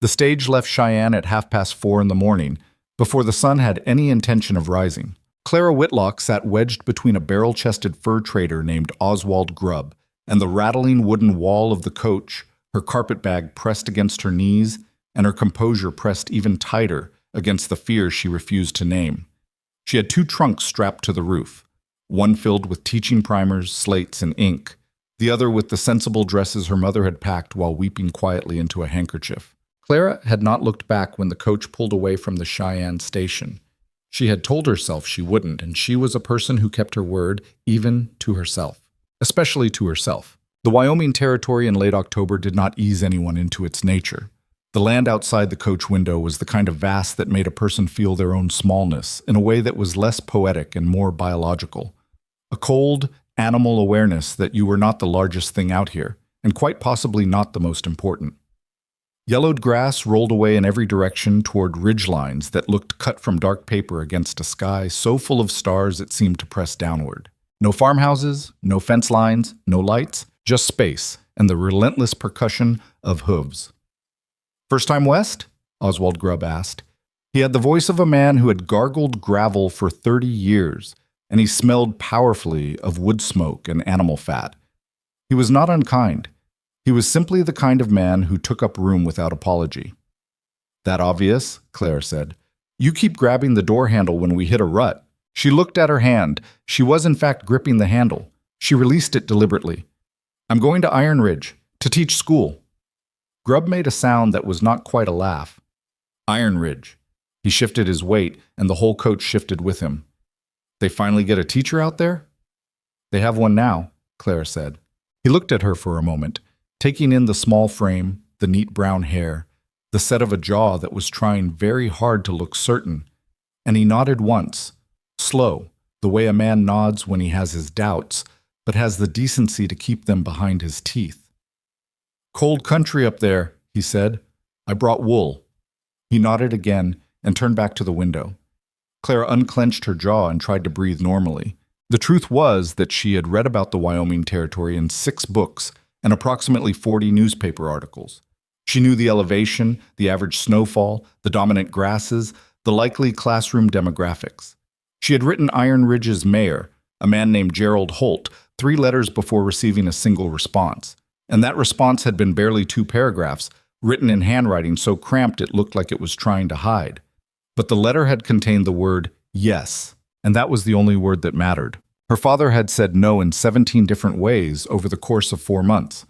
The stage left Cheyenne at 4:30 in the morning, before the sun had any intention of rising. Clara Whitlock sat wedged between a barrel-chested fur trader named Oswald Grubb and the rattling wooden wall of the coach, her carpetbag pressed against her knees and her composure pressed even tighter against the fear she refused to name. She had 2 trunks strapped to the roof, one filled with teaching primers, slates, and ink, the other with the sensible dresses her mother had packed while weeping quietly into a handkerchief. Clara had not looked back when the coach pulled away from the Cheyenne station. She had told herself she wouldn't, and she was a person who kept her word even to herself, especially to herself. The Wyoming Territory in late October did not ease anyone into its nature. The land outside the coach window was the kind of vast that made a person feel their own smallness in a way that was less poetic and more biological. A cold, animal awareness that you were not the largest thing out here, and quite possibly not the most important. Yellowed grass rolled away in every direction toward ridgelines that looked cut from dark paper against a sky so full of stars it seemed to press downward. No farmhouses, no fence lines, no lights, just space and the relentless percussion of hooves. "First time west?" Oswald Grubb asked. He had the voice of a man who had gargled gravel for 30 years, and he smelled powerfully of wood smoke and animal fat. He was not unkind. He was simply the kind of man who took up room without apology. "That obvious?" Clara said. "You keep grabbing the door handle when we hit a rut." She looked at her hand. She was in fact gripping the handle. She released it deliberately. "I'm going to Iron Ridge, to teach school." Grubb made a sound that was not quite a laugh. "Iron Ridge." He shifted his weight, and the whole coach shifted with him. "They finally get a teacher out there?" "They have one now," Clara said. He looked at her for a moment, taking in the small frame, the neat brown hair, the set of a jaw that was trying very hard to look certain, and he nodded once, slow, the way a man nods when he has his doubts, but has the decency to keep them behind his teeth. "Cold country up there," he said. "I brought wool." He nodded again and turned back to the window. Clara unclenched her jaw and tried to breathe normally. The truth was that she had read about the Wyoming Territory in 6 books and approximately 40 newspaper articles. She knew the elevation, the average snowfall, the dominant grasses, the likely classroom demographics. She had written Iron Ridge's mayor, a man named Gerald Holt, 3 letters before receiving a single response. And that response had been barely 2 paragraphs, written in handwriting so cramped it looked like it was trying to hide. But the letter had contained the word yes, and that was the only word that mattered. Her father had said no in 17 different ways over the course of 4 months.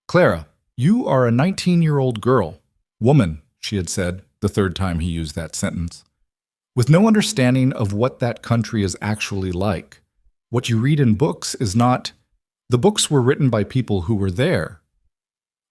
"Clara, you are a 19-year-old girl. Woman," she had said, the 3rd time he used that sentence, "with no understanding of what that country is actually like. What you read in books is not... The books were written by people who were there.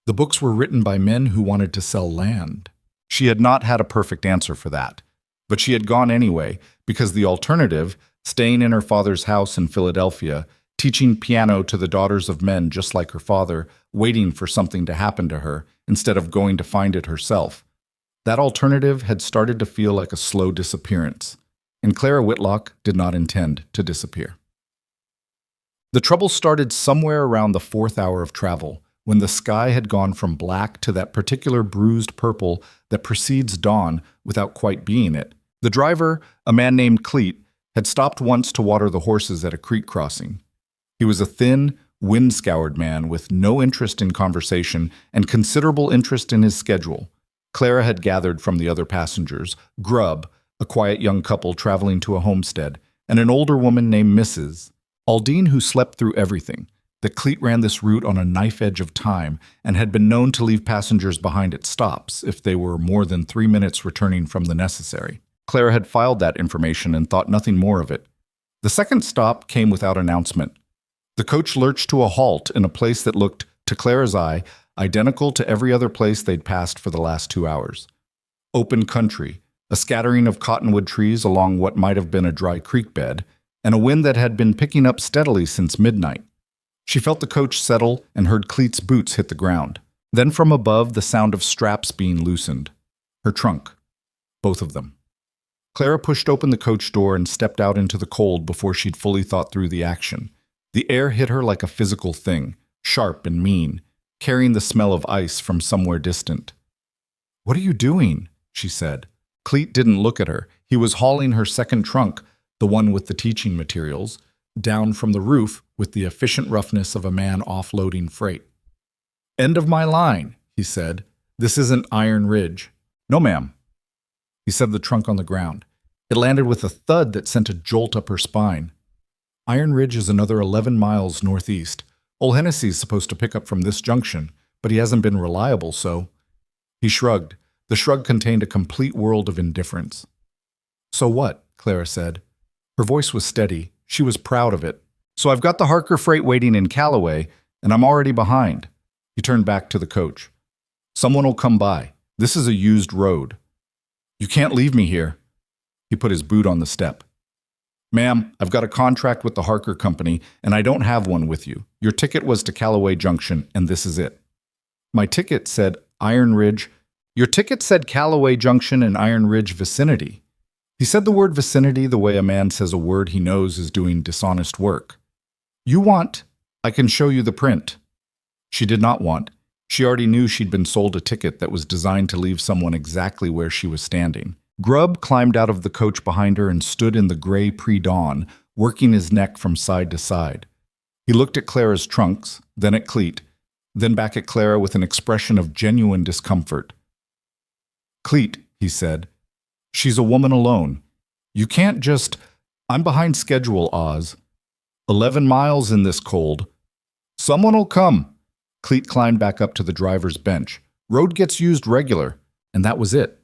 The books were written by men who wanted to sell land." She had not had a perfect answer for that, but she had gone anyway, because the alternative, staying in her father's house in Philadelphia, teaching piano to the daughters of men just like her father, waiting for something to happen to her instead of going to find it herself. That alternative had started to feel like a slow disappearance, and Clara Whitlock did not intend to disappear. The trouble started somewhere around the 4th hour of travel, when the sky had gone from black to that particular bruised purple that precedes dawn without quite being it. The driver, a man named Cleet, had stopped once to water the horses at a creek crossing. He was a thin, wind-scoured man with no interest in conversation and considerable interest in his schedule. Clara had gathered from the other passengers, Grubb, a quiet young couple traveling to a homestead, and an older woman named Mrs. Aldine, who slept through everything. That Cleet ran this route on a knife edge of time and had been known to leave passengers behind at stops if they were more than 3 minutes returning from the necessary. Clara had filed that information and thought nothing more of it. The second stop came without announcement. The coach lurched to a halt in a place that looked, to Clara's eye, identical to every other place they'd passed for the last 2 hours. Open country, a scattering of cottonwood trees along what might have been a dry creek bed, and a wind that had been picking up steadily since midnight. She felt the coach settle and heard Cleet's boots hit the ground. Then from above, the sound of straps being loosened. Her trunk. Both of them. Clara pushed open the coach door and stepped out into the cold before she'd fully thought through the action. The air hit her like a physical thing, sharp and mean, carrying the smell of ice from somewhere distant. "What are you doing?" she said. Cleet didn't look at her. He was hauling her second trunk, the one with the teaching materials, down from the roof with the efficient roughness of a man offloading freight. "End of my line," he said. "This isn't Iron Ridge." "No, ma'am." He set the trunk on the ground. It landed with a thud that sent a jolt up her spine. "Iron Ridge is another 11 miles northeast. Old Hennessy's supposed to pick up from this junction, but he hasn't been reliable, so—" He shrugged. The shrug contained a complete world of indifference. "So what?" Clara said. Her voice was steady. She was proud of it. "So I've got the Harker freight waiting in Callaway, and I'm already behind." He turned back to the coach. "Someone will come by. This is a used road." "You can't leave me here." He put his boot on the step. "Ma'am, I've got a contract with the Harker Company, and I don't have one with you. Your ticket was to Callaway Junction, and this is it." "My ticket said Iron Ridge." "Your ticket said Callaway Junction and Iron Ridge vicinity." He said the word vicinity the way a man says a word he knows is doing dishonest work. "You want? I can show you the print." She did not want. She already knew she'd been sold a ticket that was designed to leave someone exactly where she was standing. Grubb climbed out of the coach behind her and stood in the gray pre-dawn, working his neck from side to side. He looked at Clara's trunks, then at Cleet, then back at Clara with an expression of genuine discomfort. "Cleet," he said, "she's a woman alone. You can't just— I'm behind schedule, Oz. 11 miles in this cold. Someone'll come." Cleet climbed back up to the driver's bench. "Road gets used regular." And that was it.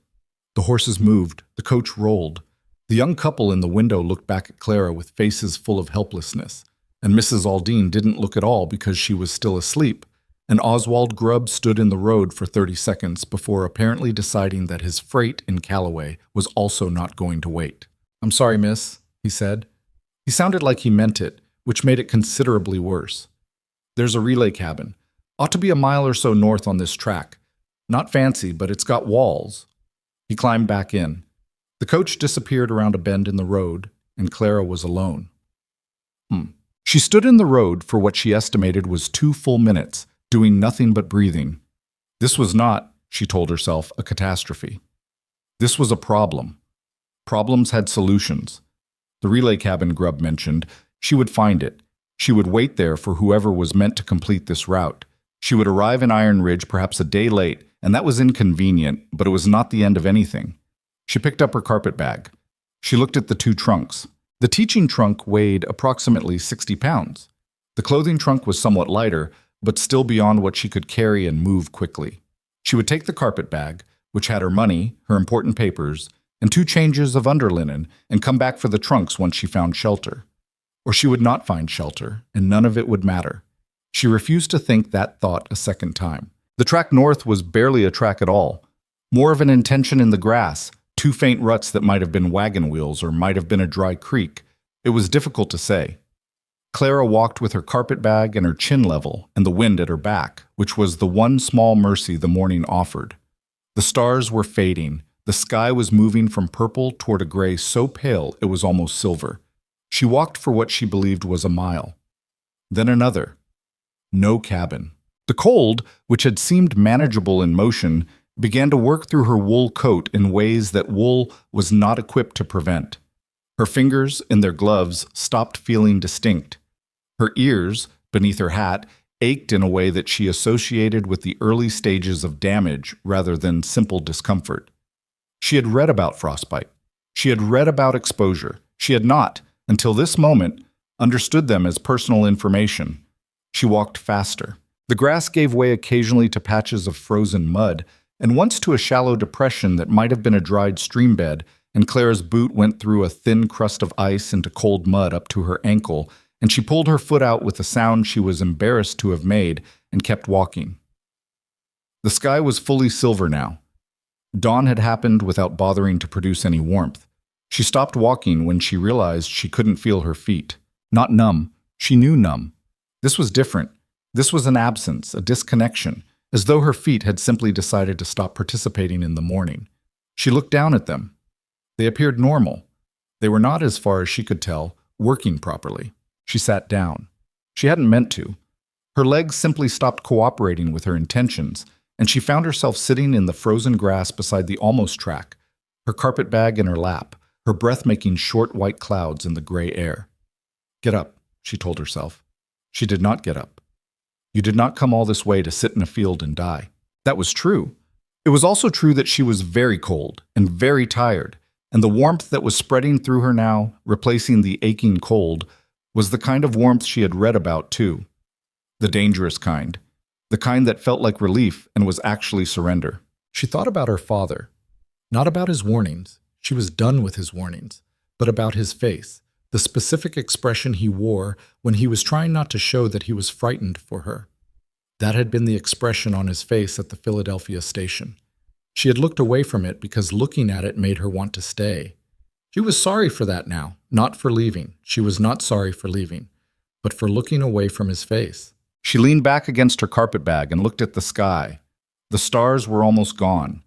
The horses moved. The coach rolled. The young couple in the window looked back at Clara with faces full of helplessness. And Mrs. Aldine didn't look at all because she was still asleep. And Oswald Grubb stood in the road for 30 seconds before apparently deciding that his freight in Callaway was also not going to wait. "I'm sorry, miss," he said. He sounded like he meant it, which made it considerably worse. "There's a relay cabin. Ought to be a mile or so north on this track. Not fancy, but it's got walls." He climbed back in. The coach disappeared around a bend in the road, and Clara was alone. She stood in the road for what she estimated was 2 full minutes, doing nothing but breathing. This was not, she told herself, a catastrophe. This was a problem. Problems had solutions. The relay cabin Grubb mentioned, she would find it. She would wait there for whoever was meant to complete this route. She would arrive in Iron Ridge perhaps a day late, and that was inconvenient, but it was not the end of anything. She picked up her carpet bag. She looked at the 2 trunks. The teaching trunk weighed approximately 60 pounds. The clothing trunk was somewhat lighter, but still beyond what she could carry and move quickly. She would take the carpet bag, which had her money, her important papers, and 2 changes of underlinen, and come back for the trunks once she found shelter. Or she would not find shelter, and none of it would matter. She refused to think that thought a second time. The track north was barely a track at all. More of an intention in the grass, 2 faint ruts that might have been wagon wheels or might have been a dry creek. It was difficult to say. Clara walked with her carpet bag and her chin level and the wind at her back, which was the one small mercy the morning offered. The stars were fading. The sky was moving from purple toward a gray so pale it was almost silver. She walked for what she believed was a mile. Then another. No cabin. The cold, which had seemed manageable in motion, began to work through her wool coat in ways that wool was not equipped to prevent. Her fingers, in their gloves, stopped feeling distinct. Her ears, beneath her hat, ached in a way that she associated with the early stages of damage rather than simple discomfort. She had read about frostbite. She had read about exposure. She had not, until this moment, understood them as personal information. She walked faster. The grass gave way occasionally to patches of frozen mud, and once to a shallow depression that might have been a dried stream bed, and Clara's boot went through a thin crust of ice into cold mud up to her ankle, and she pulled her foot out with a sound she was embarrassed to have made and kept walking. The sky was fully silver now. Dawn had happened without bothering to produce any warmth. She stopped walking when she realized she couldn't feel her feet. Not numb. She knew numb. This was different. This was an absence, a disconnection, as though her feet had simply decided to stop participating in the morning. She looked down at them. They appeared normal. They were not, as far as she could tell, working properly. She sat down. She hadn't meant to. Her legs simply stopped cooperating with her intentions, and she found herself sitting in the frozen grass beside the almost track, her carpet bag in her lap, her breath making short white clouds in the gray air. "Get up," she told herself. She did not get up. You did not come all this way to sit in a field and die. That was true. It was also true that she was very cold and very tired, and the warmth that was spreading through her now, replacing the aching cold, was the kind of warmth she had read about too. The dangerous kind. The kind that felt like relief and was actually surrender. She thought about her father. Not about his warnings. She was done with his warnings. But about his face. The specific expression he wore when he was trying not to show that he was frightened for her. That had been the expression on his face at the Philadelphia station. She had looked away from it because looking at it made her want to stay. She was sorry for that now, not for leaving. She was not sorry for leaving, but for looking away from his face. She leaned back against her carpet bag and looked at the sky. The stars were almost gone,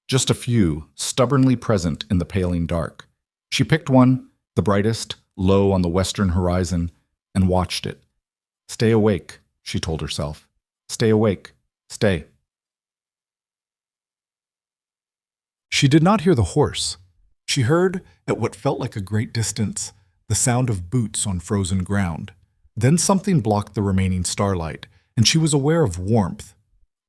just a few, stubbornly present in the paling dark. She picked one, the brightest, low on the western horizon, and watched it. "Stay awake," she told herself. "Stay awake. Stay." She did not hear the horse. She heard, at what felt like a great distance, the sound of boots on frozen ground. Then something blocked the remaining starlight, and she was aware of warmth.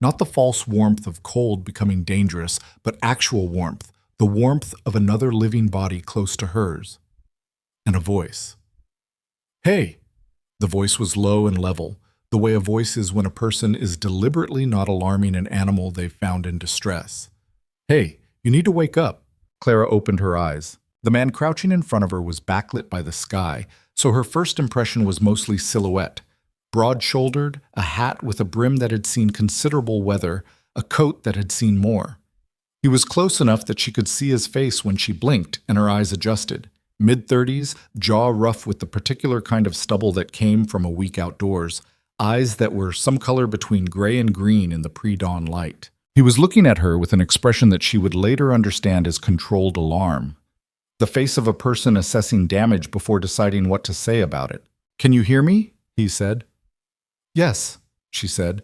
Not the false warmth of cold becoming dangerous, but actual warmth, the warmth of another living body close to hers. And a voice. "Hey!" The voice was low and level, the way a voice is when a person is deliberately not alarming an animal they've found in distress. "Hey, you need to wake up." Clara opened her eyes. The man crouching in front of her was backlit by the sky, so her first impression was mostly silhouette. Broad-shouldered, a hat with a brim that had seen considerable weather, a coat that had seen more. He was close enough that she could see his face when she blinked and her eyes adjusted. Mid-30s, jaw rough with the particular kind of stubble that came from a week outdoors, eyes that were some color between gray and green in the pre-dawn light. He was looking at her with an expression that she would later understand as controlled alarm. The face of a person assessing damage before deciding what to say about it. "Can you hear me?" he said. "Yes," she said.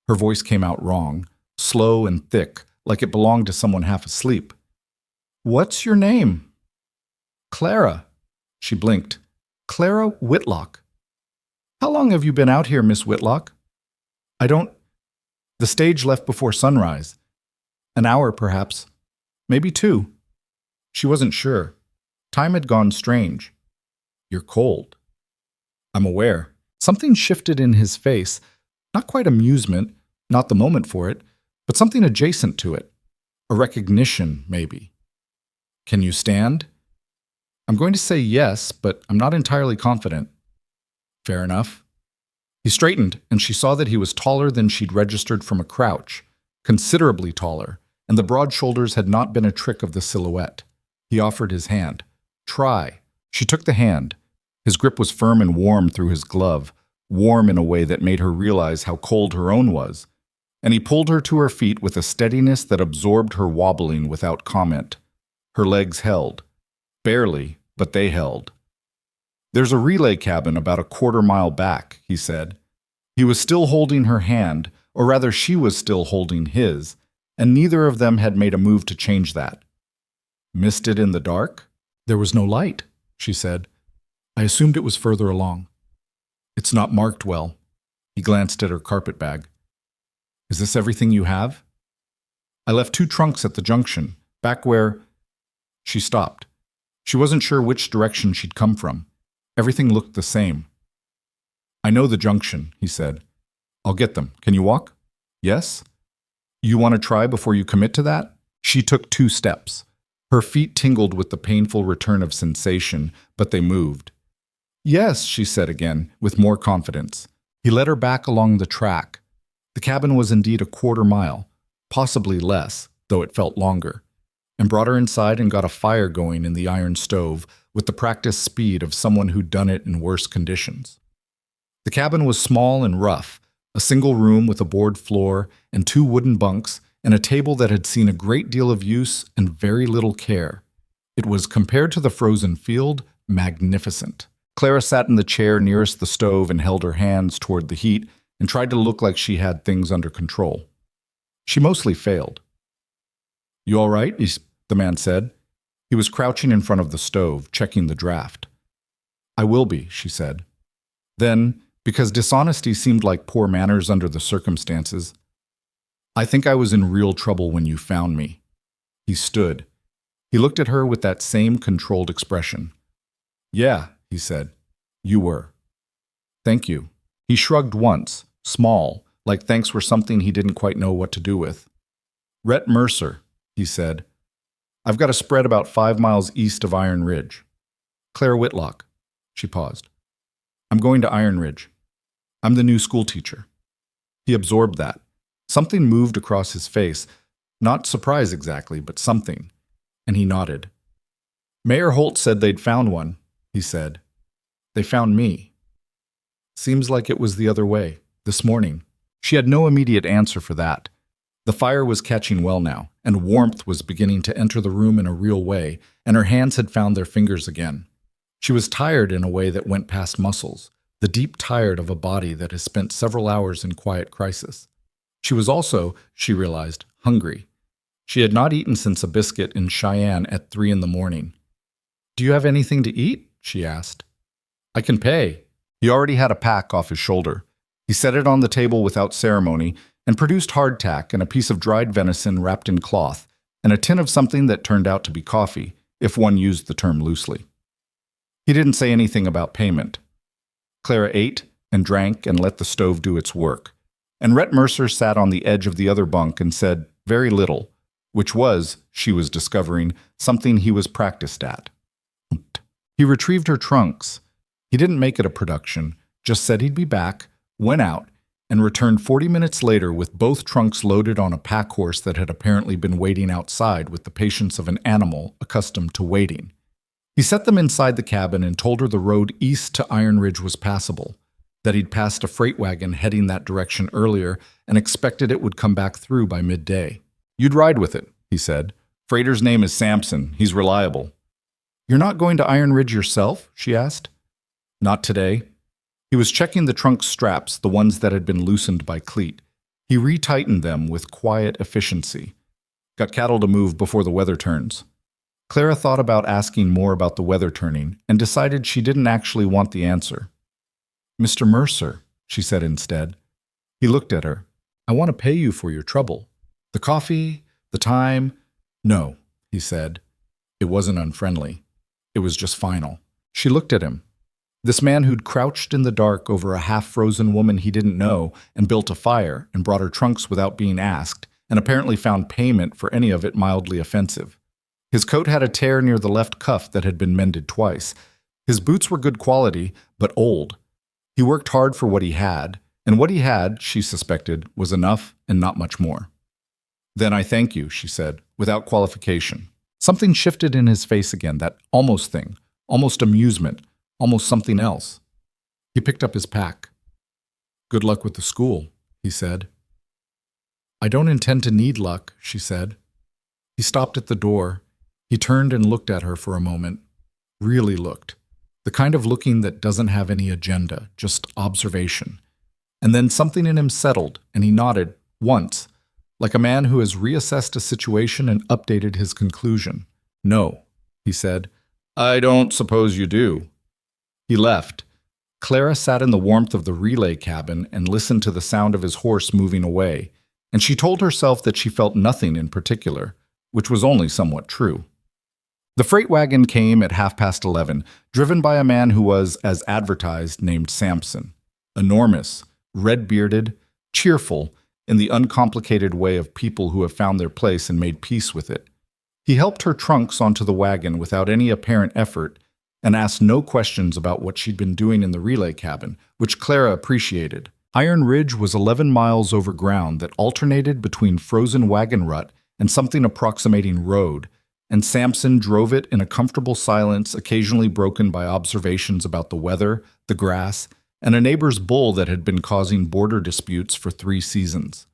Her voice came out wrong, slow and thick, like it belonged to someone half asleep. "What's your name?" "Clara." She blinked. "Clara Whitlock." "How long have you been out here, Miss Whitlock?" "I don't—" "The stage left before sunrise. An hour, perhaps. Maybe 2. She wasn't sure. Time had gone strange. "You're cold." "I'm aware." Something shifted in his face. Not quite amusement, not the moment for it, but something adjacent to it. A recognition, maybe. "Can you stand?" "I'm going to say yes, but I'm not entirely confident." "Fair enough." He straightened, and she saw that he was taller than she'd registered from a crouch, considerably taller, and the broad shoulders had not been a trick of the silhouette. He offered his hand. "Try." She took the hand. His grip was firm and warm through his glove, warm in a way that made her realize how cold her own was, and he pulled her to her feet with a steadiness that absorbed her wobbling without comment. Her legs held. Barely, but they held. "There's a relay cabin about a quarter-mile back," he said. He was still holding her hand, or rather she was still holding his, and neither of them had made a move to change that. "Missed it in the dark?" "There was no light," she said. "I assumed it was further along." "It's not marked well." He glanced at her carpet bag. "Is this everything you have?" "I left 2 trunks at the junction, back where—" She stopped. She wasn't sure which direction she'd come from. Everything looked the same. "I know the junction," he said. "I'll get them. Can you walk?" "Yes?" "You want to try before you commit to that?" She took 2 steps. Her feet tingled with the painful return of sensation, but they moved. "Yes," she said again, with more confidence. He led her back along the track. The cabin was indeed a quarter-mile, possibly less, though it felt longer, and brought her inside and got a fire going in the iron stove with the practiced speed of someone who'd done it in worse conditions. The cabin was small and rough, a single room with a board floor and 2 wooden bunks and a table that had seen a great deal of use and very little care. It was, compared to the frozen field, magnificent. Clara sat in the chair nearest the stove and held her hands toward the heat and tried to look like she had things under control. She mostly failed. "You all right?" the man said. He was crouching in front of the stove, checking the draft. "I will be," she said. Then, because dishonesty seemed like poor manners under the circumstances, "I think I was in real trouble when you found me." He stood. He looked at her with that same controlled expression. "Yeah," he said. "You were." "Thank you." He shrugged once, small, like thanks were something he didn't quite know what to do with. "Rhett Mercer," he said. "I've got a spread about 5 miles east of Iron Ridge." "Clara Whitlock." She paused. "I'm going to Iron Ridge. I'm the new schoolteacher." He absorbed that. Something moved across his face. Not surprise exactly, but something. And he nodded. "Mayor Holt said they'd found one," he said. "They found me." Seems like it was the other way, this morning. She had no immediate answer for that. The fire was catching well now, and warmth was beginning to enter the room in a real way, and her hands had found their fingers again. She was tired in a way that went past muscles, the deep tired of a body that has spent several hours in quiet crisis. She was also, she realized, hungry. She had not eaten since a biscuit in Cheyenne at 3 in the morning. "Do you have anything to eat?" she asked. "I can pay." He already had a pack off his shoulder. He set it on the table without ceremony and produced hardtack and a piece of dried venison wrapped in cloth and a tin of something that turned out to be coffee, if one used the term loosely. He didn't say anything about payment. Clara ate and drank and let the stove do its work. And Rhett Mercer sat on the edge of the other bunk and said very little, which was, she was discovering, something he was practiced at. He retrieved her trunks. He didn't make it a production, just said he'd be back, went out, and returned 40 minutes later with both trunks loaded on a pack horse that had apparently been waiting outside with the patience of an animal accustomed to waiting. He set them inside the cabin and told her the road east to Iron Ridge was passable, that he'd passed a freight wagon heading that direction earlier and expected it would come back through by midday. "You'd ride with it," he said. "Freighter's name is Sampson. He's reliable." "You're not going to Iron Ridge yourself?" she asked. "Not today." He was checking the trunk straps, the ones that had been loosened by Cleet. He retightened them with quiet efficiency. "Got cattle to move before the weather turns." Clara thought about asking more about the weather turning and decided she didn't actually want the answer. "Mr. Mercer," she said instead. He looked at her. "I want to pay you for your trouble. The coffee, the time." "No," he said. It wasn't unfriendly. It was just final. She looked at him. This man who'd crouched in the dark over a half-frozen woman he didn't know and built a fire and brought her trunks without being asked and apparently found payment for any of it mildly offensive. His coat had a tear near the left cuff that had been mended twice. His boots were good quality, but old. He worked hard for what he had, and what he had, she suspected, was enough and not much more. "Then I thank you," she said, without qualification. Something shifted in his face again, that almost thing, almost amusement, almost something else. He picked up his pack. "Good luck with the school," he said. "I don't intend to need luck," she said. He stopped at the door. He turned and looked at her for a moment. Really looked. The kind of looking that doesn't have any agenda, just observation. And then something in him settled, and he nodded, once, like a man who has reassessed a situation and updated his conclusion. "No," he said. "I don't suppose you do." He left. Clara sat in the warmth of the relay cabin and listened to the sound of his horse moving away, and she told herself that she felt nothing in particular, which was only somewhat true. The freight wagon came at 11:30, driven by a man who was, as advertised, named Sampson. Enormous, red-bearded, cheerful, in the uncomplicated way of people who have found their place and made peace with it. He helped her trunks onto the wagon without any apparent effort and asked no questions about what she'd been doing in the relay cabin, which Clara appreciated. Iron Ridge was 11 miles over ground that alternated between frozen wagon rut and something approximating road, and Sampson drove it in a comfortable silence occasionally broken by observations about the weather, the grass, and a neighbor's bull that had been causing border disputes for 3 seasons.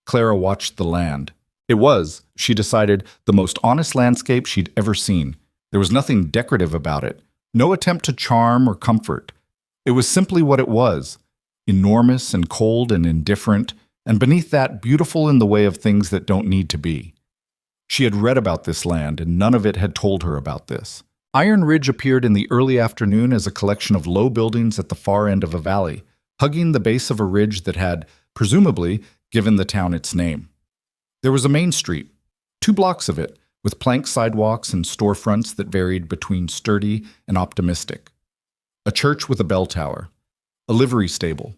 Clara watched the land. It was, she decided, the most honest landscape she'd ever seen. There was nothing decorative about it, no attempt to charm or comfort. It was simply what it was, enormous and cold and indifferent, and beneath that, beautiful in the way of things that don't need to be. She had read about this land, and none of it had told her about this. Iron Ridge appeared in the early afternoon as a collection of low buildings at the far end of a valley, hugging the base of a ridge that had, presumably, given the town its name. There was a main street, 2 blocks of it, with plank sidewalks and storefronts that varied between sturdy and optimistic. A church with a bell tower, a livery stable,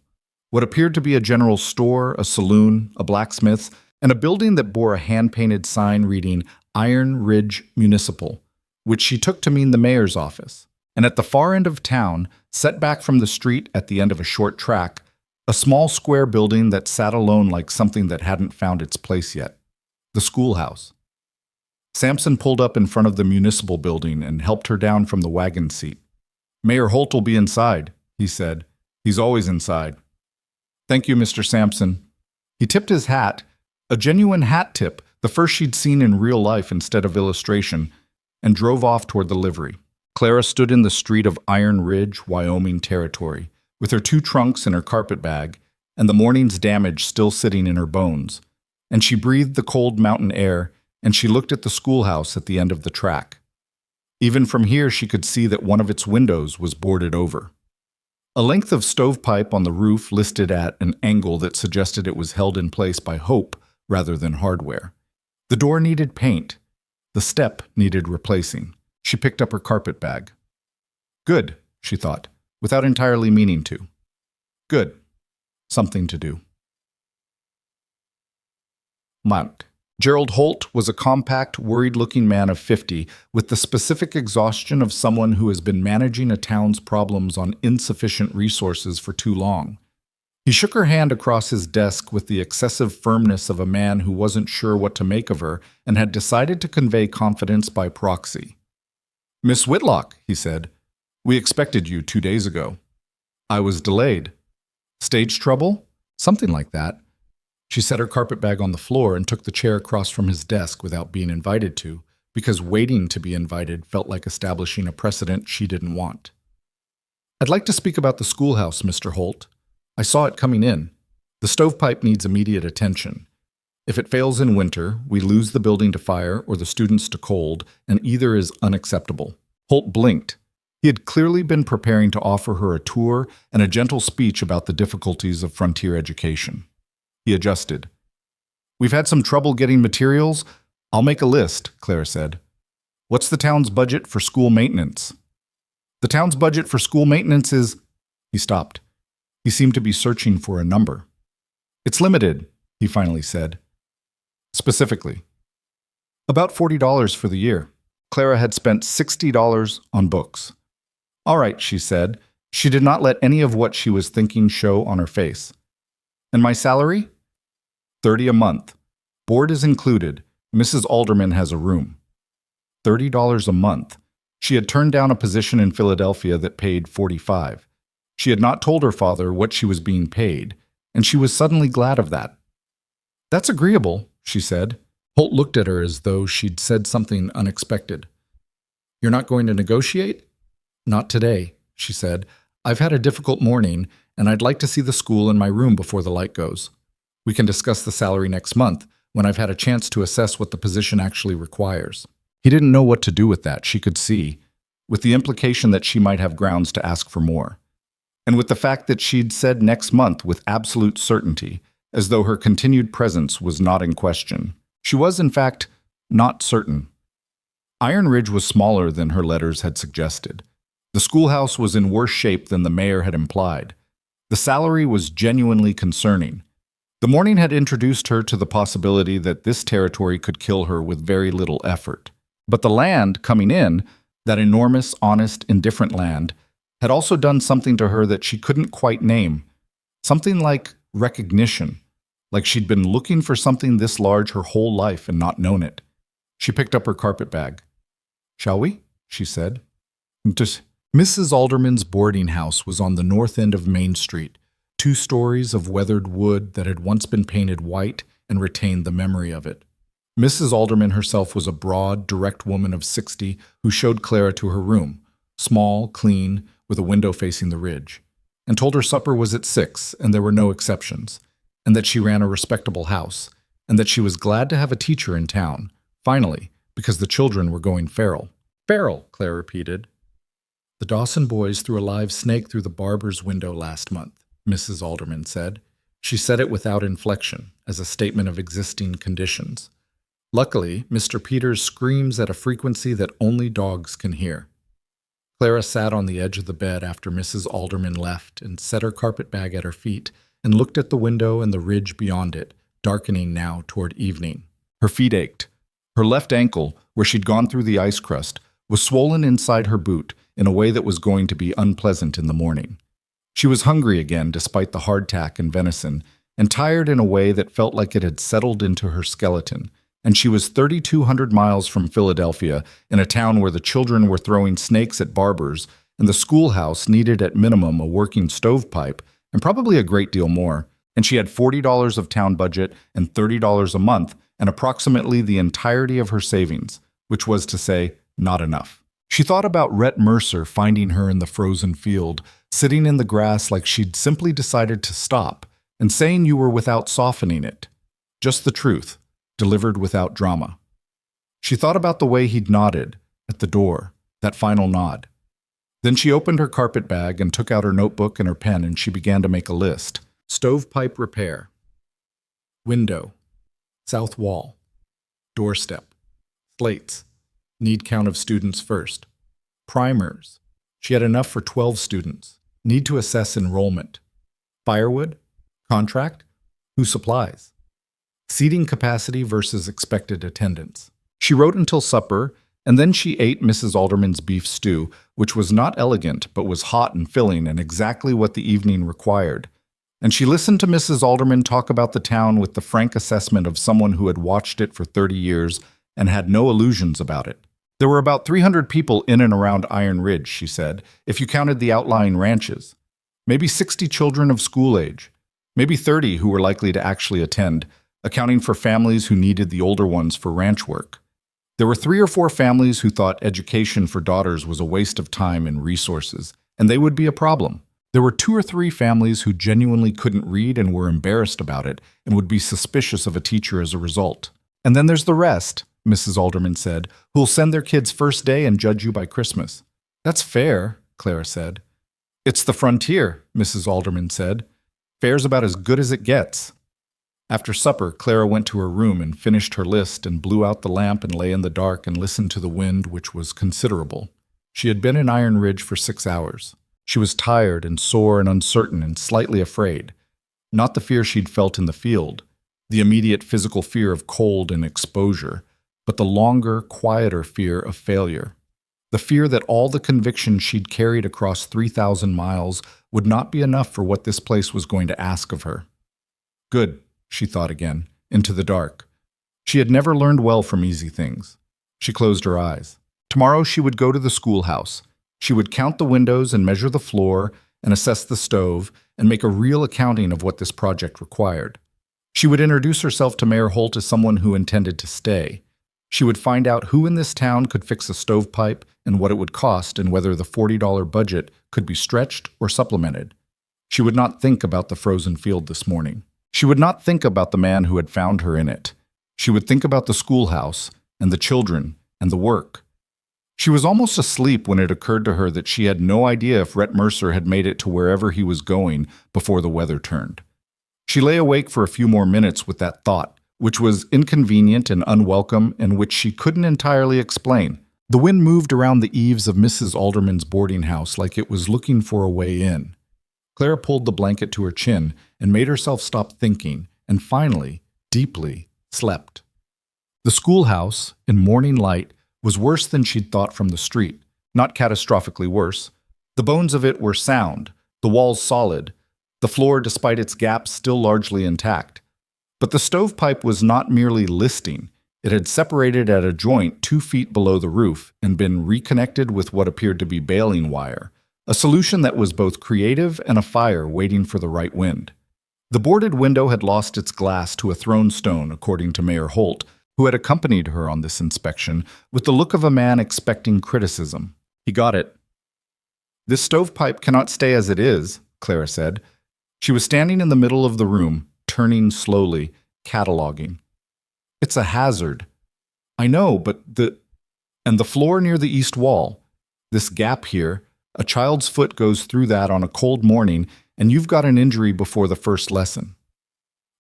what appeared to be a general store, a saloon, a blacksmith's, and a building that bore a hand-painted sign reading Iron Ridge Municipal, which she took to mean the mayor's office. And at the far end of town, set back from the street at the end of a short track, a small square building that sat alone like something that hadn't found its place yet. The schoolhouse. Sampson pulled up in front of the municipal building and helped her down from the wagon seat. "Mayor Holt will be inside," he said. "He's always inside." "Thank you, Mr. Sampson." He tipped his hat, a genuine hat tip, the first she'd seen in real life instead of illustration, and drove off toward the livery. Clara stood in the street of Iron Ridge, Wyoming territory, with her 2 trunks and her carpet bag, and the morning's damage still sitting in her bones. And she breathed the cold mountain air, and she looked at the schoolhouse at the end of the track. Even from here, she could see that one of its windows was boarded over. A length of stovepipe on the roof listed at an angle that suggested it was held in place by hope rather than hardware. The door needed paint. The step needed replacing. She picked up her carpet bag. Good, she thought, without entirely meaning to. Good. Something to do. Mount. Gerald Holt was a compact, worried-looking man of 50 with the specific exhaustion of someone who has been managing a town's problems on insufficient resources for too long. He shook her hand across his desk with the excessive firmness of a man who wasn't sure what to make of her and had decided to convey confidence by proxy. "Miss Whitlock," he said, "we expected you 2 days ago." "I was delayed." "Stage trouble?" "Something like that." She set her carpetbag on the floor and took the chair across from his desk without being invited to, because waiting to be invited felt like establishing a precedent she didn't want. "I'd like to speak about the schoolhouse, Mr. Holt. I saw it coming in. The stovepipe needs immediate attention. If it fails in winter, we lose the building to fire or the students to cold, and either is unacceptable." Holt blinked. He had clearly been preparing to offer her a tour and a gentle speech about the difficulties of frontier education. He adjusted. "We've had some trouble getting materials. I'll make a list," Clara said. "What's the town's budget for school maintenance?" "The town's budget for school maintenance is—" He stopped. He seemed to be searching for a number. "It's limited," he finally said. "Specifically?" "About $40 for the year." Clara had spent $60 on books. "All right," she said. She did not let any of what she was thinking show on her face. "And my salary?" $30 a month. Board is included. Mrs. Alderman has a room." $30 a month. She had turned down a position in Philadelphia that paid $45. She had not told her father what she was being paid, and she was suddenly glad of that. "That's agreeable," she said. Holt looked at her as though she'd said something unexpected. "You're not going to negotiate?" "Not today," she said. "I've had a difficult morning, and I'd like to see the school and my room before the light goes. We can discuss the salary next month, when I've had a chance to assess what the position actually requires." He didn't know what to do with that, she could see, with the implication that she might have grounds to ask for more. And with the fact that she'd said next month with absolute certainty, as though her continued presence was not in question. She was, in fact, not certain. Iron Ridge was smaller than her letters had suggested. The schoolhouse was in worse shape than the mayor had implied. The salary was genuinely concerning. The morning had introduced her to the possibility that this territory could kill her with very little effort. But the land coming in, that enormous, honest, indifferent land, had also done something to her that she couldn't quite name. Something like recognition, like she'd been looking for something this large her whole life and not known it. She picked up her carpetbag. "Shall we?" she said. Mrs. Alderman's boarding house was on the north end of Main Street, 2 stories of weathered wood that had once been painted white and retained the memory of it. Mrs. Alderman herself was a broad, direct woman of 60 who showed Clara to her room, small, clean, with a window facing the ridge, and told her supper was at 6 and there were no exceptions, and that she ran a respectable house, and that she was glad to have a teacher in town, finally, because the children were going feral. Feral, Claire repeated. The Dawson boys threw a live snake through the barber's window last month, Mrs. Alderman said. She said it without inflection, as a statement of existing conditions. Luckily, Mr. Peters screams at a frequency that only dogs can hear. Clara sat on the edge of the bed after Mrs. Alderman left and set her carpetbag at her feet and looked at the window and the ridge beyond it, darkening now toward evening. Her feet ached. Her left ankle, where she'd gone through the ice crust, was swollen inside her boot in a way that was going to be unpleasant in the morning. She was hungry again despite the hardtack and venison, and tired in a way that felt like it had settled into her skeleton, and she was 3,200 miles from Philadelphia in a town where the children were throwing snakes at barbers, and the schoolhouse needed at minimum a working stovepipe, and probably a great deal more, and she had $40 of town budget and $30 a month, and approximately the entirety of her savings, which was to say, not enough. She thought about Rhett Mercer finding her in the frozen field, sitting in the grass like she'd simply decided to stop, and saying you were without softening it. Just the truth, delivered without drama. She thought about the way he'd nodded at the door, that final nod. Then she opened her carpetbag and took out her notebook and her pen, and she began to make a list. Stovepipe repair. Window. South wall. Doorstep. Slates. Need count of students first. Primers. She had enough for 12 students. Need to assess enrollment. Firewood. Contract. Who supplies? Seating capacity versus expected attendance. She wrote until supper, and then she ate Mrs. Alderman's beef stew, which was not elegant but was hot and filling and exactly what the evening required. And she listened to Mrs. Alderman talk about the town with the frank assessment of someone who had watched it for 30 years and had no illusions about it. There were about 300 people in and around Iron Ridge, she said, if you counted the outlying ranches. Maybe 60 children of school age. Maybe 30 who were likely to actually attend, accounting for families who needed the older ones for ranch work. There were 3 or 4 families who thought education for daughters was a waste of time and resources, and they would be a problem. There were 2 or 3 families who genuinely couldn't read and were embarrassed about it and would be suspicious of a teacher as a result. And then there's the rest, Mrs. Alderman said, who'll send their kids first day and judge you by Christmas. That's fair, Clara said. It's the frontier, Mrs. Alderman said. Fair's about as good as it gets. After supper, Clara went to her room and finished her list and blew out the lamp and lay in the dark and listened to the wind, which was considerable. She had been in Iron Ridge for 6 hours. She was tired and sore and uncertain and slightly afraid. Not the fear she'd felt in the field, the immediate physical fear of cold and exposure, but the longer, quieter fear of failure. The fear that all the conviction she'd carried across 3,000 miles would not be enough for what this place was going to ask of her. Good, she thought again, into the dark. She had never learned well from easy things. She closed her eyes. Tomorrow she would go to the schoolhouse. She would count the windows and measure the floor and assess the stove and make a real accounting of what this project required. She would introduce herself to Mayor Holt as someone who intended to stay. She would find out who in this town could fix a stovepipe and what it would cost and whether the $40 budget could be stretched or supplemented. She would not think about the frozen field this morning. She would not think about the man who had found her in it. She would think about the schoolhouse and the children and the work. She was almost asleep when it occurred to her that she had no idea if Rhett Mercer had made it to wherever he was going before the weather turned. She lay awake for a few more minutes with that thought, which was inconvenient and unwelcome and which she couldn't entirely explain. The wind moved around the eaves of Mrs. Alderman's boarding house like it was looking for a way in. Clara pulled the blanket to her chin and made herself stop thinking, and finally, deeply, slept. The schoolhouse, in morning light, was worse than she'd thought from the street, not catastrophically worse. The bones of it were sound, the walls solid, the floor, despite its gaps, still largely intact. But the stovepipe was not merely listing. It had separated at a joint 2 feet below the roof and been reconnected with what appeared to be baling wire, a solution that was both creative and a fire waiting for the right wind. The boarded window had lost its glass to a thrown stone, according to Mayor Holt, who had accompanied her on this inspection with the look of a man expecting criticism. He got it. This stovepipe cannot stay as it is, Clara said. She was standing in the middle of the room, turning slowly, cataloging. It's a hazard. I know, but And the floor near the east wall. This gap here, a child's foot goes through that on a cold morning, and you've got an injury before the first lesson.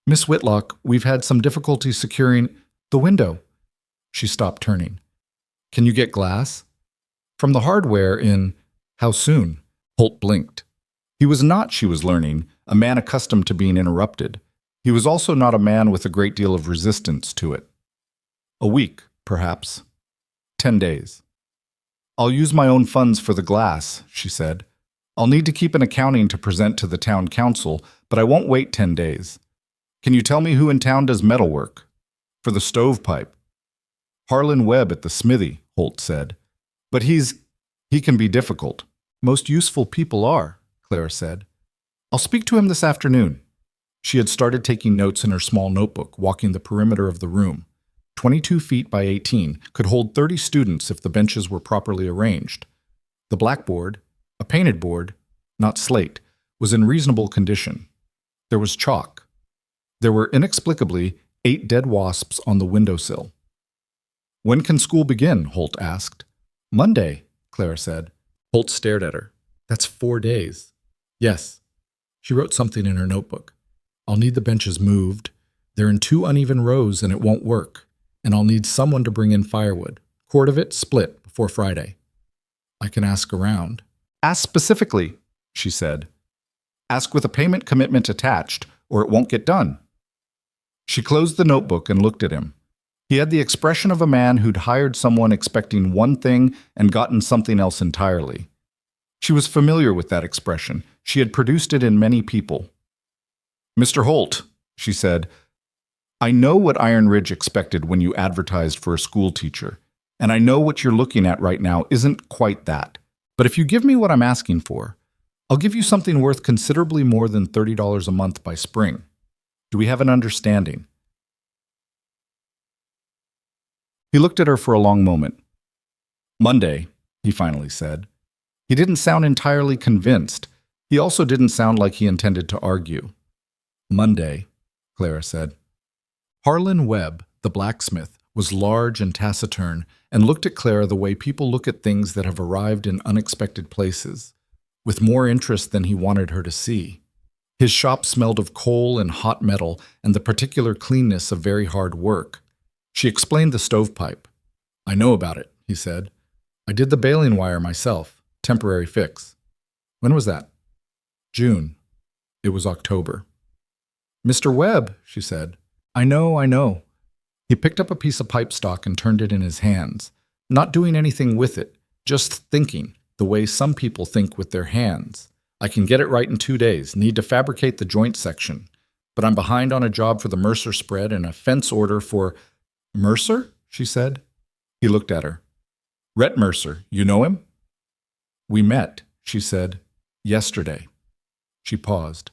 Miss Whitlock, we've had some difficulty securing the window. She stopped turning. Can you get glass? From the hardware in How soon? Holt blinked. He was not, she was learning, a man accustomed to being interrupted. He was also not a man with a great deal of resistance to it. A week, perhaps. 10 days. I'll use my own funds for the glass, she said. I'll need to keep an accounting to present to the town council, but I won't wait 10 days. Can you tell me who in town does metalwork? For the stovepipe. Harlan Webb at the smithy, Holt said. But he can be difficult. Most useful people are, Clara said. I'll speak to him this afternoon. She had started taking notes in her small notebook, walking the perimeter of the room. 22 feet by 18 could hold 30 students if the benches were properly arranged. The blackboard, a painted board, not slate, was in reasonable condition. There was chalk. There were inexplicably 8 dead wasps on the windowsill. When can school begin? Holt asked. Monday, Clara said. Holt stared at her. That's 4 days. Yes. She wrote something in her notebook. I'll need the benches moved. They're in 2 uneven rows and it won't work. And I'll need someone to bring in firewood. Quart of it split before Friday. I can ask around. Ask specifically, she said. Ask with a payment commitment attached, or it won't get done. She closed the notebook and looked at him. He had the expression of a man who'd hired someone expecting one thing and gotten something else entirely. She was familiar with that expression. She had produced it in many people. Mr. Holt, she said, I know what Iron Ridge expected when you advertised for a school teacher, and I know what you're looking at right now isn't quite that. But if you give me what I'm asking for, I'll give you something worth considerably more than $30 a month by spring. Do we have an understanding? He looked at her for a long moment. Monday, he finally said. He didn't sound entirely convinced. He also didn't sound like he intended to argue. Monday, Clara said. Harlan Webb, the blacksmith, was large and taciturn and looked at Clara the way people look at things that have arrived in unexpected places, with more interest than he wanted her to see. His shop smelled of coal and hot metal and the particular cleanness of very hard work. She explained the stovepipe. I know about it, he said. I did the baling wire myself, temporary fix. When was that? June. It was October. Mr. Webb, she said. I know. He picked up a piece of pipe stock and turned it in his hands, not doing anything with it, just thinking, the way some people think with their hands. I can get it right in 2 days, need to fabricate the joint section, but I'm behind on a job for the Mercer spread and a fence order for... Mercer? She said. He looked at her. Rhett Mercer, you know him? We met, she said, yesterday. She paused.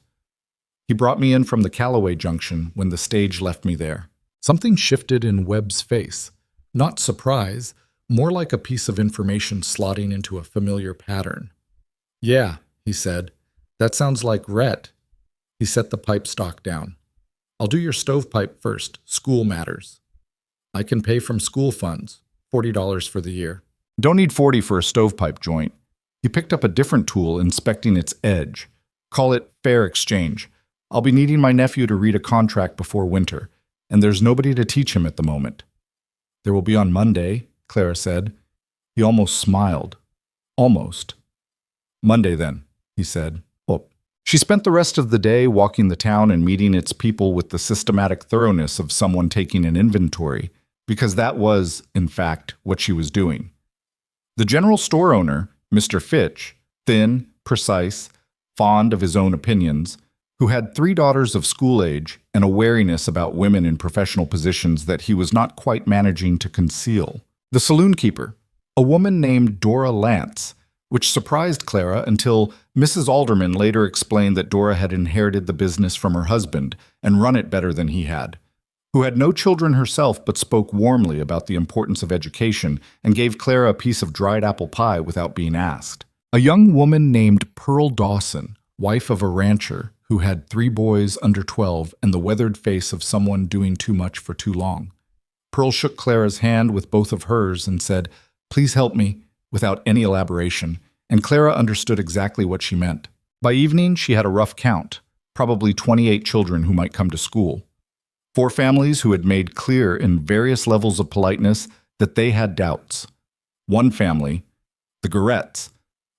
He brought me in from the Callaway Junction when the stage left me there. Something shifted in Webb's face. Not surprise, more like a piece of information slotting into a familiar pattern. Yeah, he said. That sounds like Rhett. He set the pipe stock down. I'll do your stovepipe first. School matters. I can pay from school funds. $40 for the year. Don't need 40 for a stovepipe joint. He picked up a different tool, inspecting its edge. Call it fair exchange. I'll be needing my nephew to read a contract before winter, and there's nobody to teach him at the moment. There will be on Monday, Clara said. He almost smiled. Almost. Monday, then, he said. Oh. She spent the rest of the day walking the town and meeting its people with the systematic thoroughness of someone taking an inventory, because that was, in fact, what she was doing. The general store owner, Mr. Fitch, thin, precise, fond of his own opinions, who had 3 daughters of school age and a wariness about women in professional positions that he was not quite managing to conceal. The saloon keeper, a woman named Dora Lance, which surprised Clara until Mrs. Alderman later explained that Dora had inherited the business from her husband and run it better than he had, who had no children herself but spoke warmly about the importance of education and gave Clara a piece of dried apple pie without being asked. A young woman named Pearl Dawson, wife of a rancher, who had 3 boys under 12 and the weathered face of someone doing too much for too long. Pearl shook Clara's hand with both of hers and said, "Please help me," without any elaboration, and Clara understood exactly what she meant. By evening, she had a rough count, probably 28 children who might come to school. 4 families who had made clear in various levels of politeness that they had doubts. 1 family, the Gorettes,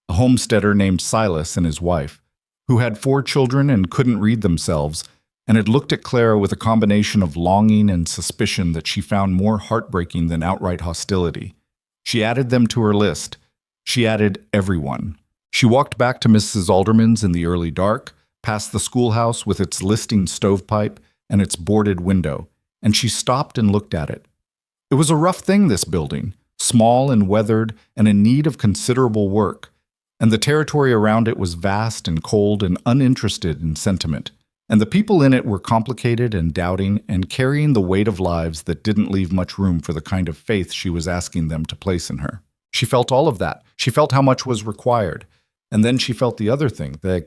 a homesteader named Silas and his wife, who had 4 children and couldn't read themselves, and had looked at Clara with a combination of longing and suspicion that she found more heartbreaking than outright hostility. She added them to her list. She added everyone. She walked back to Mrs. Alderman's in the early dark, past the schoolhouse with its listing stovepipe and its boarded window, and she stopped and looked at it. It was a rough thing, this building, small and weathered and in need of considerable work, and the territory around it was vast and cold and uninterested in sentiment, and the people in it were complicated and doubting and carrying the weight of lives that didn't leave much room for the kind of faith she was asking them to place in her. She felt all of that. She felt how much was required. And then she felt the other thing, the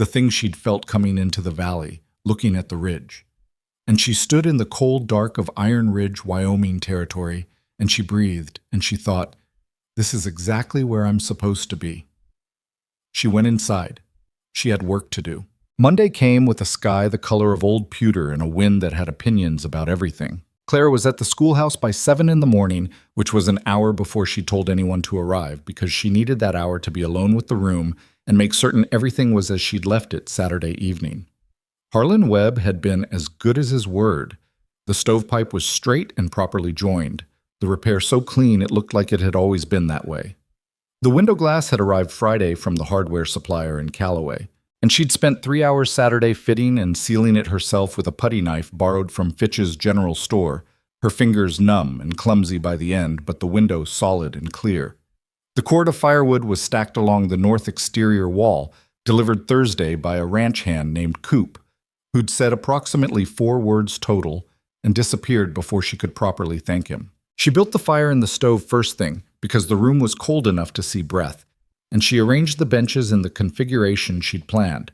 thing she'd felt coming into the valley, looking at the ridge. And she stood in the cold dark of Iron Ridge, Wyoming territory, and she breathed, and she thought, "This is exactly where I'm supposed to be." She went inside. She had work to do. Monday came with a sky the color of old pewter and a wind that had opinions about everything. Clara was at the schoolhouse by 7 in the morning, which was an hour before she told anyone to arrive, because she needed that hour to be alone with the room and make certain everything was as she'd left it Saturday evening. Harlan Webb had been as good as his word. The stovepipe was straight and properly joined, the repair so clean it looked like it had always been that way. The window glass had arrived Friday from the hardware supplier in Callaway, and she'd spent 3 hours Saturday fitting and sealing it herself with a putty knife borrowed from Fitch's general store, her fingers numb and clumsy by the end, but the window solid and clear. The cord of firewood was stacked along the north exterior wall, delivered Thursday by a ranch hand named Coop, who'd said approximately 4 words total and disappeared before she could properly thank him. She built the fire in the stove first thing, because the room was cold enough to see breath, and she arranged the benches in the configuration she'd planned.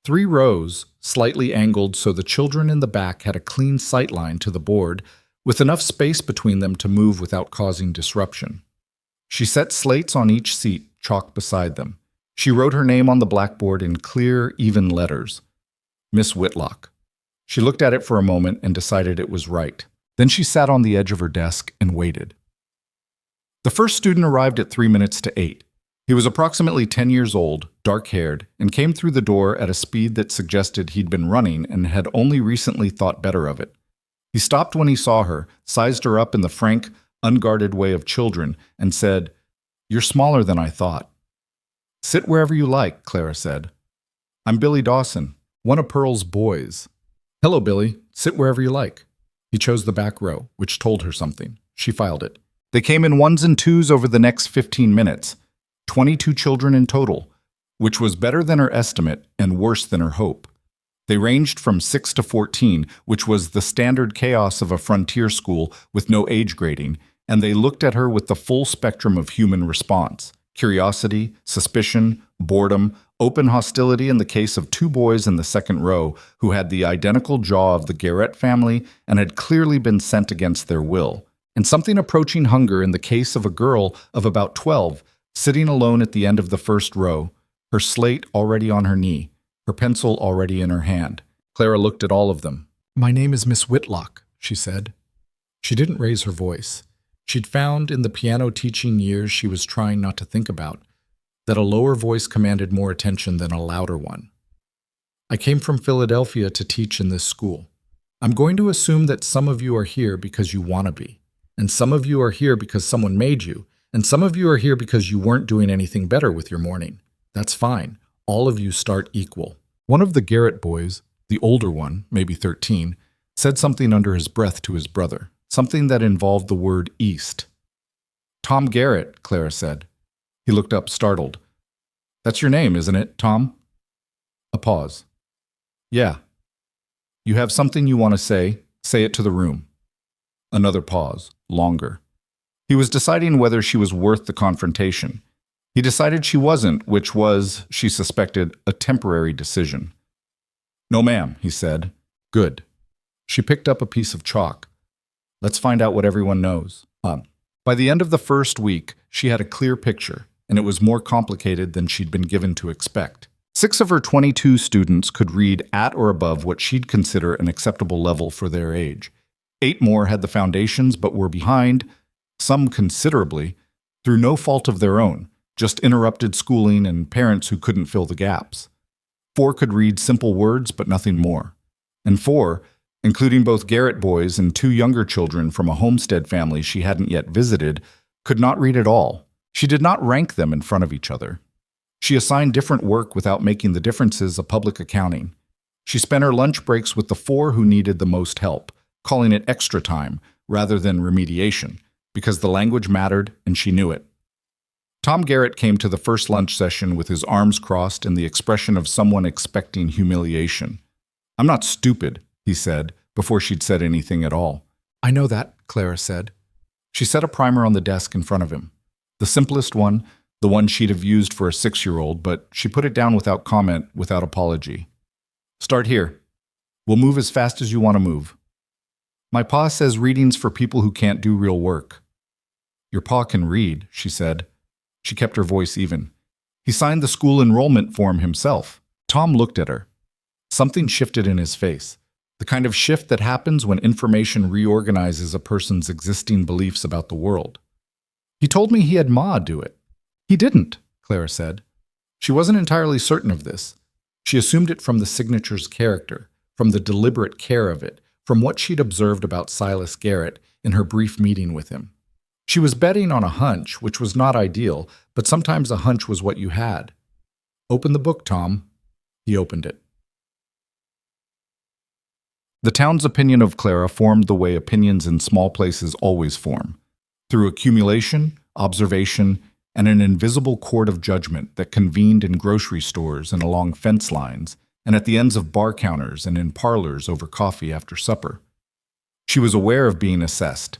3 rows, slightly angled so the children in the back had a clean sight line to the board, with enough space between them to move without causing disruption. She set slates on each seat, chalk beside them. She wrote her name on the blackboard in clear, even letters. Miss Whitlock. She looked at it for a moment and decided it was right. Then she sat on the edge of her desk and waited. The first student arrived at 3 minutes to 8. He was approximately 10 years old, dark-haired, and came through the door at a speed that suggested he'd been running and had only recently thought better of it. He stopped when he saw her, sized her up in the frank, unguarded way of children, and said, "You're smaller than I thought." "Sit wherever you like," Clara said. "I'm Billy Dawson, one of Pearl's boys." "Hello, Billy. Sit wherever you like." He chose the back row, which told her something. She filed it. They came in 1s and 2s over the next 15 minutes. 22 children in total, which was better than her estimate and worse than her hope. They ranged from 6 to 14, which was the standard chaos of a frontier school with no age grading, and they looked at her with the full spectrum of human response: curiosity, suspicion, boredom, open hostility in the case of 2 boys in the second row who had the identical jaw of the Garrett family and had clearly been sent against their will, and something approaching hunger in the case of a girl of about 12, sitting alone at the end of the first row, her slate already on her knee, her pencil already in her hand. Clara looked at all of them. "My name is Miss Whitlock," she said. She didn't raise her voice. She'd found in the piano teaching years she was trying not to think about that a lower voice commanded more attention than a louder one. "I came from Philadelphia to teach in this school. I'm going to assume that some of you are here because you want to be, and some of you are here because someone made you, and some of you are here because you weren't doing anything better with your morning. That's fine. All of you start equal." One of the Garrett boys, the older one, maybe 13, said something under his breath to his brother, something that involved the word east. "Tom Garrett," Clara said. He looked up, startled. "That's your name, isn't it, Tom?" A pause. "Yeah." "You have something you want to say? Say it to the room." Another pause, longer. He was deciding whether she was worth the confrontation. He decided she wasn't, which was, she suspected, a temporary decision. No, ma'am, he said. Good. She picked up a piece of chalk. Let's find out what everyone knows. By the end of the first week, she had a clear picture, and it was more complicated than she'd been given to expect. 6 of her 22 students could read at or above what she'd consider an acceptable level for their age. 8 more had the foundations but were behind, some considerably, through no fault of their own, just interrupted schooling and parents who couldn't fill the gaps. 4 could read simple words but nothing more. And 4, including both Garrett boys and 2 younger children from a homestead family she hadn't yet visited, could not read at all. She did not rank them in front of each other. She assigned different work without making the differences a public accounting. She spent her lunch breaks with the 4 who needed the most help, calling it extra time rather than remediation, because the language mattered and she knew it. Tom Garrett came to the first lunch session with his arms crossed and the expression of someone expecting humiliation. "I'm not stupid," he said, before she'd said anything at all. "I know that," Clara said. She set a primer on the desk in front of him. The simplest one, the one she'd have used for a 6-year-old, but she put it down without comment, without apology. "Start here. We'll move as fast as you want to move. My pa says reading's for people who can't do real work." "Your pa can read," she said. She kept her voice even. "He signed the school enrollment form himself." Tom looked at her. Something shifted in his face, the kind of shift that happens when information reorganizes a person's existing beliefs about the world. "He told me he had Ma do it." "He didn't," Clara said. She wasn't entirely certain of this. She assumed it from the signature's character, from the deliberate care of it, from what she'd observed about Silas Garrett in her brief meeting with him. She was betting on a hunch, which was not ideal, but sometimes a hunch was what you had. "Open the book, Tom." He opened it. The town's opinion of Clara formed the way opinions in small places always form, through accumulation, observation, and an invisible court of judgment that convened in grocery stores and along fence lines, and at the ends of bar counters and in parlors over coffee after supper. She was aware of being assessed.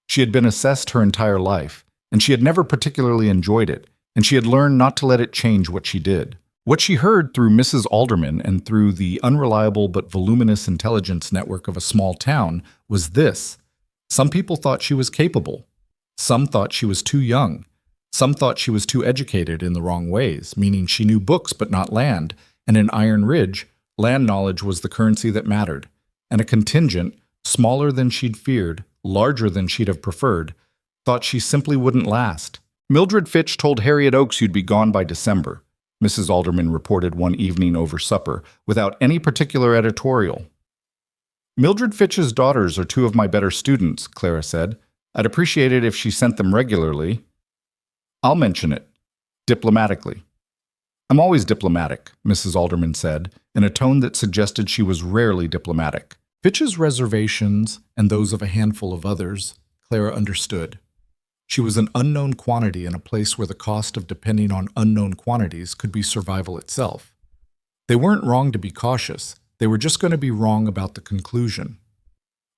She had been assessed her entire life, and she had never particularly enjoyed it, and she had learned not to let it change what she did. What she heard through Mrs. Alderman and through the unreliable but voluminous intelligence network of a small town was this: some people thought she was capable. Some thought she was too young. Some thought she was too educated in the wrong ways, meaning she knew books but not land, and in Iron Ridge, land knowledge was the currency that mattered, and a contingent, smaller than she'd feared, larger than she'd have preferred, thought she simply wouldn't last. "Mildred Fitch told Harriet Oakes you'd be gone by December," Mrs. Alderman reported one evening over supper, without any particular editorial. "Mildred Fitch's daughters are 2 of my better students," Clara said. "I'd appreciate it if she sent them regularly." "I'll mention it. Diplomatically." "I'm always diplomatic," Mrs. Alderman said, in a tone that suggested she was rarely diplomatic. Fitch's reservations, and those of a handful of others, Clara understood. She was an unknown quantity in a place where the cost of depending on unknown quantities could be survival itself. They weren't wrong to be cautious. They were just going to be wrong about the conclusion.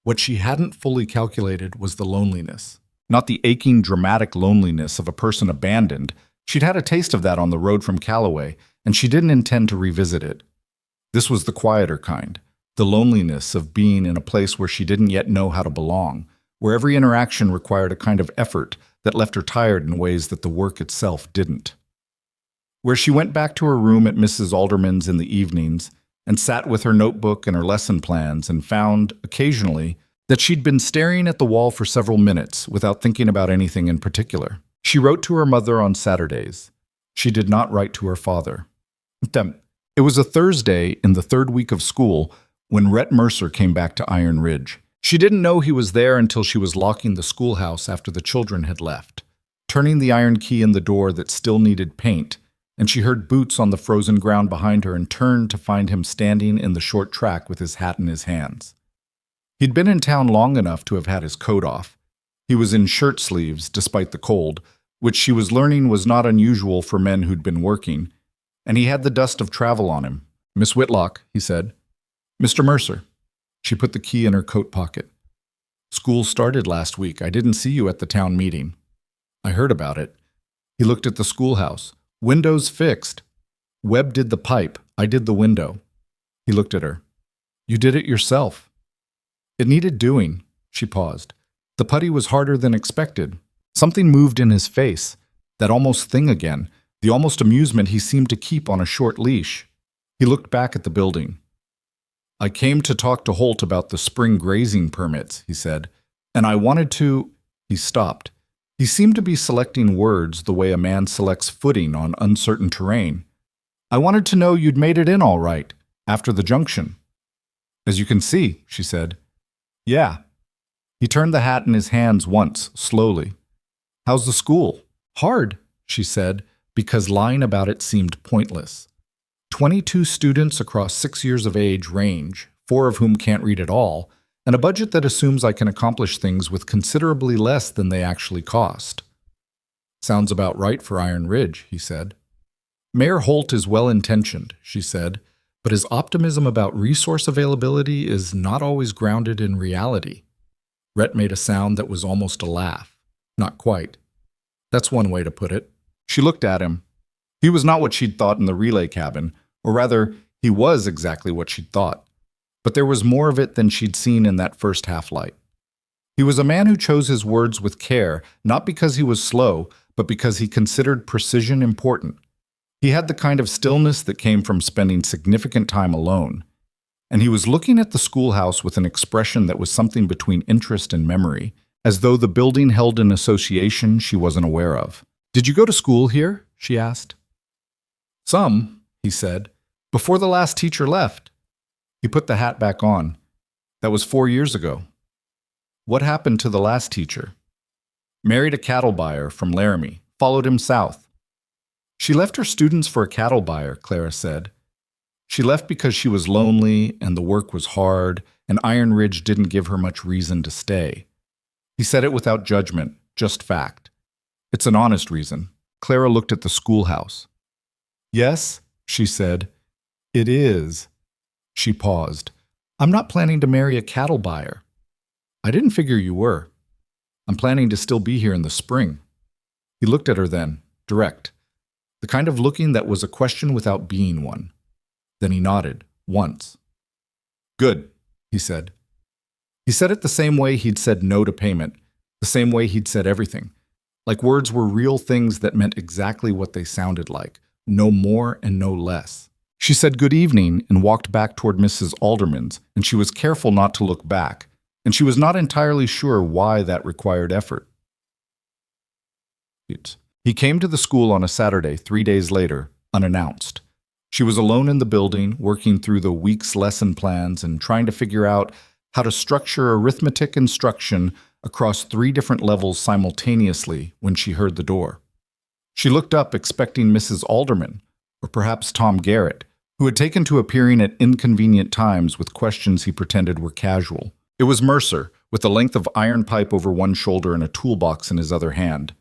What she hadn't fully calculated was the loneliness. Not the aching, dramatic loneliness of a person abandoned. She'd had a taste of that on the road from Callaway, and she didn't intend to revisit it. This was the quieter kind. The loneliness of being in a place where she didn't yet know how to belong, where every interaction required a kind of effort that left her tired in ways that the work itself didn't. Where she went back to her room at Mrs. Alderman's in the evenings and sat with her notebook and her lesson plans and found, occasionally, that she'd been staring at the wall for several minutes without thinking about anything in particular. She wrote to her mother on Saturdays. She did not write to her father. It was a Thursday in the 3rd week of school when Rhett Mercer came back to Iron Ridge. She didn't know he was there until she was locking the schoolhouse after the children had left, turning the iron key in the door that still needed paint, and she heard boots on the frozen ground behind her and turned to find him standing in the short track with his hat in his hands. He'd been in town long enough to have had his coat off. He was in shirt sleeves, despite the cold, which she was learning was not unusual for men who'd been working, and he had the dust of travel on him. "Miss Whitlock," he said. "Mr. Mercer." She put the key in her coat pocket. "School started last week. I didn't see you at the town meeting." "I heard about it." He looked at the schoolhouse. "Windows fixed. Webb did the pipe. I did the window." He looked at her. You did it yourself. It needed doing. She paused. The putty was harder than expected. Something moved in his face. That almost thing again. The almost amusement he seemed to keep on a short leash. He looked back at the building. I came to talk to Holt about the spring grazing permits, he said, and I wanted to... He stopped. He seemed to be selecting words the way a man selects footing on uncertain terrain. I wanted to know you'd made it in all right, after the junction. As you can see, she said. Yeah. He turned the hat in his hands once, slowly. How's the school? Hard, she said, because lying about it seemed pointless. 22 students across 6 years of age range, 4 of whom can't read at all, and a budget that assumes I can accomplish things with considerably less than they actually cost. Sounds about right for Iron Ridge, he said. Mayor Holt is well-intentioned, she said, but his optimism about resource availability is not always grounded in reality. Rhett made a sound that was almost a laugh. Not quite. That's one way to put it. She looked at him. He was not what she'd thought in the relay cabin, or rather, he was exactly what she'd thought. But there was more of it than she'd seen in that first half-light. He was a man who chose his words with care, not because he was slow, but because he considered precision important. He had the kind of stillness that came from spending significant time alone. And he was looking at the schoolhouse with an expression that was something between interest and memory, as though the building held an association she wasn't aware of. Did you go to school here? She asked. Some, he said, before the last teacher left. He put the hat back on. That was 4 years ago. What happened to the last teacher? Married a cattle buyer from Laramie, followed him south. She left her students for a cattle buyer, Clara said. She left because she was lonely and the work was hard, and Iron Ridge didn't give her much reason to stay. He said it without judgment, just fact. It's an honest reason. Clara looked at the schoolhouse. Yes, she said. It is. She paused. I'm not planning to marry a cattle buyer. I didn't figure you were. I'm planning to still be here in the spring. He looked at her then, direct. The kind of looking that was a question without being one. Then he nodded, once. Good, he said. He said it the same way he'd said no to payment, the same way he'd said everything. Like words were real things that meant exactly what they sounded like, no more and no less. She said good evening and walked back toward Mrs. Alderman's, and she was careful not to look back, and she was not entirely sure why that required effort. He came to the school on a Saturday 3 days later, unannounced. She was alone in the building, working through the week's lesson plans and trying to figure out how to structure arithmetic instruction across 3 different levels simultaneously when she heard the door. She looked up expecting Mrs. Alderman, or perhaps Tom Garrett, who had taken to appearing at inconvenient times with questions he pretended were casual. It was Mercer, with a length of iron pipe over one shoulder and a toolbox in his other hand.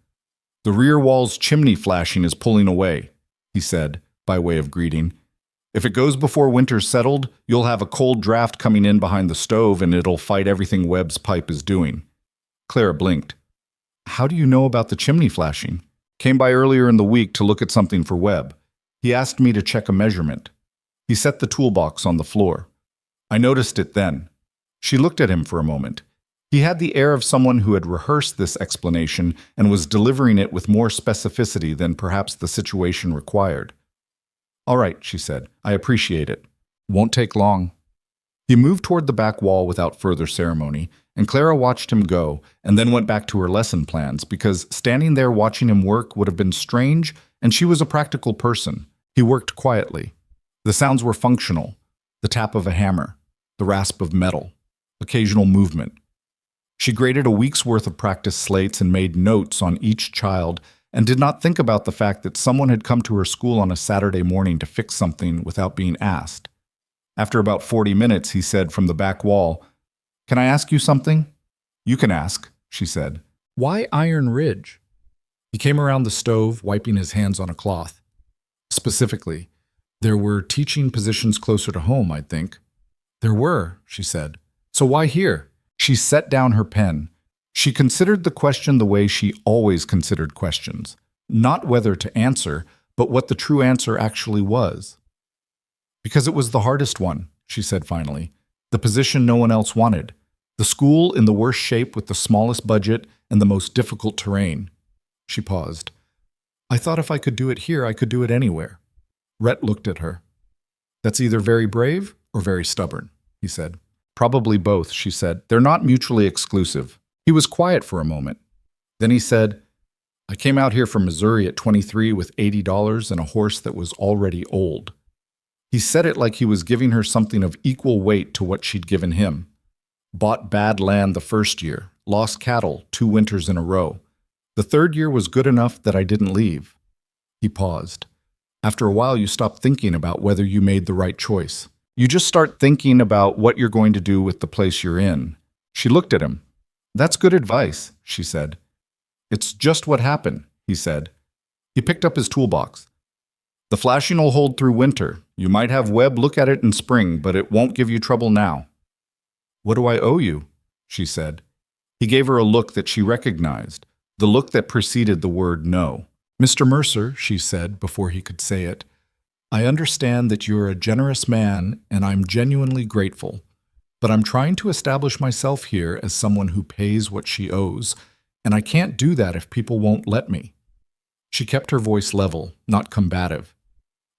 The rear wall's chimney flashing is pulling away, he said, by way of greeting. If it goes before winter's settled, you'll have a cold draft coming in behind the stove and it'll fight everything Webb's pipe is doing. Clara blinked. How do you know about the chimney flashing? Came by earlier in the week to look at something for Webb. He asked me to check a measurement. He set the toolbox on the floor. I noticed it then. She looked at him for a moment. He had the air of someone who had rehearsed this explanation and was delivering it with more specificity than perhaps the situation required. All right, she said. I appreciate it. Won't take long. He moved toward the back wall without further ceremony, and Clara watched him go and then went back to her lesson plans because standing there watching him work would have been strange, and she was a practical person. He worked quietly. The sounds were functional, the tap of a hammer, the rasp of metal, occasional movement. She graded a week's worth of practice slates and made notes on each child and did not think about the fact that someone had come to her school on a Saturday morning to fix something without being asked. After about 40 minutes, he said from the back wall, "Can I ask you something?" "You can ask," she said. "Why Iron Ridge?" He came around the stove, wiping his hands on a cloth. Specifically, there were teaching positions closer to home, I think. There were, she said. So why here? She set down her pen. She considered the question the way she always considered questions. Not whether to answer, but what the true answer actually was. Because it was the hardest one, she said finally. The position no one else wanted. The school in the worst shape with the smallest budget and the most difficult terrain. She paused. I thought if I could do it here, I could do it anywhere. Rhett looked at her. That's either very brave or very stubborn, he said. Probably both, she said. They're not mutually exclusive. He was quiet for a moment. Then he said, I came out here from Missouri at 23 with $80 and a horse that was already old. He said it like he was giving her something of equal weight to what she'd given him. Bought bad land the first year, lost cattle 2 winters in a row. The third year was good enough that I didn't leave. He paused. After a while, you stop thinking about whether you made the right choice. You just start thinking about what you're going to do with the place you're in. She looked at him. That's good advice, she said. It's just what happened, he said. He picked up his toolbox. The flashing will hold through winter. You might have Webb look at it in spring, but it won't give you trouble now. What do I owe you? She said. He gave her a look that she recognized, the look that preceded the word no. Mr. Mercer, she said before he could say it, I understand that you're a generous man, and I'm genuinely grateful. But I'm trying to establish myself here as someone who pays what she owes, and I can't do that if people won't let me. She kept her voice level, not combative.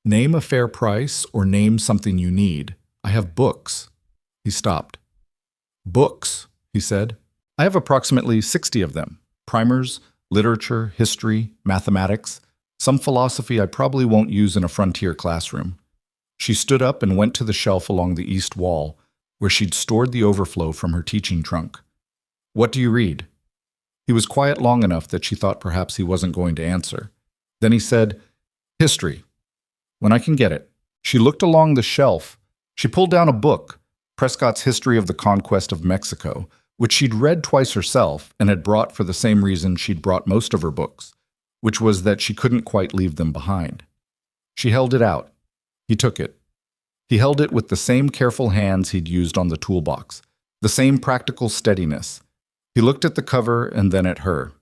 Name a fair price or name something you need. I have books. He stopped. Books, he said. I have approximately 60 of them. Primers, literature, history, mathematics, some philosophy I probably won't use in a frontier classroom. She stood up and went to the shelf along the east wall, where she'd stored the overflow from her teaching trunk. What do you read? He was quiet long enough that she thought perhaps he wasn't going to answer. Then he said, History. When I can get it. She looked along the shelf. She pulled down a book, Prescott's History of the Conquest of Mexico, which she'd read twice herself and had brought for the same reason she'd brought most of her books, which was that she couldn't quite leave them behind. She held it out. He took it. He held it with the same careful hands he'd used on the toolbox, the same practical steadiness. He looked at the cover and then at her.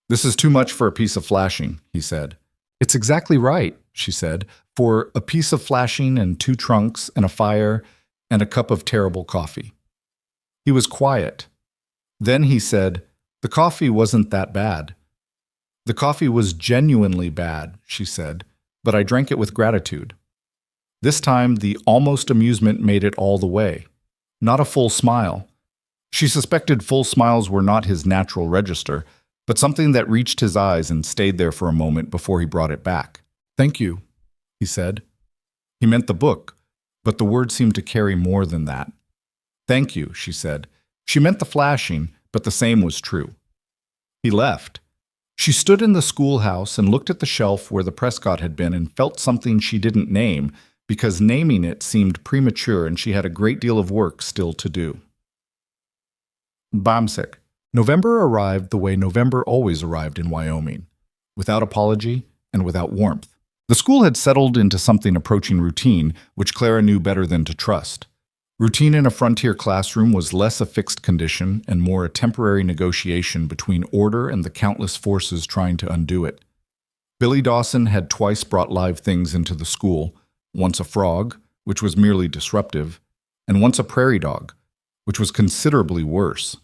This is too much for a piece of flashing, he said. It's exactly right, she said, for a piece of flashing and 2 trunks and a fire and a cup of terrible coffee. He was quiet. Then he said, The coffee wasn't that bad. The coffee was genuinely bad, she said, but I drank it with gratitude. This time, the almost amusement made it all the way. Not a full smile. She suspected full smiles were not his natural register, but something that reached his eyes and stayed there for a moment before he brought it back. Thank you, he said. He meant the book, but the word seemed to carry more than that. Thank you, she said. She meant the flashing, but the same was true. He left. She stood in the schoolhouse and looked at the shelf where the Prescott had been and felt something she didn't name, because naming it seemed premature and she had a great deal of work still to do. Bamsek. November arrived the way November always arrived in Wyoming, without apology and without warmth. The school had settled into something approaching routine, which Clara knew better than to trust. Routine in a frontier classroom was less a fixed condition and more a temporary negotiation between order and the countless forces trying to undo it. Billy Dawson had twice brought live things into the school, once a frog, which was merely disruptive, and once a prairie dog, which was considerably worse.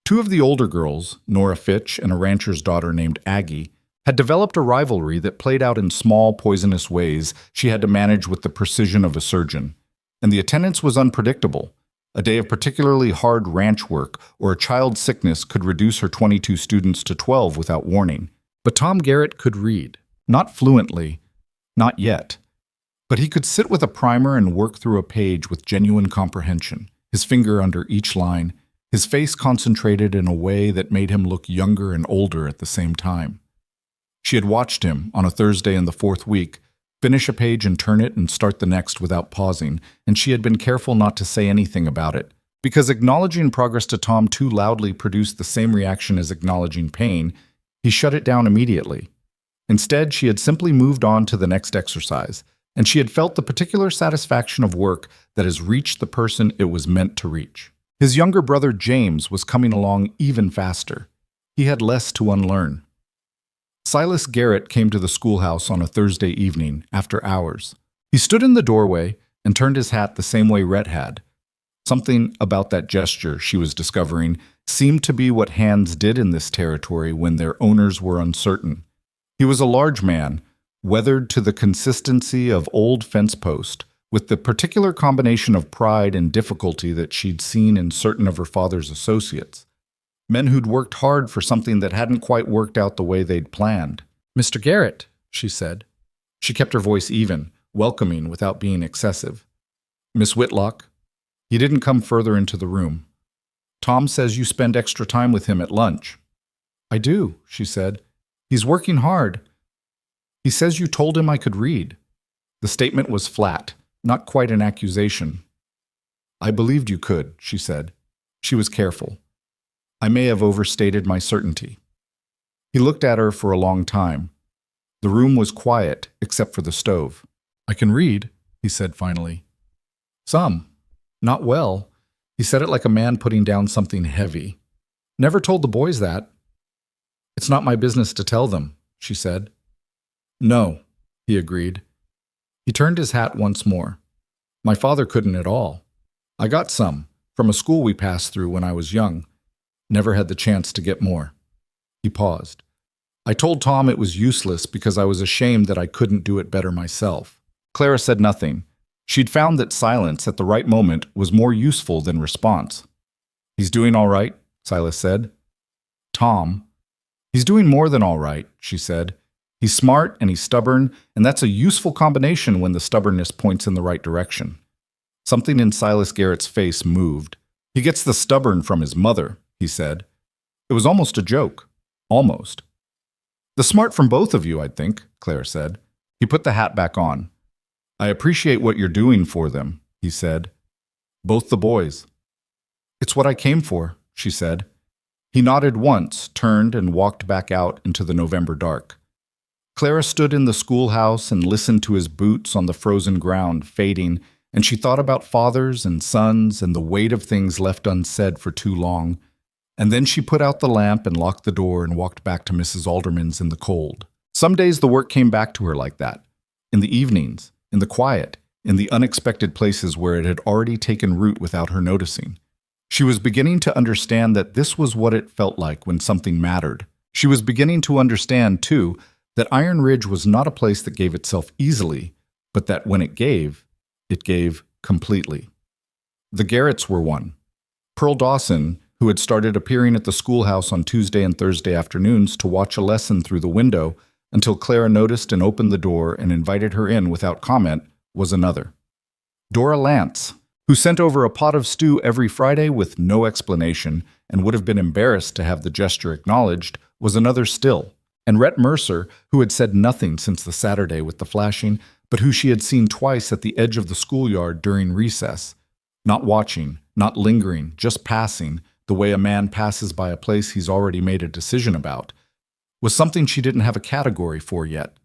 2 of the older girls, Nora Fitch and a rancher's daughter named Aggie, had developed a rivalry that played out in small, poisonous ways she had to manage with the precision of a surgeon. And the attendance was unpredictable. A day of particularly hard ranch work or a child's sickness could reduce her 22 students to 12 without warning. But Tom Garrett could read. Not fluently, not yet. But he could sit with a primer and work through a page with genuine comprehension, his finger under each line, his face concentrated in a way that made him look younger and older at the same time. She had watched him, on a Thursday in the 4th week, finish a page and turn it and start the next without pausing, and she had been careful not to say anything about it, because acknowledging progress to Tom too loudly produced the same reaction as acknowledging pain. He shut it down immediately. Instead, she had simply moved on to the next exercise, and she had felt the particular satisfaction of work that has reached the person it was meant to reach. His younger brother James was coming along even faster. He had less to unlearn. Silas Garrett came to the schoolhouse on a Thursday evening, after hours. He stood in the doorway, and turned his hat the same way Rhett had. Something about that gesture, she was discovering, seemed to be what hands did in this territory when their owners were uncertain. He was a large man, weathered to the consistency of old fence post, with the particular combination of pride and difficulty that she'd seen in certain of her father's associates. Men who'd worked hard for something that hadn't quite worked out the way they'd planned. "Mr. Garrett," she said. She kept her voice even, welcoming without being excessive. "Miss Whitlock." He didn't come further into the room. "Tom says you spend extra time with him at lunch." "I do," she said. "He's working hard. He says you told him I could read." The statement was flat, not quite an accusation. "I believed you could," she said. She was careful. "I may have overstated my certainty." He looked at her for a long time. The room was quiet, except for the stove. "I can read," he said finally. "Some. Not well." He said it like a man putting down something heavy. "Never told the boys that." "It's not my business to tell them," she said. "No," he agreed. He turned his hat once more. "My father couldn't at all. I got some, from a school we passed through when I was young. Never had the chance to get more." He paused. "I told Tom it was useless because I was ashamed that I couldn't do it better myself." Clara said nothing. She'd found that silence at the right moment was more useful than response. "He's doing all right," Silas said. "Tom." "He's doing more than all right," she said. "He's smart and he's stubborn, and that's a useful combination when the stubbornness points in the right direction." Something in Silas Garrett's face moved. "He gets the stubborn from his mother," he said. It was almost a joke. Almost. "The smart from both of you, I'd think," Clara said. He put the hat back on. "I appreciate what you're doing for them," he said. "Both the boys." "It's what I came for," she said. He nodded once, turned, and walked back out into the November dark. Clara stood in the schoolhouse and listened to his boots on the frozen ground fading, and she thought about fathers and sons and the weight of things left unsaid for too long. And then she put out the lamp and locked the door and walked back to Mrs. Alderman's in the cold. Some days the work came back to her like that. In the evenings, in the quiet, in the unexpected places where it had already taken root without her noticing. She was beginning to understand that this was what it felt like when something mattered. She was beginning to understand, too, that Iron Ridge was not a place that gave itself easily, but that when it gave completely. The Garretts were one. Pearl Dawson, who had started appearing at the schoolhouse on Tuesday and Thursday afternoons to watch a lesson through the window until Clara noticed and opened the door and invited her in without comment, was another. Dora Lance, who sent over a pot of stew every Friday with no explanation and would have been embarrassed to have the gesture acknowledged, was another still. And Rhett Mercer, who had said nothing since the Saturday with the flashing, but who she had seen twice at the edge of the schoolyard during recess, not watching, not lingering, just passing, the way a man passes by a place he's already made a decision about, was something she didn't have a category for yet.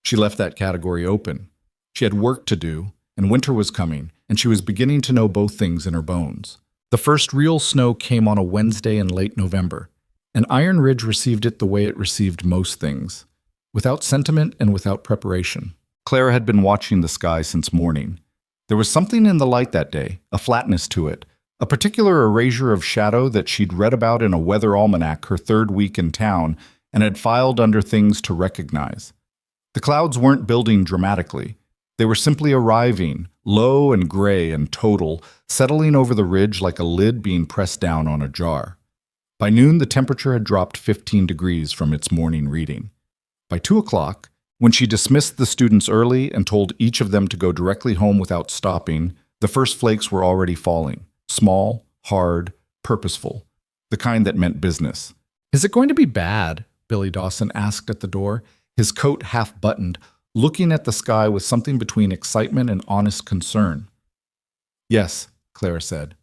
She left that category open. She had work to do, and winter was coming, and she was beginning to know both things in her bones. The first real snow came on a Wednesday in late November, and Iron Ridge received it the way it received most things, without sentiment and without preparation. Clara had been watching the sky since morning. There was something in the light that day, a flatness to it, a particular erasure of shadow that she'd read about in a weather almanac her third week in town and had filed under things to recognize. The clouds weren't building dramatically. They were simply arriving, low and gray and total, settling over the ridge like a lid being pressed down on a jar. By noon, the temperature had dropped 15 degrees from its morning reading. By 2 o'clock, when she dismissed the students early and told each of them to go directly home without stopping, the first flakes were already falling, small, hard, purposeful, the kind that meant business. "Is it going to be bad?" Billy Dawson asked at the door, his coat half buttoned, looking at the sky with something between excitement and honest concern. "Yes," Clara said.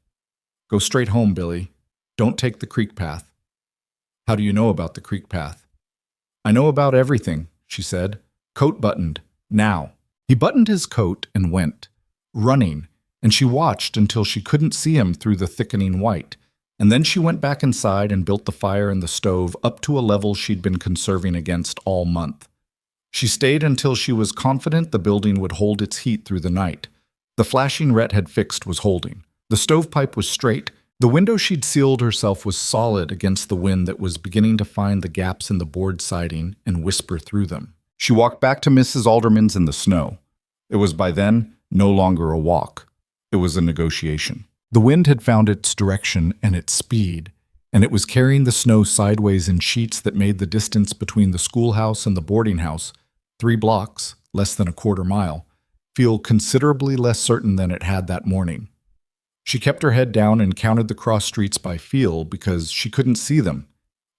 "Go straight home, Billy. Don't take the creek path." "How do you know about the creek path?" "I know about everything," she said. "Coat buttoned. Now." He buttoned his coat and went, running, and she watched until she couldn't see him through the thickening white, and then she went back inside and built the fire in the stove up to a level she'd been conserving against all month. She stayed until she was confident the building would hold its heat through the night, The flashing Rhett had fixed was holding. The stovepipe was straight. The window she'd sealed herself was solid against the wind that was beginning to find the gaps in the board siding and whisper through them. She walked back to Mrs. Alderman's in the snow. It was by then no longer a walk. It was a negotiation. The wind had found its direction and its speed, and it was carrying the snow sideways in sheets that made the distance between the schoolhouse and the boarding house, 3 blocks, less than a quarter mile, feel considerably less certain than it had that morning. She kept her head down and counted the cross streets by feel because she couldn't see them,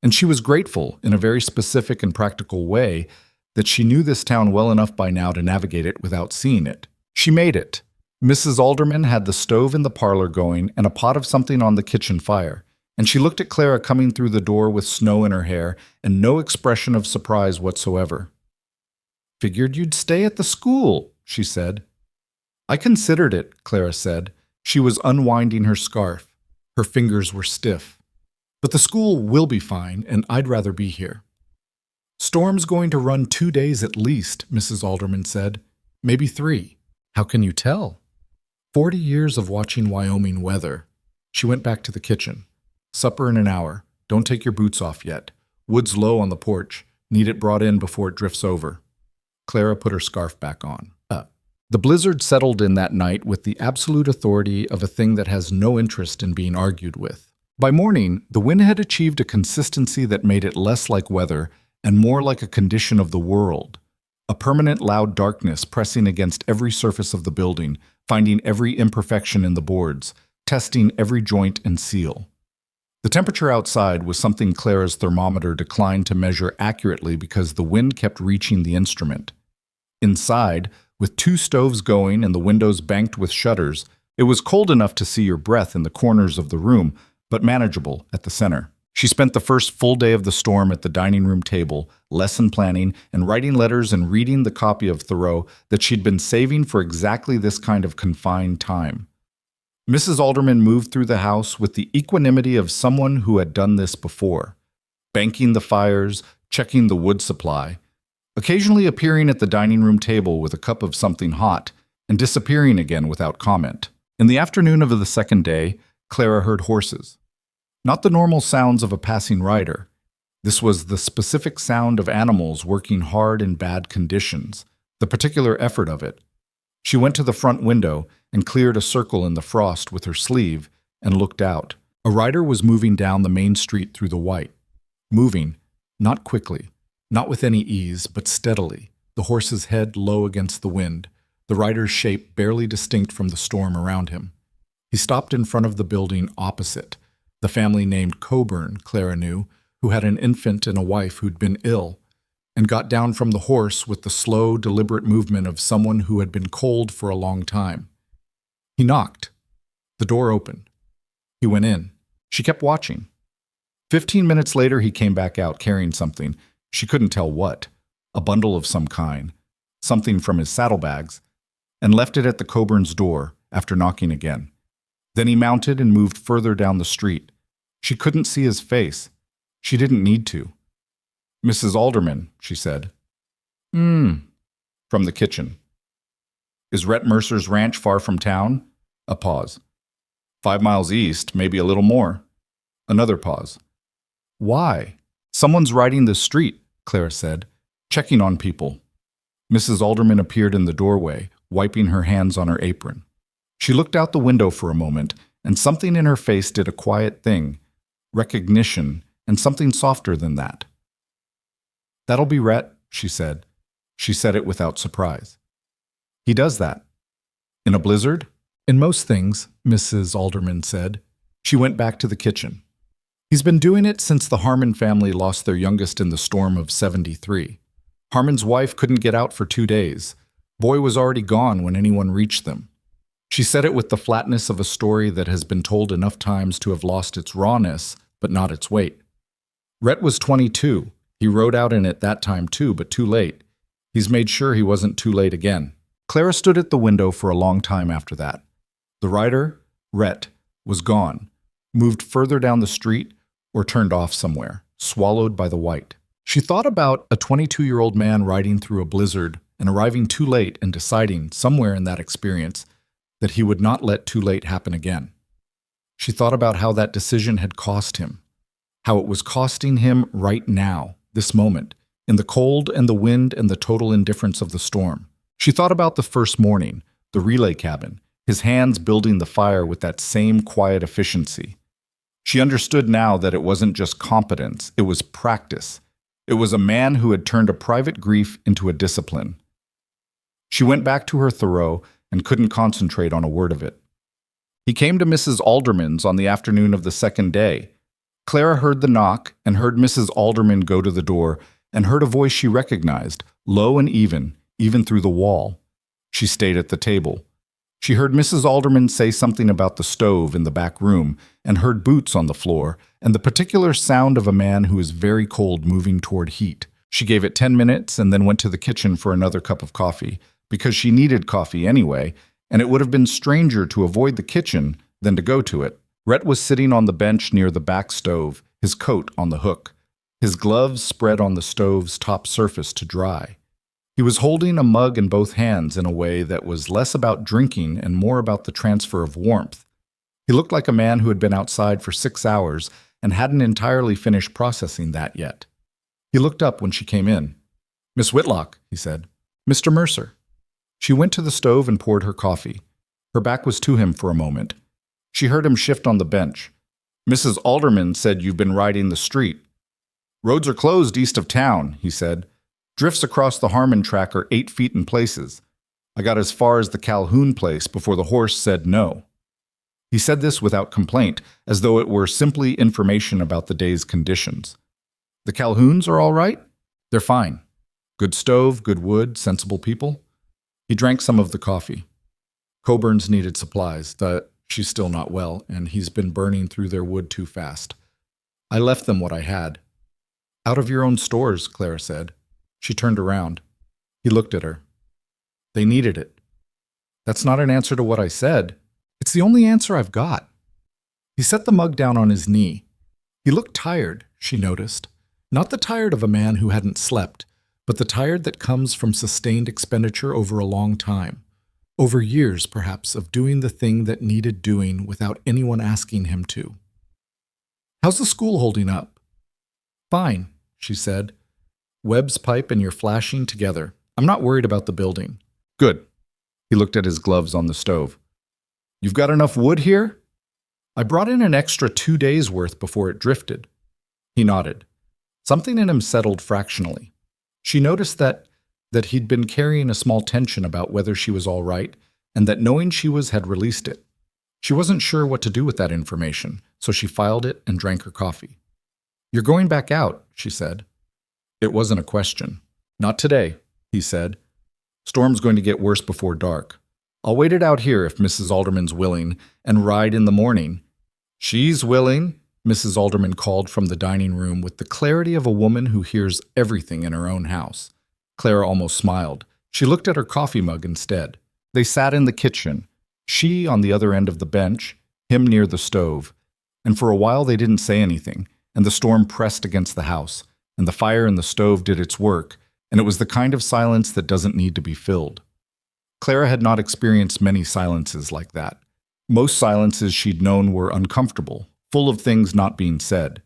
and she was grateful in a very specific and practical way that she knew this town well enough by now to navigate it without seeing it. She made it. Mrs. Alderman had the stove in the parlor going and a pot of something on the kitchen fire, and she looked at Clara coming through the door with snow in her hair and no expression of surprise whatsoever. "Figured you'd stay at the school," she said. "I considered it," Clara said. She was unwinding her scarf. Her fingers were stiff. "But the school will be fine, and I'd rather be here." "Storm's going to run 2 days at least," Mrs. Alderman said. "Maybe 3. How can you tell?" 40 years of watching Wyoming weather. She went back to the kitchen. "Supper in an hour. Don't take your boots off yet. Wood's low on the porch. Need it brought in before it drifts over." Clara put her scarf back on. The blizzard settled in that night with the absolute authority of a thing that has no interest in being argued with. By morning, the wind had achieved a consistency that made it less like weather and more like a condition of the world. A permanent loud darkness pressing against every surface of the building, finding every imperfection in the boards, testing every joint and seal. The temperature outside was something Clara's thermometer declined to measure accurately because the wind kept reaching the instrument. Inside, with 2 stoves going and the windows banked with shutters, it was cold enough to see your breath in the corners of the room, but manageable at the center. She spent the first full day of the storm at the dining room table, lesson planning and writing letters and reading the copy of Thoreau that she'd been saving for exactly this kind of confined time. Mrs. Alderman moved through the house with the equanimity of someone who had done this before, banking the fires, checking the wood supply, occasionally appearing at the dining room table with a cup of something hot and disappearing again without comment. In the afternoon of the second day, Clara heard horses. Not the normal sounds of a passing rider. This was the specific sound of animals working hard in bad conditions, the particular effort of it. She went to the front window and cleared a circle in the frost with her sleeve and looked out. A rider was moving down the main street through the white. Moving, not quickly, not with any ease, but steadily, the horse's head low against the wind, the rider's shape barely distinct from the storm around him. He stopped in front of the building opposite, the family named Coburn, Clara knew, who had an infant and a wife who'd been ill, and got down from the horse with the slow, deliberate movement of someone who had been cold for a long time. He knocked. The door opened. He went in. She kept watching. 15 minutes later, he came back out carrying something. She couldn't tell what, a bundle of some kind, something from his saddlebags, and left it at the Coburn's door after knocking again. Then he mounted and moved further down the street. She couldn't see his face. She didn't need to. "Mrs. Alderman," she said. From the kitchen. "Is Rhett Mercer's ranch far from town?" A pause. 5 miles east, maybe a little more. Another pause. "Why?" "Someone's riding this street," Clara said, "checking on people." Mrs. Alderman appeared in the doorway, wiping her hands on her apron. She looked out the window for a moment, and something in her face did a quiet thing, recognition, and something softer than that. "That'll be Rhett," she said. She said it without surprise. "He does that." "In a blizzard?" "In most things," Mrs. Alderman said. She went back to the kitchen. "He's been doing it since the Harmon family lost their youngest in the storm of '73. Harmon's wife couldn't get out for 2 days. Boy was already gone when anyone reached them." She said it with the flatness of a story that has been told enough times to have lost its rawness, but not its weight. "Rhett was 22. He rode out in it that time too, but too late. He's made sure he wasn't too late again." Clara stood at the window for a long time after that. The rider, Rhett, was gone, moved further down the street, or turned off somewhere, swallowed by the white. She thought about a 22-year-old man riding through a blizzard and arriving too late and deciding, somewhere in that experience, that he would not let too late happen again. She thought about how that decision had cost him, how it was costing him right now, this moment, in the cold and the wind and the total indifference of the storm. She thought about the first morning, the relay cabin, his hands building the fire with that same quiet efficiency. She understood now that it wasn't just competence, it was practice. It was a man who had turned a private grief into a discipline. She went back to her Thoreau and couldn't concentrate on a word of it. He came to Mrs. Alderman's on the afternoon of the second day. Clara heard the knock and heard Mrs. Alderman go to the door and heard a voice she recognized, low and even through the wall. She stayed at the table. She heard Mrs. Alderman say something about the stove in the back room and heard boots on the floor and the particular sound of a man who is very cold moving toward heat. She gave it 10 minutes and then went to the kitchen for another cup of coffee, because she needed coffee anyway, and it would have been stranger to avoid the kitchen than to go to it. Rhett was sitting on the bench near the back stove, his coat on the hook, his gloves spread on the stove's top surface to dry. He was holding a mug in both hands in a way that was less about drinking and more about the transfer of warmth. He looked like a man who had been outside for 6 hours and hadn't entirely finished processing that yet. He looked up when she came in. "Miss Whitlock," he said. "Mr. Mercer." She went to the stove and poured her coffee. Her back was to him for a moment. She heard him shift on the bench. "Mrs. Alderman said you've been riding the street." "Roads are closed east of town," he said. "Drifts across the Harmon track are 8 feet in places. I got as far as the Calhoun place before the horse said no." He said this without complaint, as though it were simply information about the day's conditions. "The Calhouns are all right?" "They're fine. Good stove, good wood, sensible people." He drank some of the coffee. "Coburn's needed supplies. She's still not well, and he's been burning through their wood too fast. I left them what I had." "Out of your own stores," Clara said. She turned around. He looked at her. "They needed it." "That's not an answer to what I said." "It's the only answer I've got." He set the mug down on his knee. He looked tired, she noticed. Not the tired of a man who hadn't slept, but the tired that comes from sustained expenditure over a long time, over years, perhaps, of doing the thing that needed doing without anyone asking him to. "How's the school holding up?" "Fine," she said. "Webb's pipe and your flashing together. I'm not worried about the building." "Good." He looked at his gloves on the stove. "You've got enough wood here?" "I brought in an extra 2 days' worth before it drifted." He nodded. Something in him settled fractionally. She noticed that he'd been carrying a small tension about whether she was all right, and that knowing she was had released it. She wasn't sure what to do with that information, so she filed it and drank her coffee. "You're going back out," she said. It wasn't a question. "Not today," he said. "Storm's going to get worse before dark. I'll wait it out here if Mrs. Alderman's willing, and ride in the morning." "She's willing," Mrs. Alderman called from the dining room with the clarity of a woman who hears everything in her own house. Clara almost smiled. She looked at her coffee mug instead. They sat in the kitchen, she on the other end of the bench, him near the stove. And for a while they didn't say anything, and the storm pressed against the house, and the fire in the stove did its work, and it was the kind of silence that doesn't need to be filled. Clara had not experienced many silences like that. Most silences she'd known were uncomfortable, full of things not being said.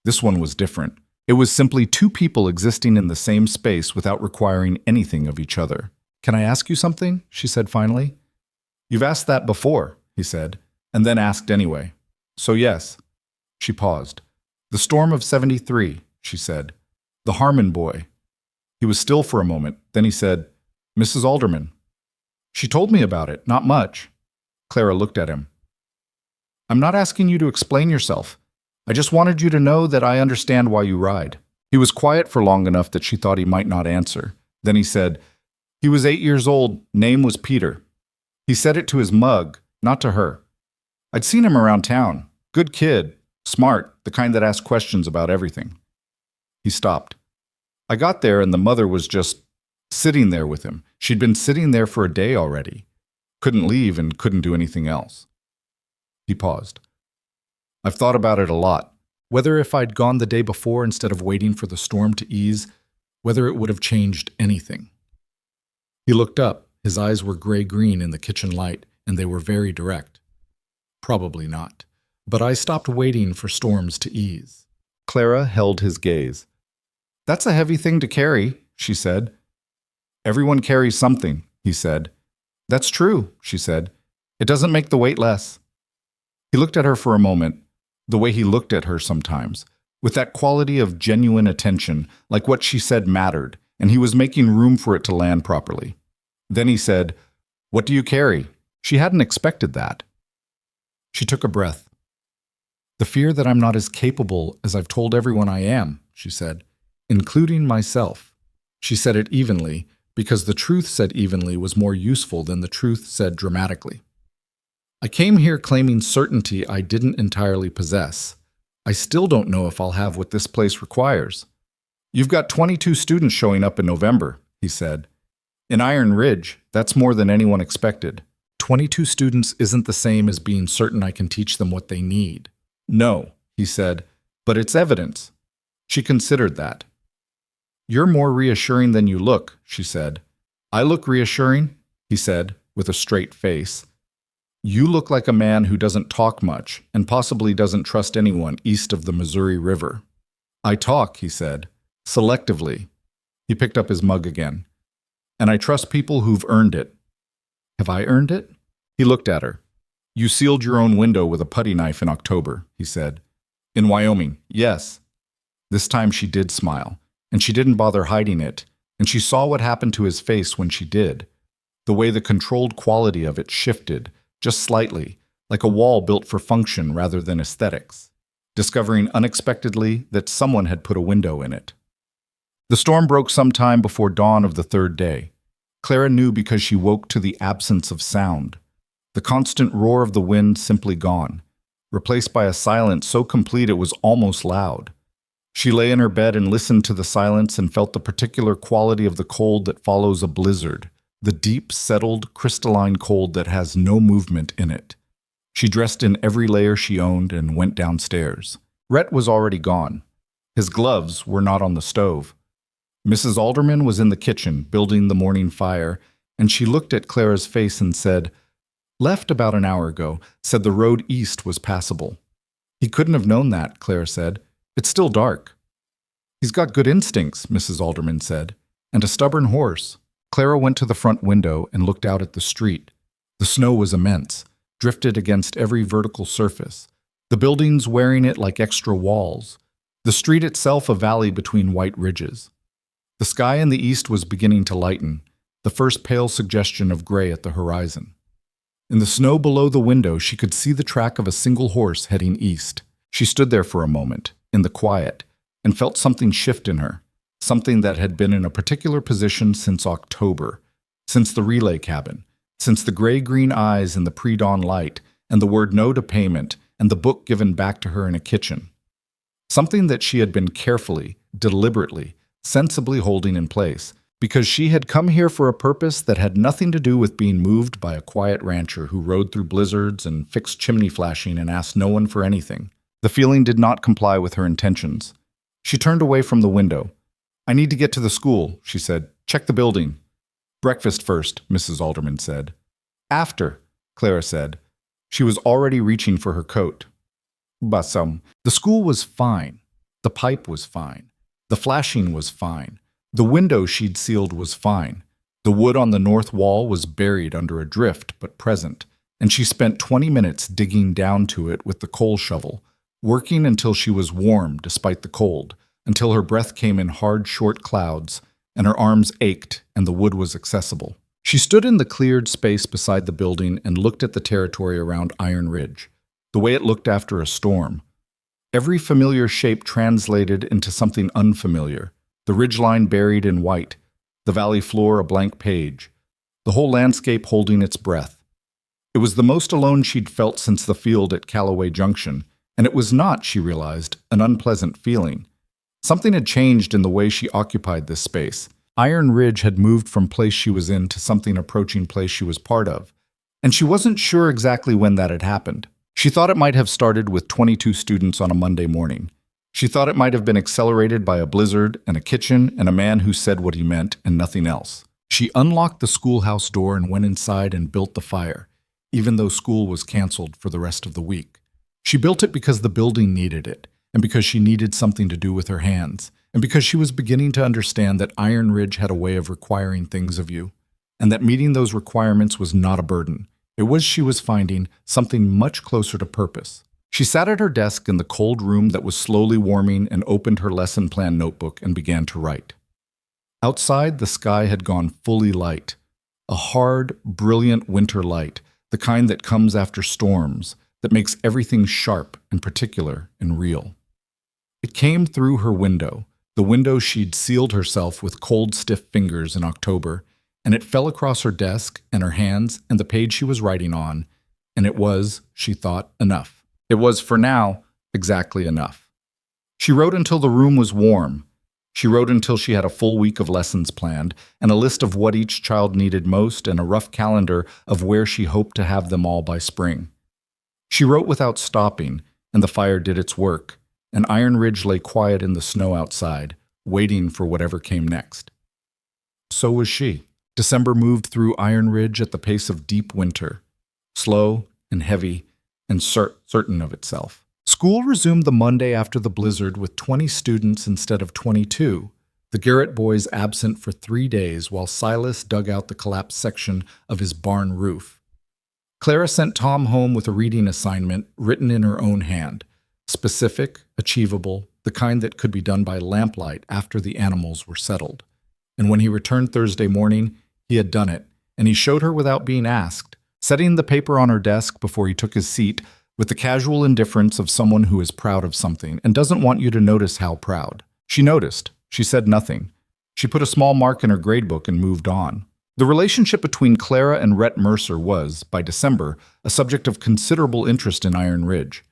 This one was different. It was simply two people existing in the same space without requiring anything of each other. "Can I ask you something?" she said finally. "You've asked that before," he said, and then asked anyway. "So yes." She paused. "The storm of 73, she said. "The Harmon boy." He was still for a moment. Then he said, "Mrs. Alderman." "She told me about it, not much." Clara looked at him. "I'm not asking you to explain yourself. I just wanted you to know that I understand why you ride." He was quiet for long enough that she thought he might not answer. Then he said, "He was 8 years old. Name was Peter." He said it to his mug, not to her. "I'd seen him around town. Good kid. Smart, the kind that asked questions about everything." He stopped. "I got there and the mother was just sitting there with him. She'd been sitting there for a day already. Couldn't leave and couldn't do anything else." He paused. "I've thought about it a lot. Whether if I'd gone the day before instead of waiting for the storm to ease, whether it would have changed anything." He looked up. His eyes were gray-green in the kitchen light. and they were very direct. Probably not. But I stopped waiting for storms to ease. Clara held his gaze. That's a heavy thing to carry, she said. Everyone carries something, he said. That's true, she said. It doesn't make the weight less. He looked at her for a moment, the way he looked at her sometimes, with that quality of genuine attention, like what she said mattered, and he was making room for it to land properly. Then he said, What do you carry? She hadn't expected that. She took a breath. The fear that I'm not as capable as I've told everyone I am, she said, including myself. She said it evenly, because the truth said evenly was more useful than the truth said dramatically. I came here claiming certainty I didn't entirely possess. I still don't know if I'll have what this place requires. You've got 22 students showing up in November, he said. In Iron Ridge, that's more than anyone expected. 22 students isn't the same as being certain I can teach them what they need. No, he said, but it's evidence. She considered that. You're more reassuring than you look, she said. I look reassuring, he said, with a straight face. You look like a man who doesn't talk much and possibly doesn't trust anyone east of the Missouri River. I talk, he said, selectively. He picked up his mug again. And I trust people who've earned it. Have I earned it? He looked at her. You sealed your own window with a putty knife in October, he said. In Wyoming, yes. This time she did smile, and she didn't bother hiding it, and she saw what happened to his face when she did. The way the controlled quality of it shifted, just slightly, like a wall built for function rather than aesthetics, discovering unexpectedly that someone had put a window in it. The storm broke sometime before dawn of the third day. Clara knew because she woke to the absence of sound. The constant roar of the wind simply gone, replaced by a silence so complete it was almost loud. She lay in her bed and listened to the silence and felt the particular quality of the cold that follows a blizzard, the deep, settled, crystalline cold that has no movement in it. She dressed in every layer she owned and went downstairs. Rhett was already gone. His gloves were not on the stove. Mrs. Alderman was in the kitchen, building the morning fire, and she looked at Clara's face and said, Left about an hour ago, said the road east was passable. He couldn't have known that, Clara said. It's still dark. He's got good instincts, Mrs. Alderman said, and a stubborn horse. Clara went to the front window and looked out at the street. The snow was immense, drifted against every vertical surface, the buildings wearing it like extra walls, the street itself a valley between white ridges. The sky in the east was beginning to lighten, the first pale suggestion of gray at the horizon. In the snow below the window, she could see the track of a single horse heading east. She stood there for a moment, in the quiet, and felt something shift in her, something that had been in a particular position since October, since the relay cabin, since the gray-green eyes in the pre-dawn light, and the word no to payment, and the book given back to her in a kitchen. Something that she had been carefully, deliberately, sensibly holding in place, because she had come here for a purpose that had nothing to do with being moved by a quiet rancher who rode through blizzards and fixed chimney flashing and asked no one for anything. The feeling did not comply with her intentions. She turned away from the window. I need to get to the school, she said. Check the building. Breakfast first, Mrs. Alderman said. After, Clara said. She was already reaching for her coat. The school was fine. The pipe was fine. The flashing was fine. The window she'd sealed was fine. The wood on the north wall was buried under a drift but present, and she spent 20 minutes digging down to it with the coal shovel, working until she was warm despite the cold, until her breath came in hard, short clouds, and her arms ached and the wood was accessible. She stood in the cleared space beside the building and looked at the territory around Iron Ridge, the way it looked after a storm. Every familiar shape translated into something unfamiliar, the ridgeline buried in white, the valley floor a blank page, the whole landscape holding its breath. It was the most alone she'd felt since the field at Callaway Junction, and it was not, she realized, an unpleasant feeling. Something had changed in the way she occupied this space. Iron Ridge had moved from place she was in to something approaching place she was part of, and she wasn't sure exactly when that had happened. She thought it might have started with 22 students on a Monday morning. She thought it might have been accelerated by a blizzard and a kitchen and a man who said what he meant and nothing else. She unlocked the schoolhouse door and went inside and built the fire. even though school was canceled for the rest of the week. She built it because the building needed it, and because she needed something to do with her hands, and because she was beginning to understand that Iron Ridge had a way of requiring things of you, and that meeting those requirements was not a burden. It was, she was finding, something much closer to purpose. She sat at her desk in the cold room that was slowly warming and opened her lesson plan notebook and began to write. Outside, the sky had gone fully light, a hard, brilliant winter light, the kind that comes after storms, that makes everything sharp and particular and real. It came through her window, the window she'd sealed herself with cold, stiff fingers in October, and it fell across her desk and her hands and the page she was writing on, and it was, she thought, enough. It was, for now, exactly enough. She wrote until the room was warm. She wrote until she had a full week of lessons planned, and a list of what each child needed most, and a rough calendar of where she hoped to have them all by spring. She wrote without stopping, and the fire did its work, and Iron Ridge lay quiet in the snow outside, waiting for whatever came next. So was she. December moved through Iron Ridge at the pace of deep winter, slow and heavy and certain of itself. School resumed the Monday after the blizzard with 20 students instead of 22, the Garrett boys absent for 3 days while Silas dug out the collapsed section of his barn roof. Clara sent Tom home with a reading assignment written in her own hand, specific, achievable, the kind that could be done by lamplight after the animals were settled. And when he returned Thursday morning, he had done it, and he showed her without being asked, setting the paper on her desk before he took his seat with the casual indifference of someone who is proud of something and doesn't want you to notice how proud. She noticed. She said nothing. She put a small mark in her gradebook and moved on. The relationship between Clara and Rhett Mercer was, by December, a subject of considerable interest in Iron Ridge.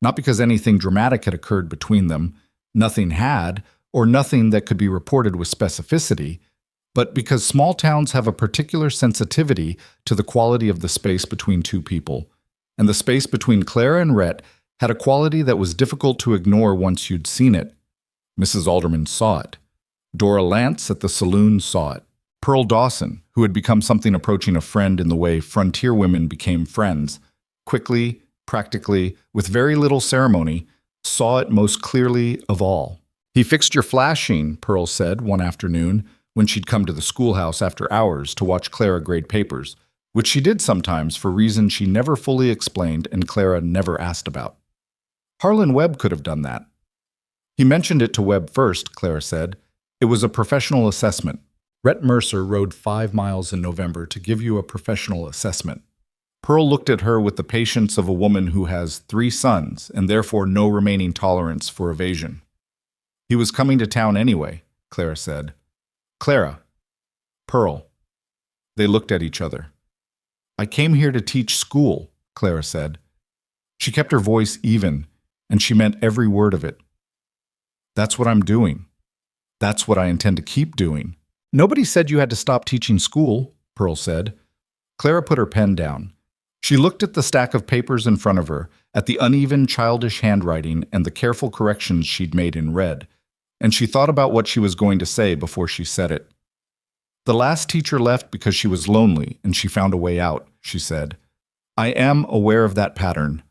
Not because anything dramatic had occurred between them, nothing had, or nothing that could be reported with specificity, but because small towns have a particular sensitivity to the quality of the space between two people, and the space between Clara and Rhett had a quality that was difficult to ignore once you'd seen it. Mrs. Alderman saw it. Dora Lance at the saloon saw it. Pearl Dawson, who had become something approaching a friend in the way frontier women became friends, quickly, practically, with very little ceremony, saw it most clearly of all. "He fixed your flashing," Pearl said one afternoon, when she'd come to the schoolhouse after hours to watch Clara grade papers, which she did sometimes for reasons she never fully explained and Clara never asked about. Harlan Webb could have done that. "He mentioned it to Webb first," Clara said. "It was a professional assessment. Rhett Mercer rode 5 miles in November to give you a professional assessment." Pearl looked at her with the patience of a woman who has 3 sons and therefore no remaining tolerance for evasion. "He was coming to town anyway," Clara said. "Clara." "Pearl." They looked at each other. "I came here to teach school," Clara said. She kept her voice even, and she meant every word of it. "That's what I'm doing. That's what I intend to keep doing." "Nobody said you had to stop teaching school," Pearl said. Clara put her pen down. She looked at the stack of papers in front of her, at the uneven, childish handwriting and the careful corrections she'd made in red, and she thought about what she was going to say before she said it. "The last teacher left because she was lonely, and she found a way out," she said. "I am aware of that pattern.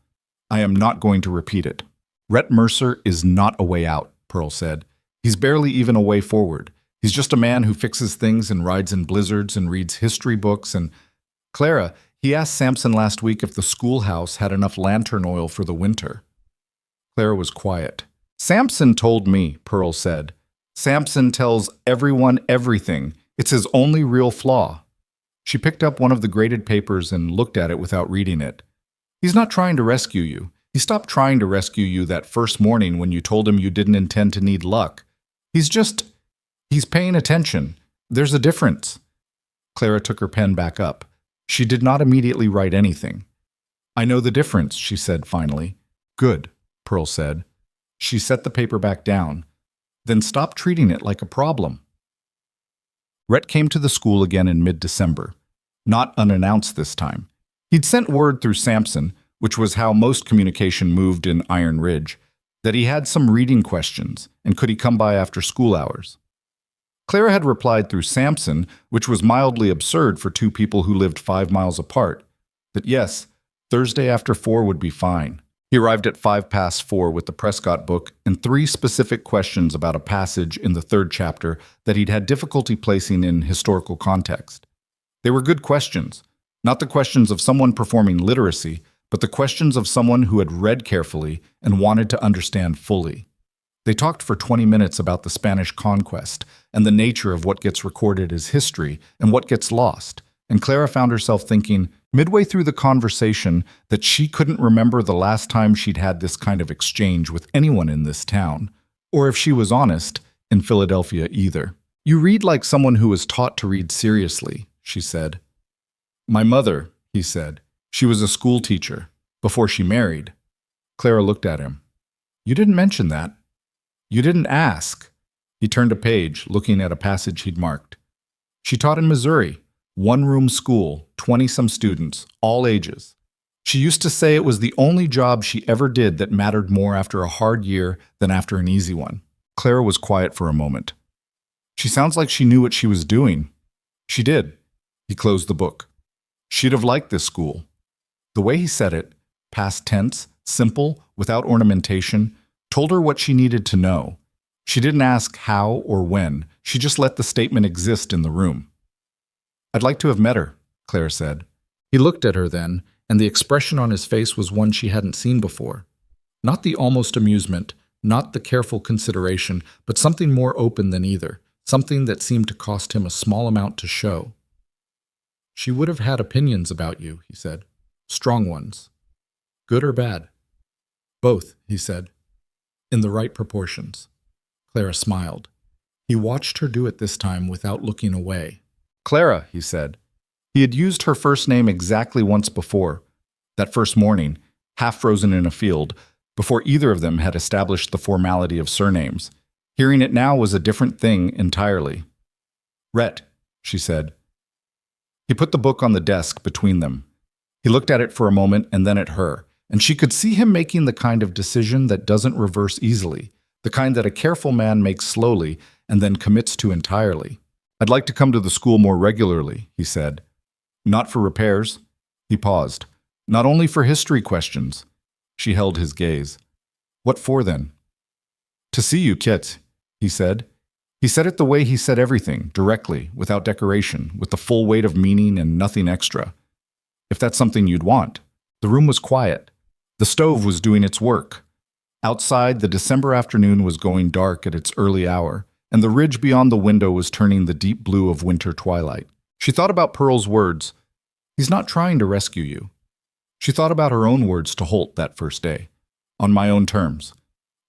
I am not going to repeat it." "Rhett Mercer is not a way out," Pearl said. "He's barely even a way forward. He's just a man who fixes things and rides in blizzards and reads history books and—" "Clara, he asked Sampson last week if the schoolhouse had enough lantern oil for the winter." Clara was quiet. "Sampson told me," Pearl said. "Sampson tells everyone everything. It's his only real flaw." She picked up one of the graded papers and looked at it without reading it. "He's not trying to rescue you. He stopped trying to rescue you that first morning when you told him you didn't intend to need luck. He's paying attention. There's a difference." Clara took her pen back up. She did not immediately write anything. "I know the difference," she said finally. "Good," Pearl said. She set the paper back down. "Then stop treating it like a problem." Rhett came to the school again in mid-December. Not unannounced this time. He'd sent word through Sampson, which was how most communication moved in Iron Ridge, that he had some reading questions, and could he come by after school hours. Clara had replied through Sampson, which was mildly absurd for 2 people who lived 5 miles apart. That yes, Thursday after 4 would be fine. He arrived at 4:05 with the Prescott book and 3 specific questions about a passage in the 3rd chapter that he'd had difficulty placing in historical context. They were good questions, not the questions of someone performing literacy, but the questions of someone who had read carefully and wanted to understand fully. They talked for 20 minutes about the Spanish conquest and the nature of what gets recorded as history and what gets lost, and Clara found herself thinking, midway through the conversation, that she couldn't remember the last time she'd had this kind of exchange with anyone in this town, or if she was honest, in Philadelphia either. "You read like someone who was taught to read seriously," she said. "My mother," he said. "She was a schoolteacher, before she married." Clara looked at him. "You didn't mention that. You didn't ask." He turned a page, looking at a passage he'd marked. "She taught in Missouri. 1-room school, 20-some students, all ages. She used to say it was the only job she ever did that mattered more after a hard year than after an easy one." Clara was quiet for a moment. "She sounds like she knew what she was doing." "She did." He closed the book. "She'd have liked this school." The way he said it, past tense, simple, without ornamentation, told her what she needed to know. She didn't ask how or when. She just let the statement exist in the room. "I'd like to have met her," Clara said. He looked at her then, and the expression on his face was one she hadn't seen before. Not the almost amusement, not the careful consideration, but something more open than either, something that seemed to cost him a small amount to show. "She would have had opinions about you," he said. "Strong ones. Good or bad?" "Both," he said. "In the right proportions." Clara smiled. He watched her do it this time without looking away. "Clara," he said. He had used her first name exactly once before, that first morning, half frozen in a field, before either of them had established the formality of surnames. Hearing it now was a different thing entirely. "Rhett," she said. He put the book on the desk between them. He looked at it for a moment and then at her, and she could see him making the kind of decision that doesn't reverse easily, the kind that a careful man makes slowly and then commits to entirely. "I'd like to come to the school more regularly," he said. "Not for repairs." He paused. "Not only for history questions." She held his gaze. "What for, then?" "To see you, Kit," he said. He said it the way he said everything, directly, without decoration, with the full weight of meaning and nothing extra. "If that's something you'd want." The room was quiet. The stove was doing its work. Outside, the December afternoon was going dark at its early hour, and the ridge beyond the window was turning the deep blue of winter twilight. She thought about Pearl's words, "He's not trying to rescue you." She thought about her own words to Holt that first day, "On my own terms."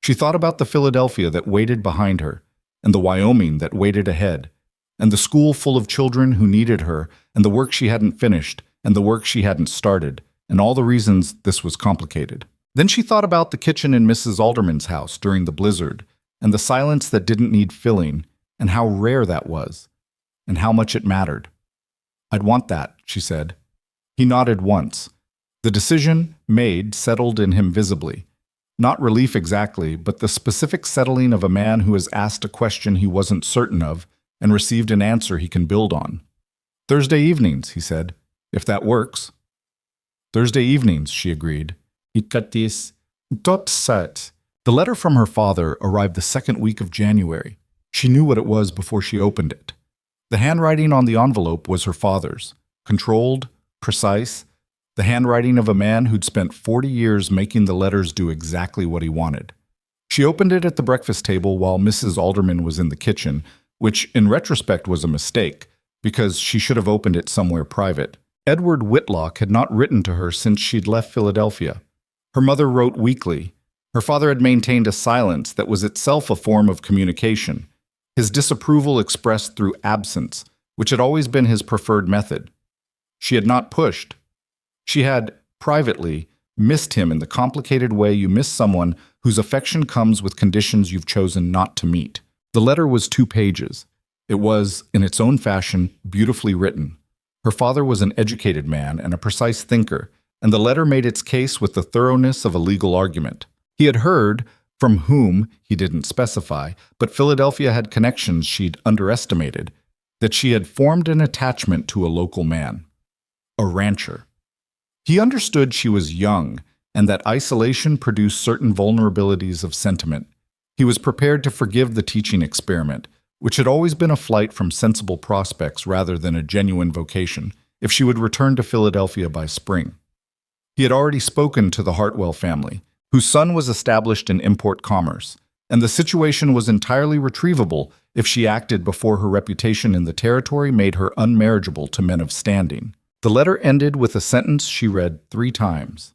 She thought about the Philadelphia that waited behind her, and the Wyoming that waited ahead, and the school full of children who needed her, and the work she hadn't finished, and the work she hadn't started, and all the reasons this was complicated. Then she thought about the kitchen in Mrs. Alderman's house during the blizzard, and the silence that didn't need filling, and how rare that was, and how much it mattered. "I'd want that," she said. He nodded once. The decision, made, settled in him visibly. Not relief exactly, but the specific settling of a man who has asked a question he wasn't certain of and received an answer he can build on. "Thursday evenings," he said, "if that works." "Thursday evenings," she agreed. "It got this dot set." The letter from her father arrived the second week of January. She knew what it was before she opened it. The handwriting on the envelope was her father's, controlled, precise, the handwriting of a man who'd spent 40 years making the letters do exactly what he wanted. She opened it at the breakfast table while Mrs. Alderman was in the kitchen, which in retrospect was a mistake, because she should have opened it somewhere private. Edward Whitlock had not written to her since she'd left Philadelphia. Her mother wrote weekly. Her father had maintained a silence that was itself a form of communication, his disapproval expressed through absence, which had always been his preferred method. She had not pushed. She had, privately, missed him in the complicated way you miss someone whose affection comes with conditions you've chosen not to meet. The letter was 2 pages. It was, in its own fashion, beautifully written. Her father was an educated man and a precise thinker, and the letter made its case with the thoroughness of a legal argument. He had heard, from whom he didn't specify, but Philadelphia had connections she'd underestimated, that she had formed an attachment to a local man, a rancher. He understood she was young and that isolation produced certain vulnerabilities of sentiment. He was prepared to forgive the teaching experiment, which had always been a flight from sensible prospects rather than a genuine vocation, if she would return to Philadelphia by spring. He had already spoken to the Hartwell family, whose son was established in import commerce, and the situation was entirely retrievable if she acted before her reputation in the territory made her unmarriageable to men of standing. The letter ended with a sentence she read 3 times.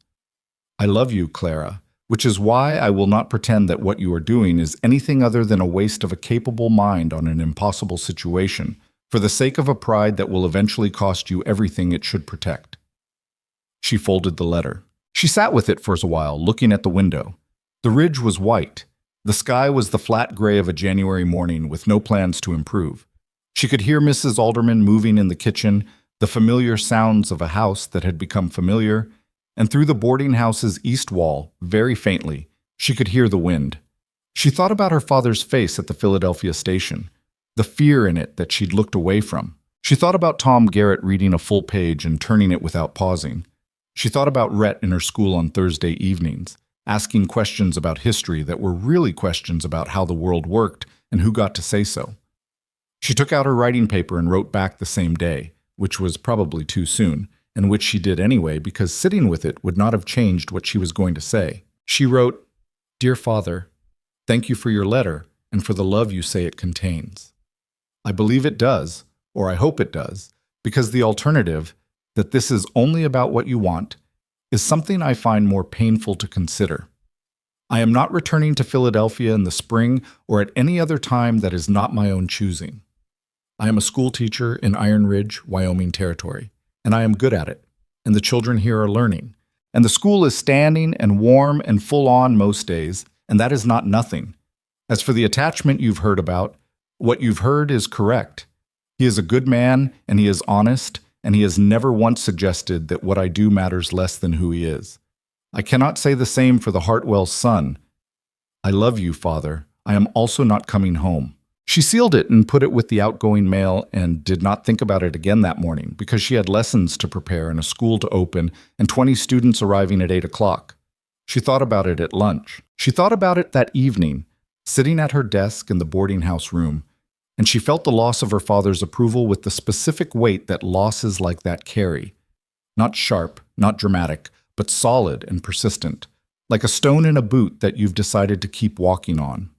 I love you, Clara, which is why I will not pretend that what you are doing is anything other than a waste of a capable mind on an impossible situation, for the sake of a pride that will eventually cost you everything it should protect. She folded the letter. She sat with it for a while, looking at the window. The ridge was white. The sky was the flat gray of a January morning with no plans to improve. She could hear Mrs. Alderman moving in the kitchen, the familiar sounds of a house that had become familiar, and through the boarding house's east wall, very faintly, she could hear the wind. She thought about her father's face at the Philadelphia station, the fear in it that she'd looked away from. She thought about Tom Garrett reading a full page and turning it without pausing. She thought about Rhett in her school on Thursday evenings, asking questions about history that were really questions about how the world worked and who got to say so. She took out her writing paper and wrote back the same day, which was probably too soon, and which she did anyway because sitting with it would not have changed what she was going to say. She wrote, Dear Father, thank you for your letter and for the love you say it contains. I believe it does, or I hope it does, because the alternative, that this is only about what you want, is something I find more painful to consider. I am not returning to Philadelphia in the spring or at any other time that is not my own choosing. I am a school teacher in Iron Ridge, Wyoming Territory, and I am good at it, and the children here are learning. And the school is standing and warm and full on most days, and that is not nothing. As for the attachment you've heard about, what you've heard is correct. He is a good man, and he is honest, and he has never once suggested that what I do matters less than who he is. I cannot say the same for the Hartwell's son. I love you, Father. I am also not coming home. She sealed it and put it with the outgoing mail and did not think about it again that morning because she had lessons to prepare and a school to open and 20 students arriving at 8 o'clock. She thought about it at lunch. She thought about it that evening, sitting at her desk in the boarding house room, and she felt the loss of her father's approval with the specific weight that losses like that carry. Not sharp, not dramatic, but solid and persistent, like a stone in a boot that you've decided to keep walking on.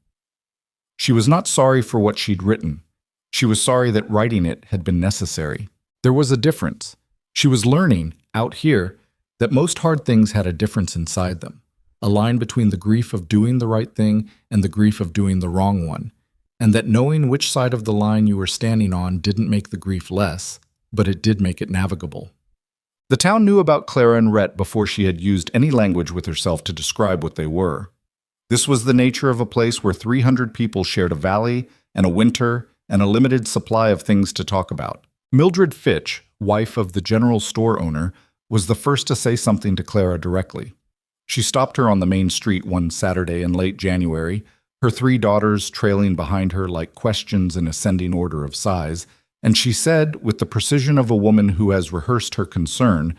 She was not sorry for what she'd written. She was sorry that writing it had been necessary. There was a difference. She was learning, out here, that most hard things had a difference inside them, a line between the grief of doing the right thing and the grief of doing the wrong one, and that knowing which side of the line you were standing on didn't make the grief less, but it did make it navigable. The town knew about Clara and Rhett before she had used any language with herself to describe what they were. This was the nature of a place where 300 people shared a valley and a winter and a limited supply of things to talk about. Mildred Fitch, wife of the general store owner, was the first to say something to Clara directly. She stopped her on the main street one Saturday in late January, her 3 daughters trailing behind her like questions in ascending order of size, and she said, with the precision of a woman who has rehearsed her concern,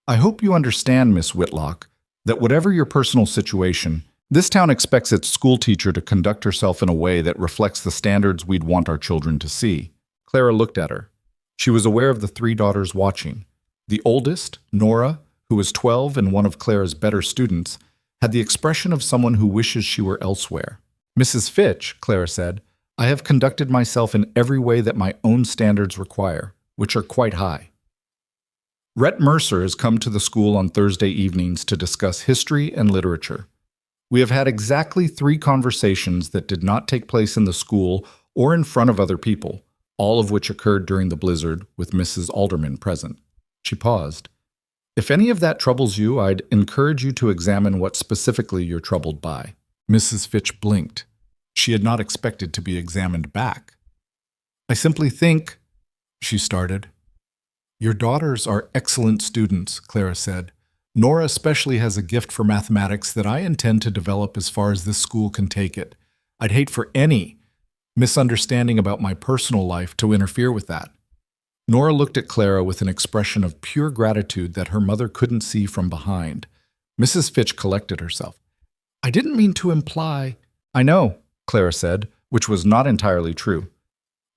I hope you understand, Miss Whitlock, that whatever your personal situation, this town expects its schoolteacher to conduct herself in a way that reflects the standards we'd want our children to see. Clara looked at her. She was aware of the 3 daughters watching. The oldest, Nora, who was 12 and one of Clara's better students, had the expression of someone who wishes she were elsewhere. Mrs. Fitch, Clara said, I have conducted myself in every way that my own standards require, which are quite high. Rhett Mercer has come to the school on Thursday evenings to discuss history and literature. We have had exactly 3 conversations that did not take place in the school or in front of other people, all of which occurred during the blizzard with Mrs. Alderman present. She paused. If any of that troubles you, I'd encourage you to examine what specifically you're troubled by. Mrs. Fitch blinked. She had not expected to be examined back. I simply think, she started. Your daughters are excellent students, Clara said. Nora especially has a gift for mathematics that I intend to develop as far as this school can take it. I'd hate for any misunderstanding about my personal life to interfere with that. Nora looked at Clara with an expression of pure gratitude that her mother couldn't see from behind. Mrs. Fitch collected herself. "I didn't mean to imply—" "I know," Clara said, which was not entirely true.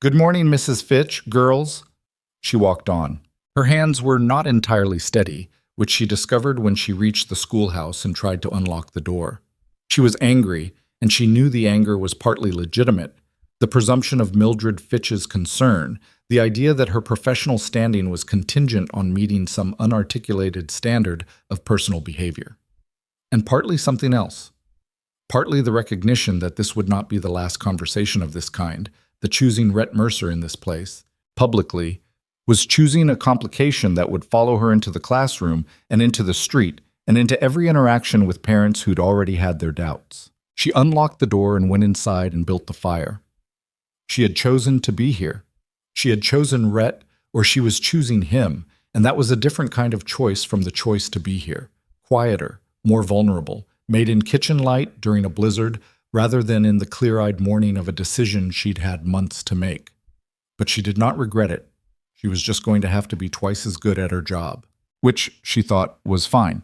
"Good morning, Mrs. Fitch, girls." She walked on. Her hands were not entirely steady, which she discovered when she reached the schoolhouse and tried to unlock the door. She was angry, and she knew the anger was partly legitimate. The presumption of Mildred Fitch's concern, the idea that her professional standing was contingent on meeting some unarticulated standard of personal behavior. And partly something else. Partly the recognition that this would not be the last conversation of this kind, that choosing Rhett Mercer in this place, publicly, was choosing a complication that would follow her into the classroom and into the street and into every interaction with parents who'd already had their doubts. She unlocked the door and went inside and built the fire. She had chosen to be here. She had chosen Rhett, or she was choosing him, and that was a different kind of choice from the choice to be here. Quieter, more vulnerable, made in kitchen light during a blizzard rather than in the clear-eyed morning of a decision she'd had months to make. But she did not regret it. She was just going to have to be twice as good at her job, which, she thought, was fine.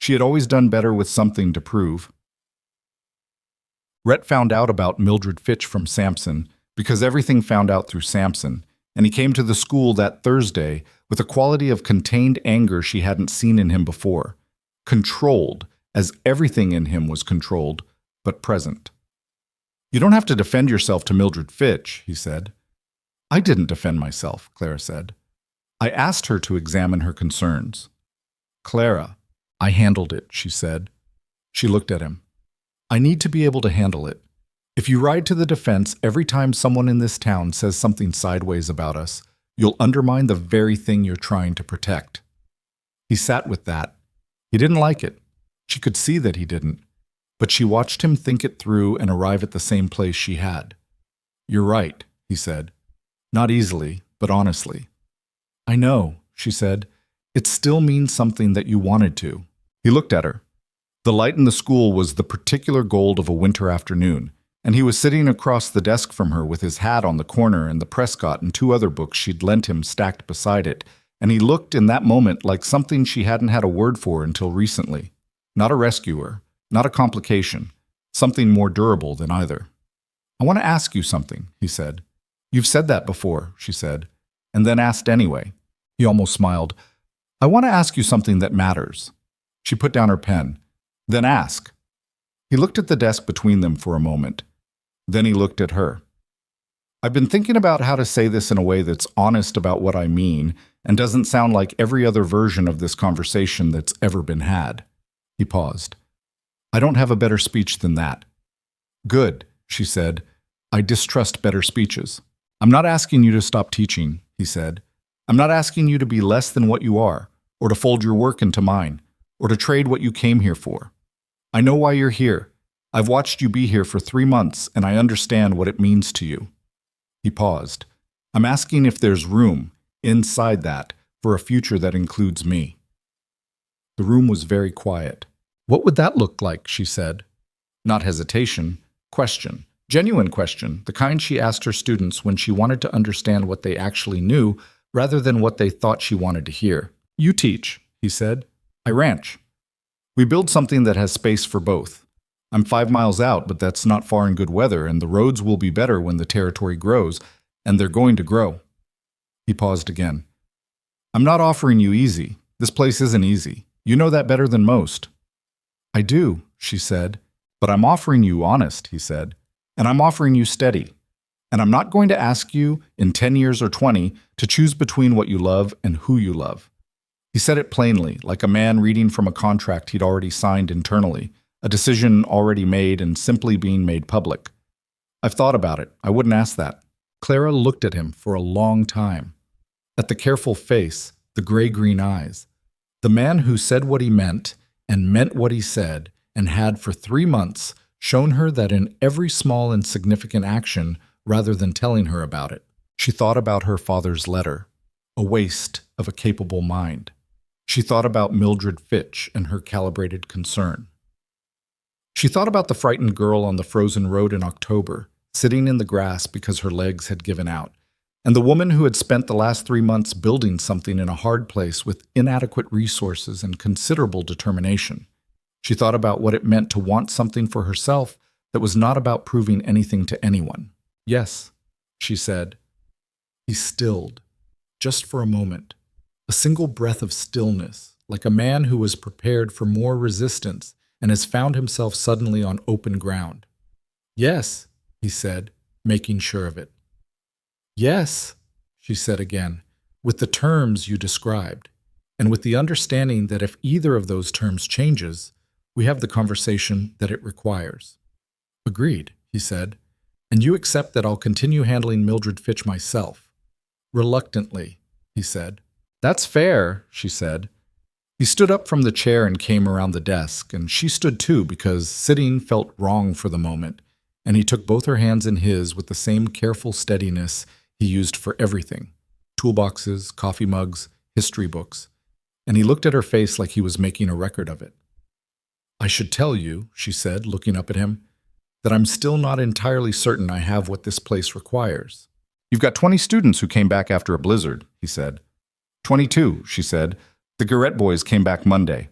She had always done better with something to prove. Rhett found out about Mildred Fitch from Sampson because everything found out through Sampson, and he came to the school that Thursday with a quality of contained anger she hadn't seen in him before. Controlled, as everything in him was controlled, but present. "You don't have to defend yourself to Mildred Fitch," he said. "I didn't defend myself," Clara said. "I asked her to examine her concerns." "Clara, I handled it," she said. She looked at him. "I need to be able to handle it. If you ride to the defense every time someone in this town says something sideways about us, you'll undermine the very thing you're trying to protect." He sat with that. He didn't like it. She could see that he didn't. But she watched him think it through and arrive at the same place she had. "You're right," he said. Not easily, but honestly. "I know," she said. "It still means something that you wanted to." He looked at her. The light in the school was the particular gold of a winter afternoon, and he was sitting across the desk from her with his hat on the corner and the Prescott and 2 other books she'd lent him stacked beside it, and he looked in that moment like something she hadn't had a word for until recently. Not a rescuer, not a complication, something more durable than either. "I want to ask you something," he said. "You've said that before," she said, and then asked anyway. He almost smiled. "I want to ask you something that matters." She put down her pen. "Then ask." He looked at the desk between them for a moment. Then he looked at her. "I've been thinking about how to say this in a way that's honest about what I mean and doesn't sound like every other version of this conversation that's ever been had." He paused. "I don't have a better speech than that." "Good," she said. "I distrust better speeches." "I'm not asking you to stop teaching," he said. "I'm not asking you to be less than what you are, or to fold your work into mine, or to trade what you came here for. I know why you're here. I've watched you be here for 3 months, and I understand what it means to you." He paused. "I'm asking if there's room, inside that, for a future that includes me." The room was very quiet. "What would that look like?" she said. Not hesitation, question. Genuine question, the kind she asked her students when she wanted to understand what they actually knew rather than what they thought she wanted to hear. "You teach," he said. "I ranch. We build something that has space for both. I'm 5 miles out, but that's not far in good weather, and the roads will be better when the territory grows, and they're going to grow." He paused again. "I'm not offering you easy. This place isn't easy. You know that better than most." "I do," she said. "But I'm offering you honest," he said. "And I'm offering you steady. And I'm not going to ask you, in 10 years or 20, to choose between what you love and who you love." He said it plainly, like a man reading from a contract he'd already signed internally, a decision already made and simply being made public. "I've thought about it. I wouldn't ask that." Clara looked at him for a long time. At the careful face, the gray-green eyes. The man who said what he meant and meant what he said and had for 3 months shown her that in every small and significant action rather than telling her about it. She thought about her father's letter, a waste of a capable mind. She thought about Mildred Fitch and her calibrated concern. She thought about the frightened girl on the frozen road in October, sitting in the grass because her legs had given out, And the woman who had spent the last 3 months building something in a hard place with inadequate resources and considerable determination. She thought about what it meant to want something for herself that was not about proving anything to anyone. "Yes," she said. He stilled, just for a moment. A single breath of stillness, like a man who was prepared for more resistance and has found himself suddenly on open ground. "Yes," he said, making sure of it. "Yes," she said again, "with the terms you described, and with the understanding that if either of those terms changes, we have the conversation that it requires." "Agreed," he said, "and you accept that I'll continue handling Mildred Fitch myself." "Reluctantly," he said. "That's fair," she said. He stood up from the chair and came around the desk, and she stood too because sitting felt wrong for the moment, and he took both her hands in his with the same careful steadiness he used for everything: toolboxes, coffee mugs, history books, and he looked at her face like he was making a record of it. "I should tell you," she said, looking up at him, "that I'm still not entirely certain I have what this place requires." "You've got 20 students who came back after a blizzard," he said. 22, she said. "The Garrett boys came back Monday."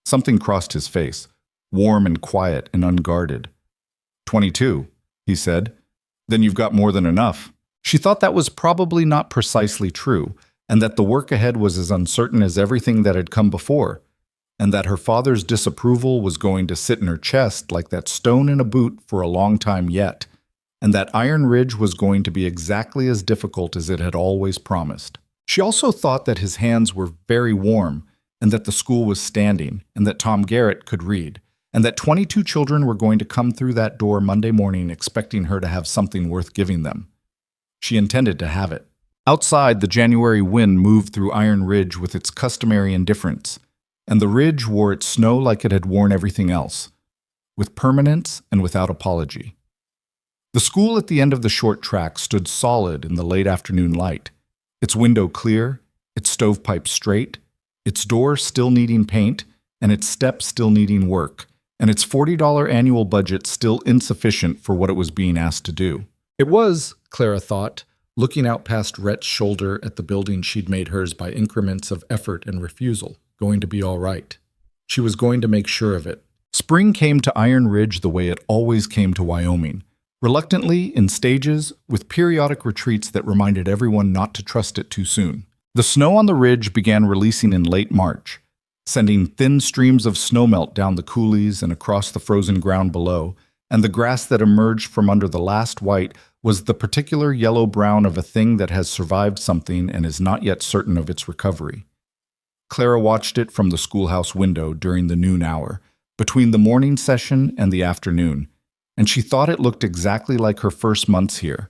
Something crossed his face, warm and quiet and unguarded. 22, he said. "Then you've got more than enough." She thought that was probably not precisely true, and that the work ahead was as uncertain as everything that had come before, and that her father's disapproval was going to sit in her chest like that stone in a boot for a long time yet, and that Iron Ridge was going to be exactly as difficult as it had always promised. She also thought that his hands were very warm, and that the school was standing, and that Tom Garrett could read, and that 22 children were going to come through that door Monday morning expecting her to have something worth giving them. She intended to have it. Outside, the January wind moved through Iron Ridge with its customary indifference, and the ridge wore its snow like it had worn everything else, with permanence and without apology. The school at the end of the short track stood solid in the late afternoon light, its window clear, its stovepipe straight, its door still needing paint, and its steps still needing work, and its $40 annual budget still insufficient for what it was being asked to do. It was, Clara thought, looking out past Rhett's shoulder at the building she'd made hers by increments of effort and refusal, going to be all right. She was going to make sure of it. Spring came to Iron Ridge the way it always came to Wyoming, reluctantly, in stages, with periodic retreats that reminded everyone not to trust it too soon. The snow on the ridge began releasing in late March, sending thin streams of snowmelt down the coulees and across the frozen ground below, and the grass that emerged from under the last white was the particular yellow-brown of a thing that has survived something and is not yet certain of its recovery. Clara watched it from the schoolhouse window during the noon hour, between the morning session and the afternoon, and she thought it looked exactly like her first months here,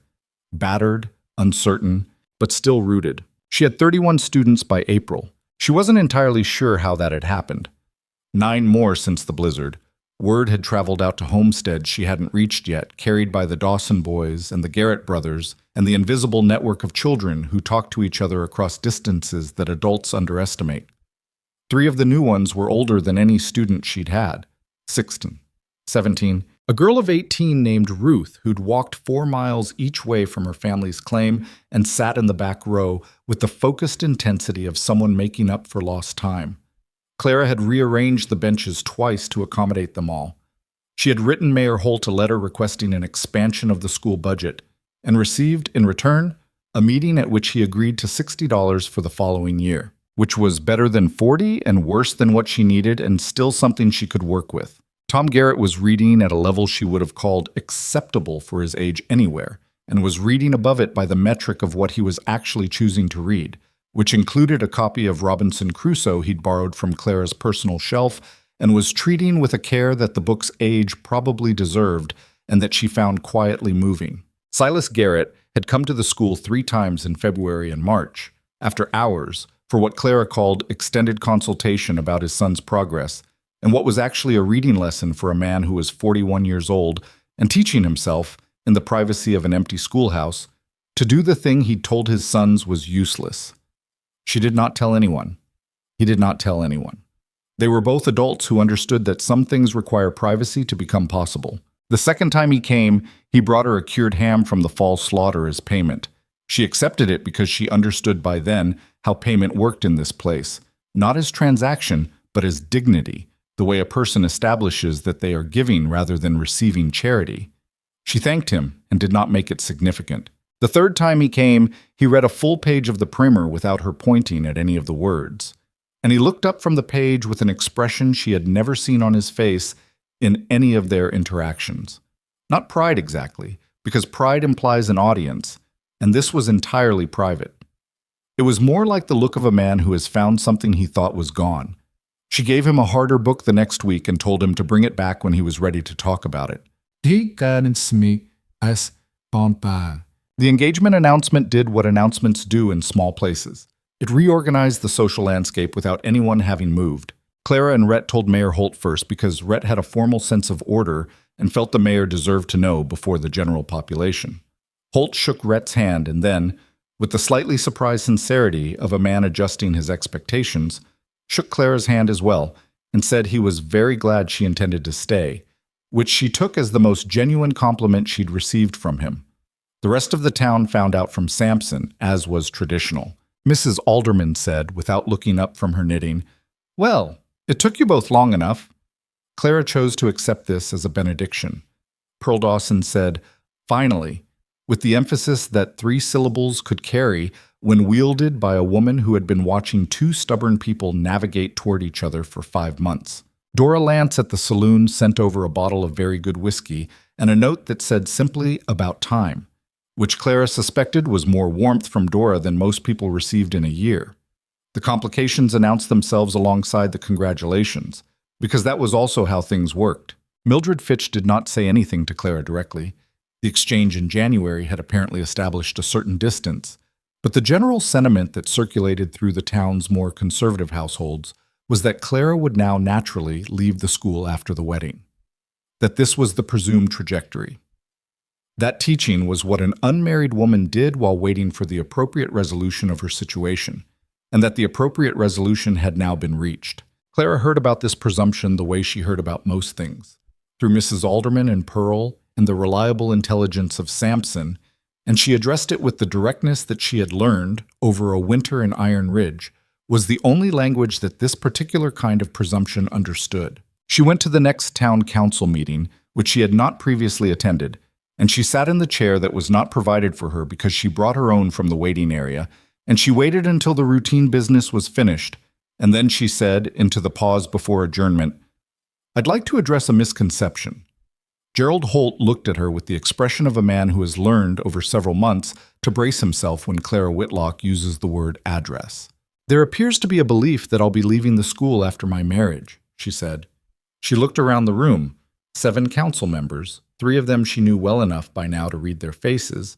battered, uncertain, but still rooted. She had 31 students by April. She wasn't entirely sure how that had happened. 9 more since the blizzard. Word had traveled out to homesteads she hadn't reached yet, carried by the Dawson boys and the Garrett brothers and the invisible network of children who talked to each other across distances that adults underestimate. 3 of the new ones were older than any student she'd had. 16, 17. A girl of 18 named Ruth who'd walked 4 miles each way from her family's claim and sat in the back row with the focused intensity of someone making up for lost time. Clara had rearranged the benches twice to accommodate them all. She had written Mayor Holt a letter requesting an expansion of the school budget and received, in return, a meeting at which he agreed to $60 for the following year, which was better than $40 and worse than what she needed and still something she could work with. Tom Garrett was reading at a level she would have called acceptable for his age anywhere, and was reading above it by the metric of what he was actually choosing to read, which included a copy of Robinson Crusoe he'd borrowed from Clara's personal shelf and was treating with a care that the book's age probably deserved and that she found quietly moving. Silas Garrett had come to the school 3 times in February and March, after hours, for what Clara called extended consultation about his son's progress, and what was actually a reading lesson for a man who was 41 years old and teaching himself, in the privacy of an empty schoolhouse, to do the thing he'd told his sons was useless. She did not tell anyone. He did not tell anyone. They were both adults who understood that some things require privacy to become possible. The second time he came, he brought her a cured ham from the fall slaughter as payment, She accepted it because she understood by then how payment worked in this place, not as transaction, but as dignity, the way a person establishes that they are giving rather than receiving charity. She thanked him and did not make it significant. The third time he came, he read a full page of the primer without her pointing at any of the words. And he looked up from the page with an expression she had never seen on his face in any of their interactions. Not pride exactly, because pride implies an audience, and this was entirely private. It was more like the look of a man who has found something he thought was gone. She gave him a harder book the next week and told him to bring it back when he was ready to talk about it. Die guidance me as bonbon. The engagement announcement did what announcements do in small places. It reorganized the social landscape without anyone having moved. Clara and Rhett told Mayor Holt first because Rhett had a formal sense of order and felt the mayor deserved to know before the general population. Holt shook Rhett's hand and then, with the slightly surprised sincerity of a man adjusting his expectations, shook Clara's hand as well and said he was very glad she intended to stay, which she took as the most genuine compliment she'd received from him. The rest of the town found out from Sampson, as was traditional. Mrs. Alderman said, without looking up from her knitting, "Well, it took you both long enough." Clara chose to accept this as a benediction. Pearl Dawson said, "Finally," with the emphasis that 3 syllables could carry when wielded by a woman who had been watching 2 stubborn people navigate toward each other for 5 months. Dora Lance at the saloon sent over a bottle of very good whiskey and a note that said simply "about time," which Clara suspected was more warmth from Dora than most people received in a year. The complications announced themselves alongside the congratulations, because that was also how things worked. Mildred Fitch did not say anything to Clara directly. The exchange in January had apparently established a certain distance, but the general sentiment that circulated through the town's more conservative households was that Clara would now naturally leave the school after the wedding. That this was the presumed trajectory. That teaching was what an unmarried woman did while waiting for the appropriate resolution of her situation, and that the appropriate resolution had now been reached. Clara heard about this presumption the way she heard about most things, through Mrs. Alderman and Pearl and the reliable intelligence of Sampson, and she addressed it with the directness that she had learned over a winter in Iron Ridge was the only language that this particular kind of presumption understood. She went to the next town council meeting, which she had not previously attended, and she sat in the chair that was not provided for her because she brought her own from the waiting area, and she waited until the routine business was finished, and then she said, into the pause before adjournment, "I'd like to address a misconception." Gerald Holt looked at her with the expression of a man who has learned over several months to brace himself when Clara Whitlock uses the word address. "There appears to be a belief that I'll be leaving the school after my marriage," she said. She looked around the room. 7 council members, 3 of them she knew well enough by now to read their faces,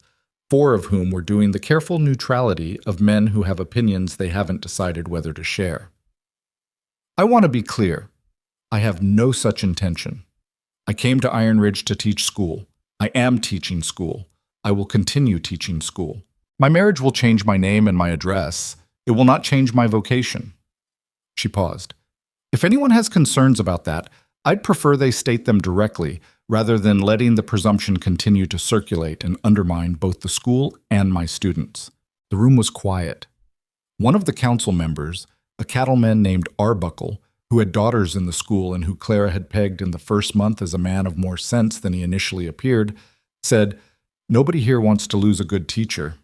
4 of whom were doing the careful neutrality of men who have opinions they haven't decided whether to share. "I want to be clear. I have no such intention. I came to Iron Ridge to teach school. I am teaching school. I will continue teaching school. My marriage will change my name and my address. It will not change my vocation." She paused. "If anyone has concerns about that, I'd prefer they state them directly, rather than letting the presumption continue to circulate and undermine both the school and my students." The room was quiet. One of the council members, a cattleman named Arbuckle, who had daughters in the school and who Clara had pegged in the first month as a man of more sense than he initially appeared, said, "Nobody here wants to lose a good teacher."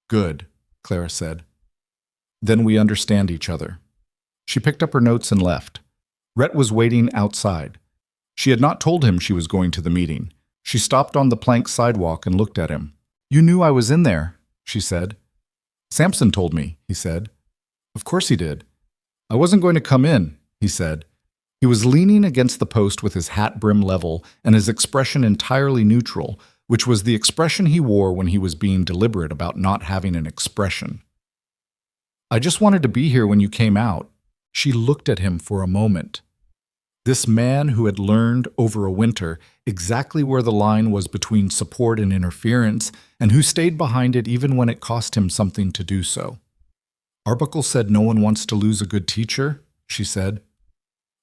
"Good," Clara said. "Then we understand each other." She picked up her notes and left. Rhett was waiting outside. She had not told him she was going to the meeting. She stopped on the plank sidewalk and looked at him. "You knew I was in there," she said. "Sampson told me," he said. "Of course he did." "I wasn't going to come in," he said. He was leaning against the post with his hat brim level and his expression entirely neutral, which was the expression he wore when he was being deliberate about not having an expression. "I just wanted to be here when you came out." She looked at him for a moment. This man who had learned over a winter exactly where the line was between support and interference, and who stayed behind it even when it cost him something to do so. "Arbuckle said no one wants to lose a good teacher," she said.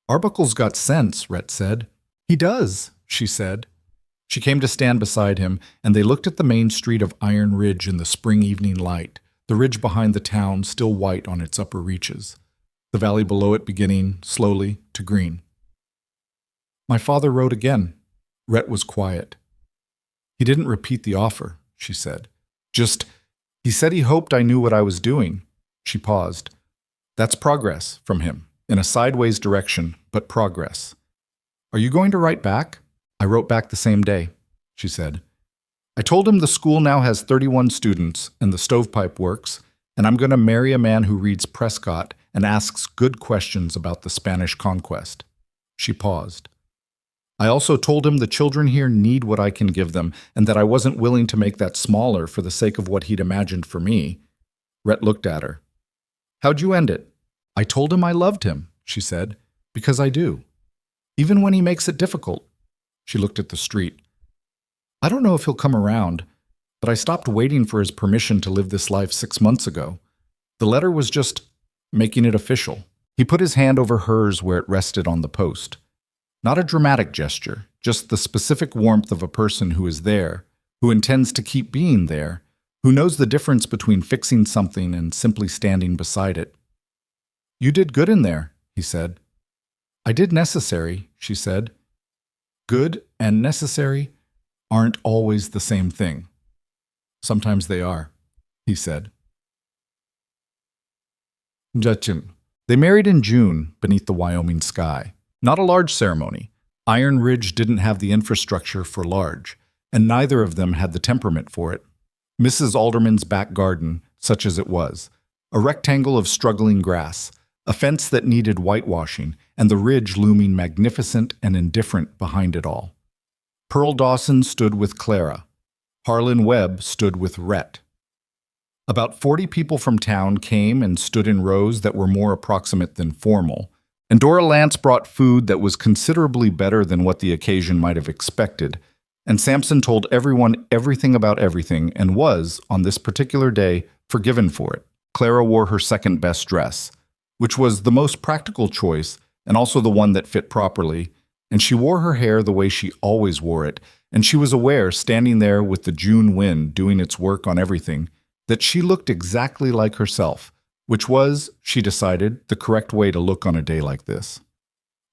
"Arbuckle's got sense," Rhett said. "He does," she said. She came to stand beside him, and they looked at the main street of Iron Ridge in the spring evening light, the ridge behind the town still white on its upper reaches, the valley below it beginning, slowly, to green. "My father wrote again." Rhett was quiet. "He didn't repeat the offer," she said. He said he hoped I knew what I was doing." She paused. "That's progress from him, in a sideways direction, but progress." "Are you going to write back?" "I wrote back the same day," she said. "I told him the school now has 31 students and the stovepipe works, and I'm going to marry a man who reads Prescott and asks good questions about the Spanish conquest." She paused. "I also told him the children here need what I can give them, and that I wasn't willing to make that smaller for the sake of what he'd imagined for me." Rhett looked at her. "How'd you end it?" "I told him I loved him," she said, "because I do. Even when he makes it difficult." She looked at the street. "I don't know if he'll come around, but I stopped waiting for his permission to live this life 6 months ago. The letter was just making it official." He put his hand over hers where it rested on the post. Not a dramatic gesture, just the specific warmth of a person who is there, who intends to keep being there, who knows the difference between fixing something and simply standing beside it. "You did good in there," he said. "I did necessary," she said. "Good and necessary aren't always the same thing." "Sometimes they are," he said. Jachin. They married in June beneath the Wyoming sky. Not a large ceremony. Iron Ridge didn't have the infrastructure for large, and neither of them had the temperament for it. Mrs. Alderman's back garden, such as it was, a rectangle of struggling grass, a fence that needed whitewashing, and the ridge looming magnificent and indifferent behind it all. Pearl Dawson stood with Clara. Harlan Webb stood with Rhett. About 40 people from town came and stood in rows that were more approximate than formal, and Dora Lance brought food that was considerably better than what the occasion might have expected, and Sampson told everyone everything about everything and was, on this particular day, forgiven for it. Clara wore her second best dress, which was the most practical choice and also the one that fit properly, and she wore her hair the way she always wore it, and she was aware, standing there with the June wind doing its work on everything, that she looked exactly like herself, which was, she decided, the correct way to look on a day like this.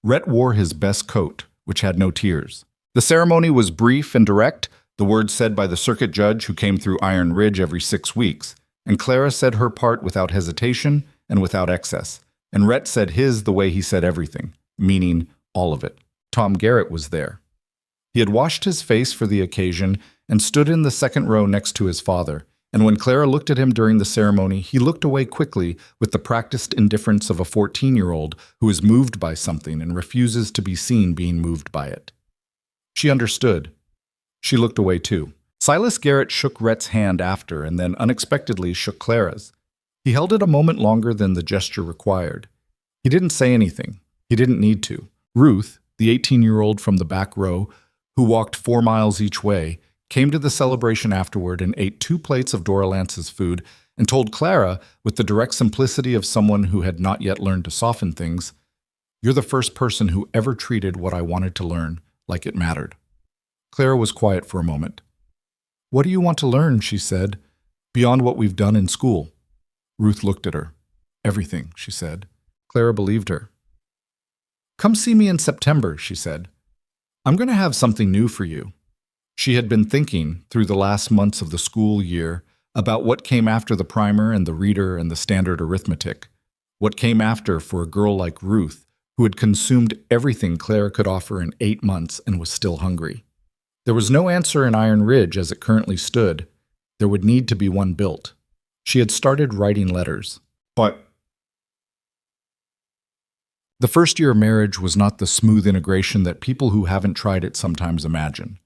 Rhett wore his best coat, which had no tears. The ceremony was brief and direct, the words said by the circuit judge who came through Iron Ridge every 6 weeks, and Clara said her part without hesitation and without excess, and Rhett said his the way he said everything, meaning all of it. Tom Garrett was there. He had washed his face for the occasion and stood in the second row next to his father, and when Clara looked at him during the ceremony, he looked away quickly with the practiced indifference of a 14-year-old who is moved by something and refuses to be seen being moved by it. She understood. She looked away too. Silas Garrett shook Rhett's hand after and then unexpectedly shook Clara's. He held it a moment longer than the gesture required. He didn't say anything. He didn't need to. Ruth, the 18-year-old from the back row, who walked 4 miles each way, came to the celebration afterward and ate 2 plates of Dora Lance's food and told Clara, with the direct simplicity of someone who had not yet learned to soften things, "You're the first person who ever treated what I wanted to learn like it mattered." Clara was quiet for a moment. "What do you want to learn?" she said, "beyond what we've done in school?" Ruth looked at her. "Everything," she said. Clara believed her. "Come see me in September," she said. "I'm going to have something new for you." She had been thinking, through the last months of the school year, about what came after the primer and the reader and the standard arithmetic, what came after for a girl like Ruth, who had consumed everything Clara could offer in 8 months and was still hungry. There was no answer in Iron Ridge as it currently stood. There would need to be one built. She had started writing letters. But the first year of marriage was not the smooth integration that people who haven't tried it sometimes imagine.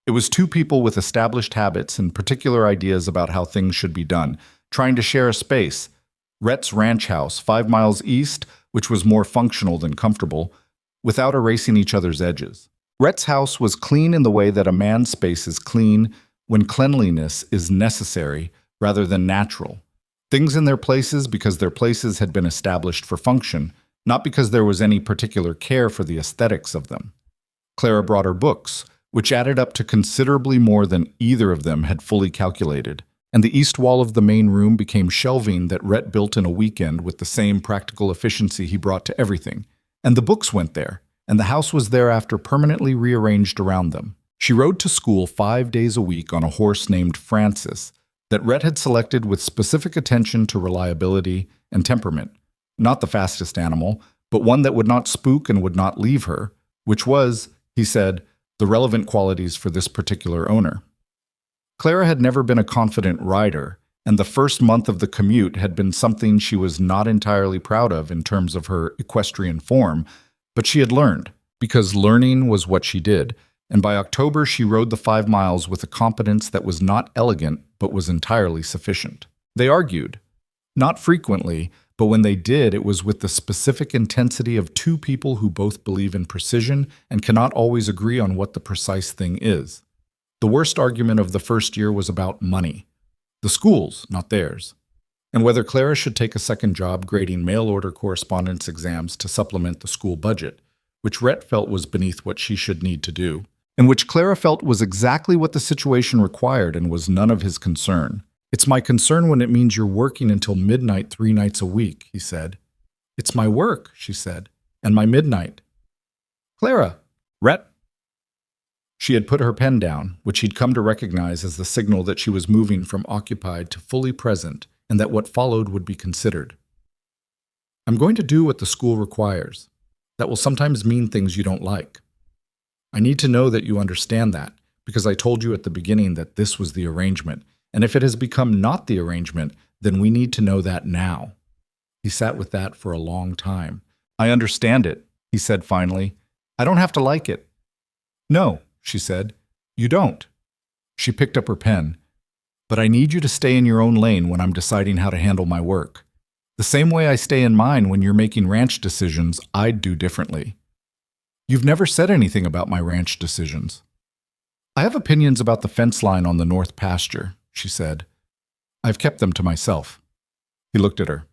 It was 2 people with established habits and particular ideas about how things should be done, trying to share a space. Rhett's ranch house, 5 miles east, which was more functional than comfortable, without erasing each other's edges. Rhett's house was clean in the way that a man's space is clean when cleanliness is necessary rather than natural. Things in their places because their places had been established for function, not because there was any particular care for the aesthetics of them. Clara brought her books, which added up to considerably more than either of them had fully calculated. And the east wall of the main room became shelving that Rhett built in a weekend with the same practical efficiency he brought to everything. And the books went there, and the house was thereafter permanently rearranged around them. She rode to school 5 days a week on a horse named Francis that Rhett had selected with specific attention to reliability and temperament. Not the fastest animal, but one that would not spook and would not leave her, which was, he said, the relevant qualities for this particular owner. Clara had never been a confident rider, and the first month of the commute had been something she was not entirely proud of in terms of her equestrian form, but she had learned, because learning was what she did, and by October she rode the 5 miles with a competence that was not elegant but was entirely sufficient. They argued. Not frequently, but when they did, it was with the specific intensity of two people who both believe in precision and cannot always agree on what the precise thing is. The worst argument of the first year was about money. The school's, not theirs. And whether Clara should take a second job grading mail-order correspondence exams to supplement the school budget, which Rhett felt was beneath what she should need to do, and which Clara felt was exactly what the situation required and was none of his concern. "It's my concern when it means you're working until midnight 3 nights a week," he said. "It's my work," she said, "and my midnight." "Clara!" "Rhett!" She had put her pen down, which he'd come to recognize as the signal that she was moving from occupied to fully present, and that what followed would be considered. "I'm going to do what the school requires. That will sometimes mean things you don't like. I need to know that you understand that, because I told you at the beginning that this was the arrangement, and if it has become not the arrangement, then we need to know that now." He sat with that for a long time. "I understand it," he said finally. "I don't have to like it." "No," she said, "you don't." She picked up her pen. "But I need you to stay in your own lane when I'm deciding how to handle my work. The same way I stay in mine when you're making ranch decisions, I'd do differently." "You've never said anything about my ranch decisions." "I have opinions about the fence line on the north pasture," she said. "I've kept them to myself." He looked at her.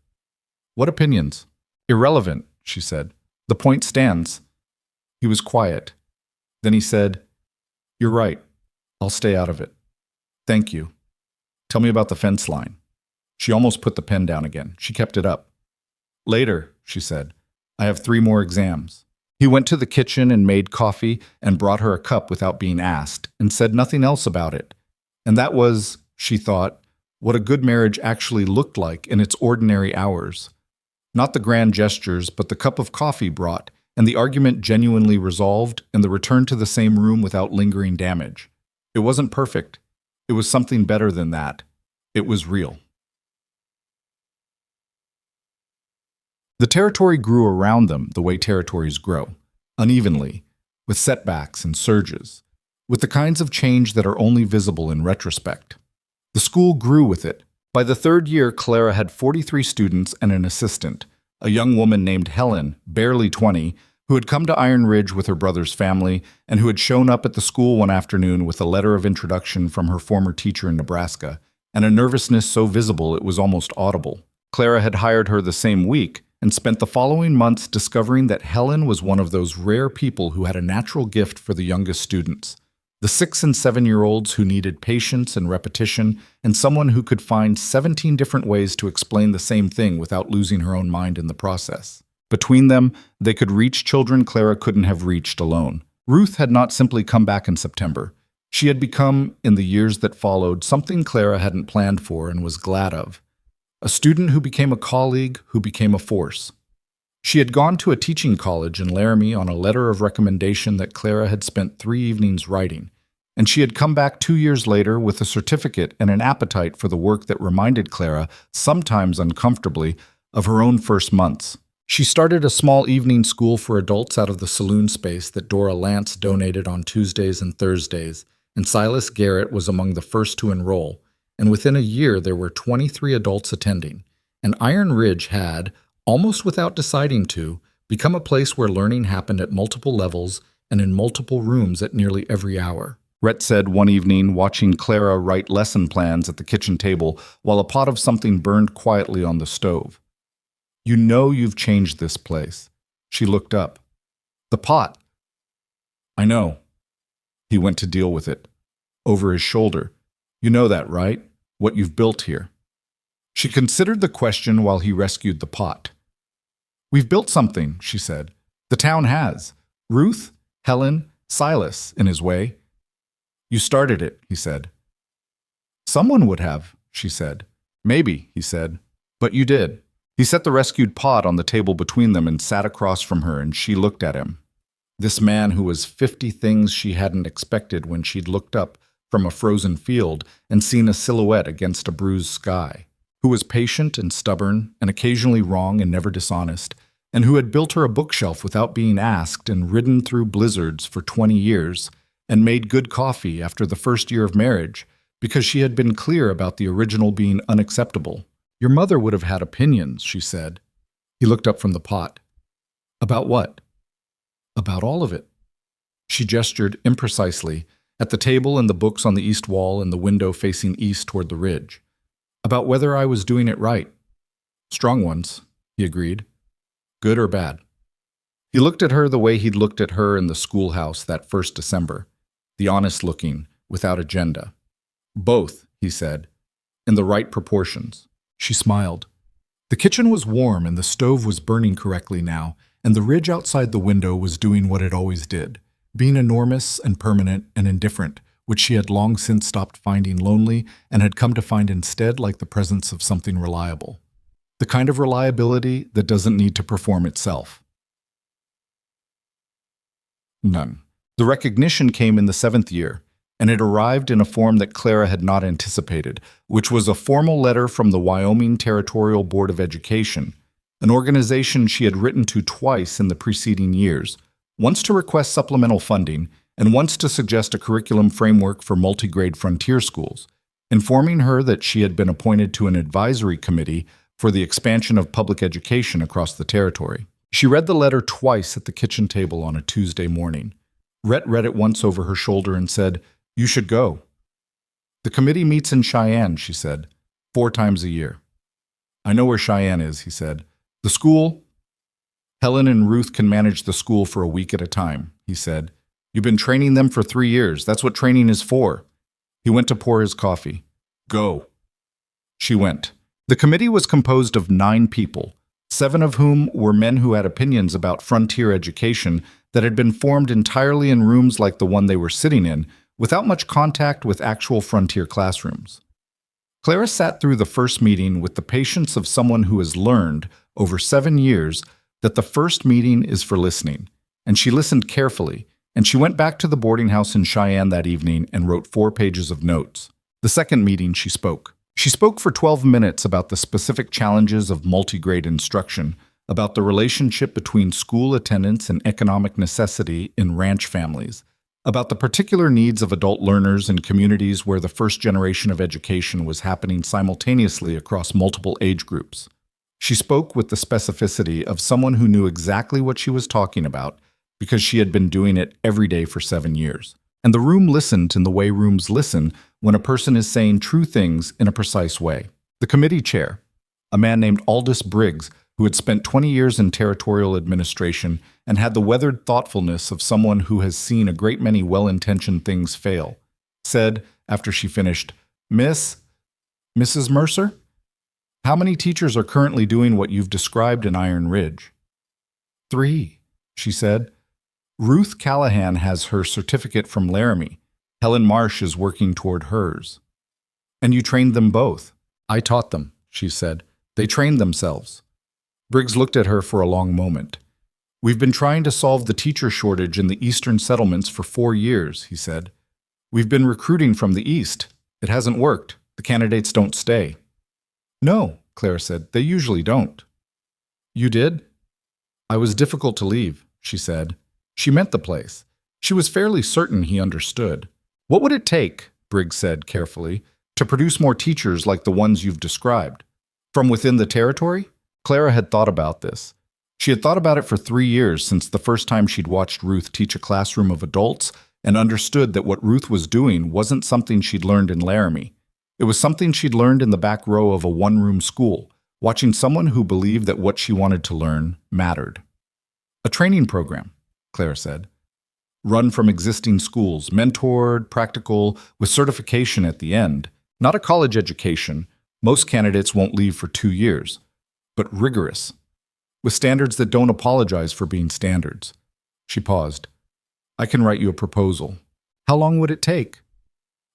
"What opinions?" "Irrelevant," she said. "The point stands." He was quiet. Then he said, "You're right. I'll stay out of it. Thank you. Tell me about the fence line." She almost put the pen down again. She kept it up. "Later," she said. "I have 3 more exams." He went to the kitchen and made coffee and brought her a cup without being asked, and said nothing else about it. And that was, she thought, what a good marriage actually looked like in its ordinary hours. Not the grand gestures, but the cup of coffee brought, and the argument genuinely resolved, and the return to the same room without lingering damage. It wasn't perfect. It was something better than that. It was real. The territory grew around them the way territories grow, unevenly, with setbacks and surges, with the kinds of change that are only visible in retrospect. The school grew with it. By the 3rd year, Clara had 43 students and an assistant, a young woman named Helen, barely 20, who had come to Iron Ridge with her brother's family and who had shown up at the school one afternoon with a letter of introduction from her former teacher in Nebraska, and a nervousness so visible it was almost audible. Clara had hired her the same week, and spent the following months discovering that Helen was one of those rare people who had a natural gift for the youngest students, the 6- and 7-year-olds who needed patience and repetition, and someone who could find 17 different ways to explain the same thing without losing her own mind in the process. Between them, they could reach children Clara couldn't have reached alone. Ruth had not simply come back in September. She had become, in the years that followed, something Clara hadn't planned for and was glad of. A student who became a colleague, who became a force. She had gone to a teaching college in Laramie on a letter of recommendation that Clara had spent 3 evenings writing, and she had come back 2 years later with a certificate and an appetite for the work that reminded Clara, sometimes uncomfortably, of her own first months. She started a small evening school for adults out of the saloon space that Dora Lance donated on Tuesdays and Thursdays, and Silas Garrett was among the first to enroll. And within a year there were 23 adults attending, and Iron Ridge had, almost without deciding to, become a place where learning happened at multiple levels and in multiple rooms at nearly every hour. Rhett said one evening, watching Clara write lesson plans at the kitchen table while a pot of something burned quietly on the stove. "You know you've changed this place." She looked up. "The pot." "I know." He went to deal with it. Over his shoulder. You know that, right? What you've built here. She considered the question while he rescued the pot. We've built something, she said. The town has. Ruth, Helen, Silas, in his way. You started it, he said. Someone would have, she said. Maybe, he said. But you did. He set the rescued pot on the table between them and sat across from her, and she looked at him. This man who was 50 things she hadn't expected when she'd looked up from a frozen field and seen a silhouette against a bruised sky, who was patient and stubborn and occasionally wrong and never dishonest, and who had built her a bookshelf without being asked and ridden through blizzards for 20 years and made good coffee after the first year of marriage because she had been clear about the original being unacceptable. Your mother would have had opinions, she said. He looked up from the pot. About what? About all of it. She gestured imprecisely at the table and the books on the east wall and the window facing east toward the ridge. About whether I was doing it right. Strong ones, he agreed. Good or bad? He looked at her the way he'd looked at her in the schoolhouse that first December, the honest looking, without agenda. Both, he said, in the right proportions. She smiled. The kitchen was warm and the stove was burning correctly now, and the ridge outside the window was doing what it always did, being enormous and permanent and indifferent, which she had long since stopped finding lonely and had come to find instead like the presence of something reliable. The kind of reliability that doesn't need to perform itself. None. The recognition came in the 7th year, and it arrived in a form that Clara had not anticipated, which was a formal letter from the Wyoming Territorial Board of Education, an organization she had written to twice in the preceding years, once to request supplemental funding and once to suggest a curriculum framework for multi-grade frontier schools, informing her that she had been appointed to an advisory committee for the expansion of public education across the territory. She read the letter twice at the kitchen table on a Tuesday morning. Rhett read it once over her shoulder and said, You should go. The committee meets in Cheyenne, she said, 4 times a year. I know where Cheyenne is, he said. The school? Helen and Ruth can manage the school for a week at a time, he said. You've been training them for 3 years. That's what training is for. He went to pour his coffee. Go. She went. The committee was composed of 9 people, 7 of whom were men who had opinions about frontier education that had been formed entirely in rooms like the one they were sitting in, without much contact with actual frontier classrooms. Clara sat through the first meeting with the patience of someone who has learned, over 7 years, that the first meeting is for listening, and she listened carefully, and she went back to the boarding house in Cheyenne that evening and wrote 4 pages of notes. The second meeting she spoke. She spoke for 12 minutes about the specific challenges of multi-grade instruction, about the relationship between school attendance and economic necessity in ranch families, about the particular needs of adult learners in communities where the first generation of education was happening simultaneously across multiple age groups. She spoke with the specificity of someone who knew exactly what she was talking about because she had been doing it every day for 7 years. And the room listened in the way rooms listen when a person is saying true things in a precise way. The committee chair, a man named Aldous Briggs, who had spent 20 years in territorial administration and had the weathered thoughtfulness of someone who has seen a great many well-intentioned things fail, said, after she finished, Mrs. Mercer, how many teachers are currently doing what you've described in Iron Ridge? 3, she said. Ruth Callahan has her certificate from Laramie. Helen Marsh is working toward hers. And you trained them both. I taught them, she said. They trained themselves. Briggs looked at her for a long moment. We've been trying to solve the teacher shortage in the eastern settlements for 4 years, he said. We've been recruiting from the east. It hasn't worked. The candidates don't stay. No, Clara said. They usually don't. You did? I was difficult to leave, she said. She meant the place. She was fairly certain he understood. What would it take, Briggs said carefully, to produce more teachers like the ones you've described? From within the territory? Clara had thought about this. She had thought about it for 3 years since the first time she'd watched Ruth teach a classroom of adults and understood that what Ruth was doing wasn't something she'd learned in Laramie. It was something she'd learned in the back row of a one-room school, watching someone who believed that what she wanted to learn mattered. A training program, Clara said. run from existing schools, mentored, practical, with certification at the end. Not a college education. Most candidates won't leave for 2 years, but rigorous, with standards that don't apologize for being standards. She paused. I can write you a proposal. How long would it take?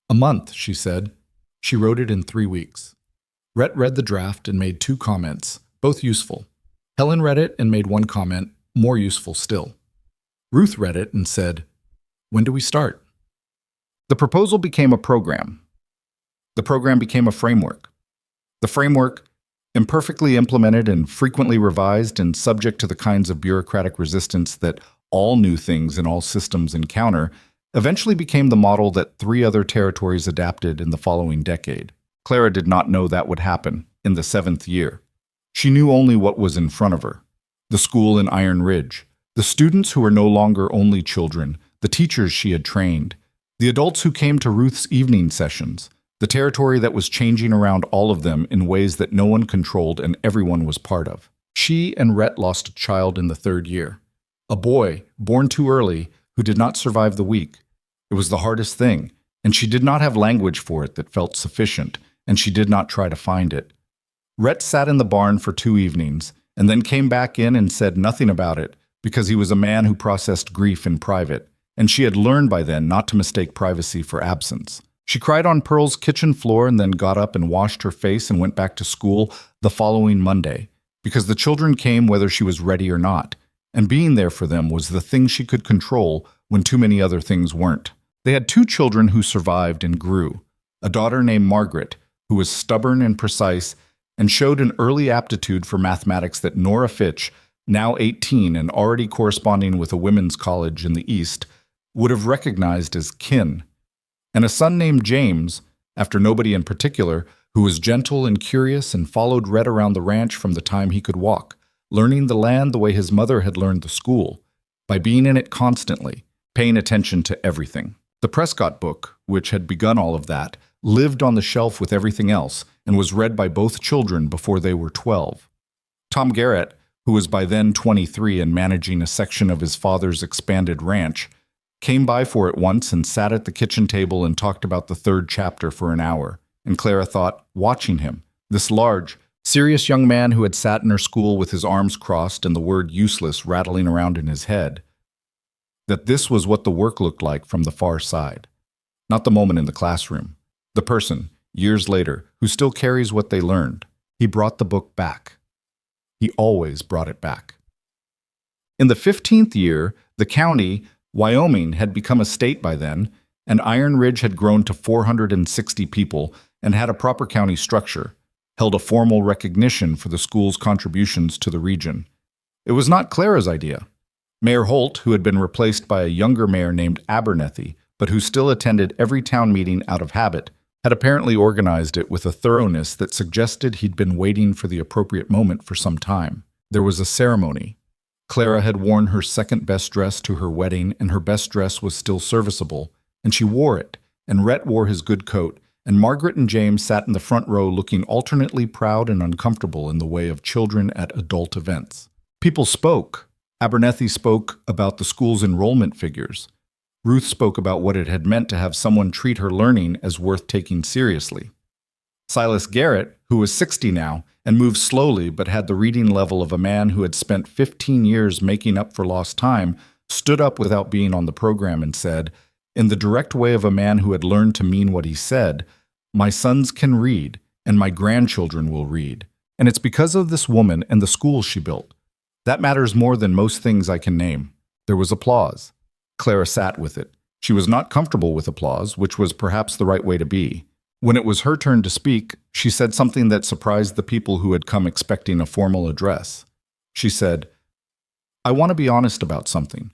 A month, she said. She wrote it in 3 weeks. Rhett read the draft and made 2 comments, both useful. Helen read it and made 1 comment, more useful still. Ruth read it and said, when do we start? The proposal became a program. The program became a framework. The framework, imperfectly implemented and frequently revised and subject to the kinds of bureaucratic resistance that all new things in all systems encounter, eventually became the model that 3 other territories adapted in the following decade. Clara did not know that would happen in the 7th year. She knew only what was in front of her. The school in Iron Ridge, the students who were no longer only children, the teachers she had trained, the adults who came to Ruth's evening sessions, the territory that was changing around all of them in ways that no one controlled and everyone was part of. She and Rhett lost a child in the 3rd year. A boy, born too early, who did not survive the week. It was the hardest thing, and she did not have language for it that felt sufficient, and she did not try to find it. Rhett sat in the barn for 2 evenings, and then came back in and said nothing about it, because he was a man who processed grief in private, and she had learned by then not to mistake privacy for absence. She cried on Pearl's kitchen floor and then got up and washed her face and went back to school the following Monday, because the children came whether she was ready or not, and being there for them was the thing she could control when too many other things weren't. They had 2 children who survived and grew, a daughter named Margaret, who was stubborn and precise and showed an early aptitude for mathematics that Nora Fitch, now 18 and already corresponding with a women's college in the East, would have recognized as kin, and a son named James, after nobody in particular, who was gentle and curious and followed Rhett around the ranch from the time he could walk, learning the land the way his mother had learned the school, by being in it constantly, paying attention to everything. The Prescott book, which had begun all of that, lived on the shelf with everything else and was read by both children before they were 12. Tom Garrett, who was by then 23 and managing a section of his father's expanded ranch, came by for it once and sat at the kitchen table and talked about the 3rd chapter for an hour. And Clara thought, watching him, this large, serious young man who had sat in her school with his arms crossed and the word useless rattling around in his head, that this was what the work looked like from the far side. Not the moment in the classroom. The person, years later, who still carries what they learned. He brought the book back. He always brought it back. In the 15th year, the county, Wyoming, had become a state by then, and Iron Ridge had grown to 460 people and had a proper county structure, held a formal recognition for the school's contributions to the region. It was not Clara's idea. Mayor Holt, who had been replaced by a younger mayor named Abernethy, but who still attended every town meeting out of habit, had apparently organized it with a thoroughness that suggested he'd been waiting for the appropriate moment for some time. There was a ceremony. Clara had worn her second-best dress to her wedding, and her best dress was still serviceable, and she wore it, and Rhett wore his good coat, and Margaret and James sat in the front row looking alternately proud and uncomfortable in the way of children at adult events. People spoke. Abernethy spoke about the school's enrollment figures. Ruth spoke about what it had meant to have someone treat her learning as worth taking seriously. Silas Garrett, who was 60 now and moved slowly but had the reading level of a man who had spent 15 years making up for lost time, stood up without being on the program and said, in the direct way of a man who had learned to mean what he said, "My sons can read, and my grandchildren will read. And it's because of this woman and the school she built. That matters more than most things I can name." There was applause. Clara sat with it. She was not comfortable with applause, which was perhaps the right way to be. When it was her turn to speak, she said something that surprised the people who had come expecting a formal address. She said, "I want to be honest about something.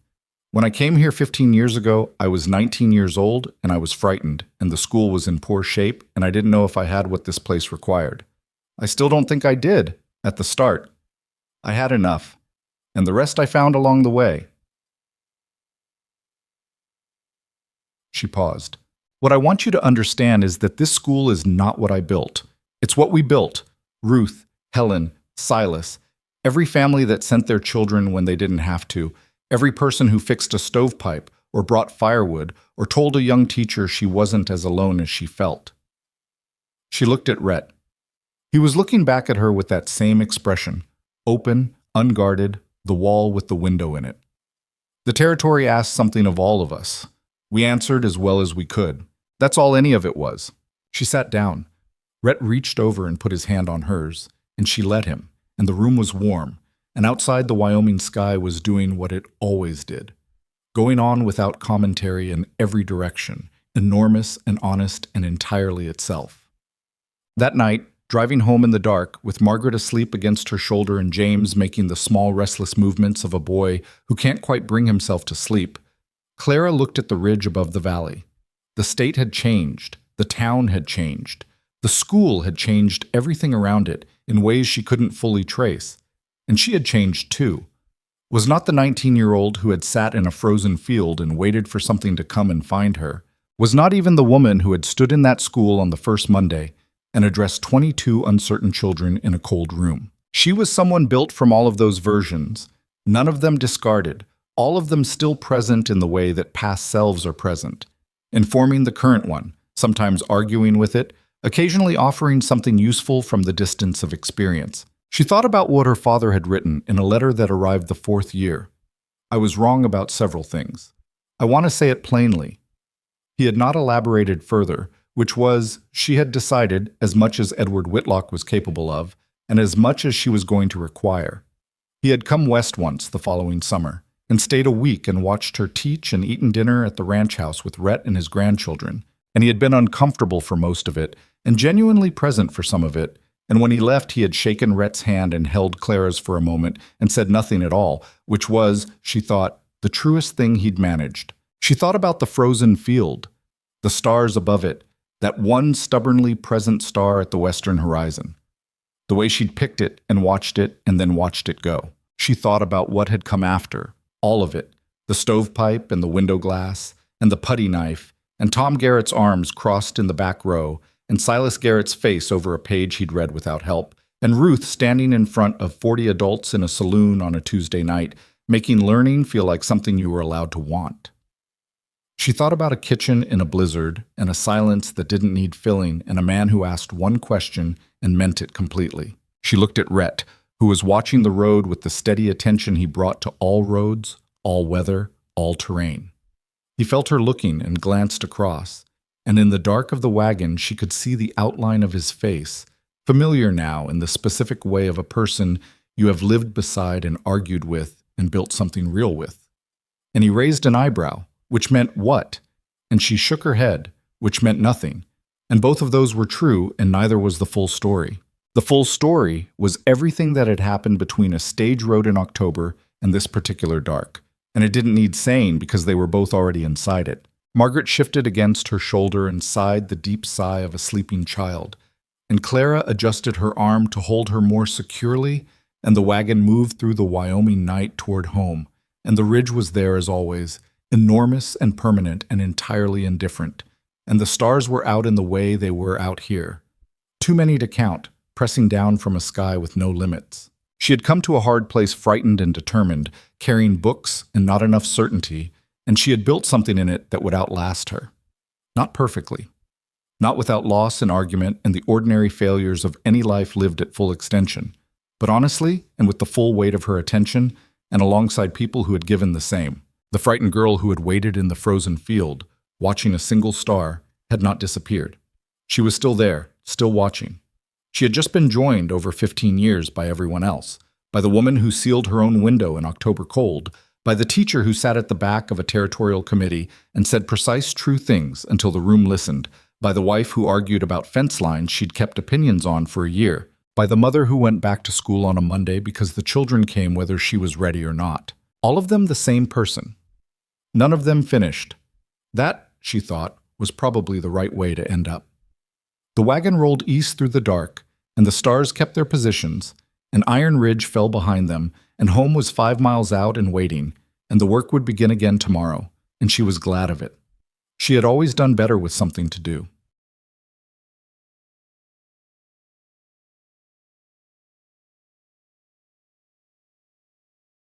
When I came here 15 years ago, I was 19 years old and I was frightened, and the school was in poor shape, and I didn't know if I had what this place required. I still don't think I did at the start. I had enough, and the rest I found along the way." She paused. "What I want you to understand is that this school is not what I built. It's what we built. Ruth, Helen, Silas, every family that sent their children when they didn't have to, every person who fixed a stovepipe, or brought firewood, or told a young teacher she wasn't as alone as she felt. She looked at Rhett. He was looking back at her with that same expression, open, unguarded, the wall with the window in it. The territory asked something of all of us. We answered as well as we could. That's all any of it was. She sat down. Rhett reached over and put his hand on hers, and she let him, and the room was warm, and outside the Wyoming sky was doing what it always did, going on without commentary in every direction, enormous and honest and entirely itself. That night, driving home in the dark, with Margaret asleep against her shoulder and James making the small restless movements of a boy who can't quite bring himself to sleep, Clara looked at the ridge above the valley. The state had changed. The town had changed. The school had changed everything around it in ways she couldn't fully trace. And she had changed too. Was not the 19-year-old who had sat in a frozen field and waited for something to come and find her, was not even the woman who had stood in that school on the first Monday and addressed 22 uncertain children in a cold room. She was someone built from all of those versions, none of them discarded, all of them still present in the way that past selves are present, informing the current one, sometimes arguing with it, occasionally offering something useful from the distance of experience. She thought about what her father had written in a letter that arrived the 4th year. I was wrong about several things. I want to say it plainly. He had not elaborated further, which was, she had decided, as much as Edward Whitlock was capable of, and as much as she was going to require. He had come west once the following summer, and stayed a week and watched her teach and eaten dinner at the ranch house with Rhett and his grandchildren, and he had been uncomfortable for most of it, and genuinely present for some of it, and when he left he had shaken Rhett's hand and held Clara's for a moment and said nothing at all, which was, she thought, the truest thing he'd managed. She thought about the frozen field, the stars above it, that one stubbornly present star at the western horizon. The way she'd picked it and then watched it go. She thought about what had come after, all of it, the stovepipe and the window glass, and the putty knife, and Tom Garrett's arms crossed in the back row, and Silas Garrett's face over a page he'd read without help, and Ruth standing in front of 40 adults in a saloon on a Tuesday night, making learning feel like something you were allowed to want. She thought about a kitchen in a blizzard, and a silence that didn't need filling, and a man who asked one question and meant it completely. She looked at Rhett, who was watching the road with the steady attention he brought to all roads, all weather, all terrain. He felt her looking and glanced across, and in the dark of the wagon she could see the outline of his face, familiar now in the specific way of a person you have lived beside and argued with and built something real with. And he raised an eyebrow, which meant what? And she shook her head, which meant nothing. And both of those were true, and neither was the full story. The full story was everything that had happened between a stage road in October and this particular dark. And it didn't need saying because they were both already inside it. Margaret shifted against her shoulder and sighed the deep sigh of a sleeping child. And Clara adjusted her arm to hold her more securely, and the wagon moved through the Wyoming night toward home. And the ridge was there as always, enormous and permanent and entirely indifferent. And the stars were out in the way they were out here. Too many to count, pressing down from a sky with no limits. She had come to a hard place frightened and determined, carrying books and not enough certainty, and she had built something in it that would outlast her. Not perfectly. Not without loss and argument and the ordinary failures of any life lived at full extension, but honestly and with the full weight of her attention and alongside people who had given the same. The frightened girl who had waited in the frozen field, watching a single star, had not disappeared. She was still there, still watching. She had just been joined over 15 years by everyone else, by the woman who sealed her own window in October cold, by the teacher who sat at the back of a territorial committee and said precise true things until the room listened, by the wife who argued about fence lines she'd kept opinions on for a year, by the mother who went back to school on a Monday because the children came whether she was ready or not. All of them the same person. None of them finished. That, she thought, was probably the right way to end up. The wagon rolled east through the dark, and the stars kept their positions, and Iron Ridge fell behind them, and home was 5 miles out and waiting, and the work would begin again tomorrow, and she was glad of it. She had always done better with something to do.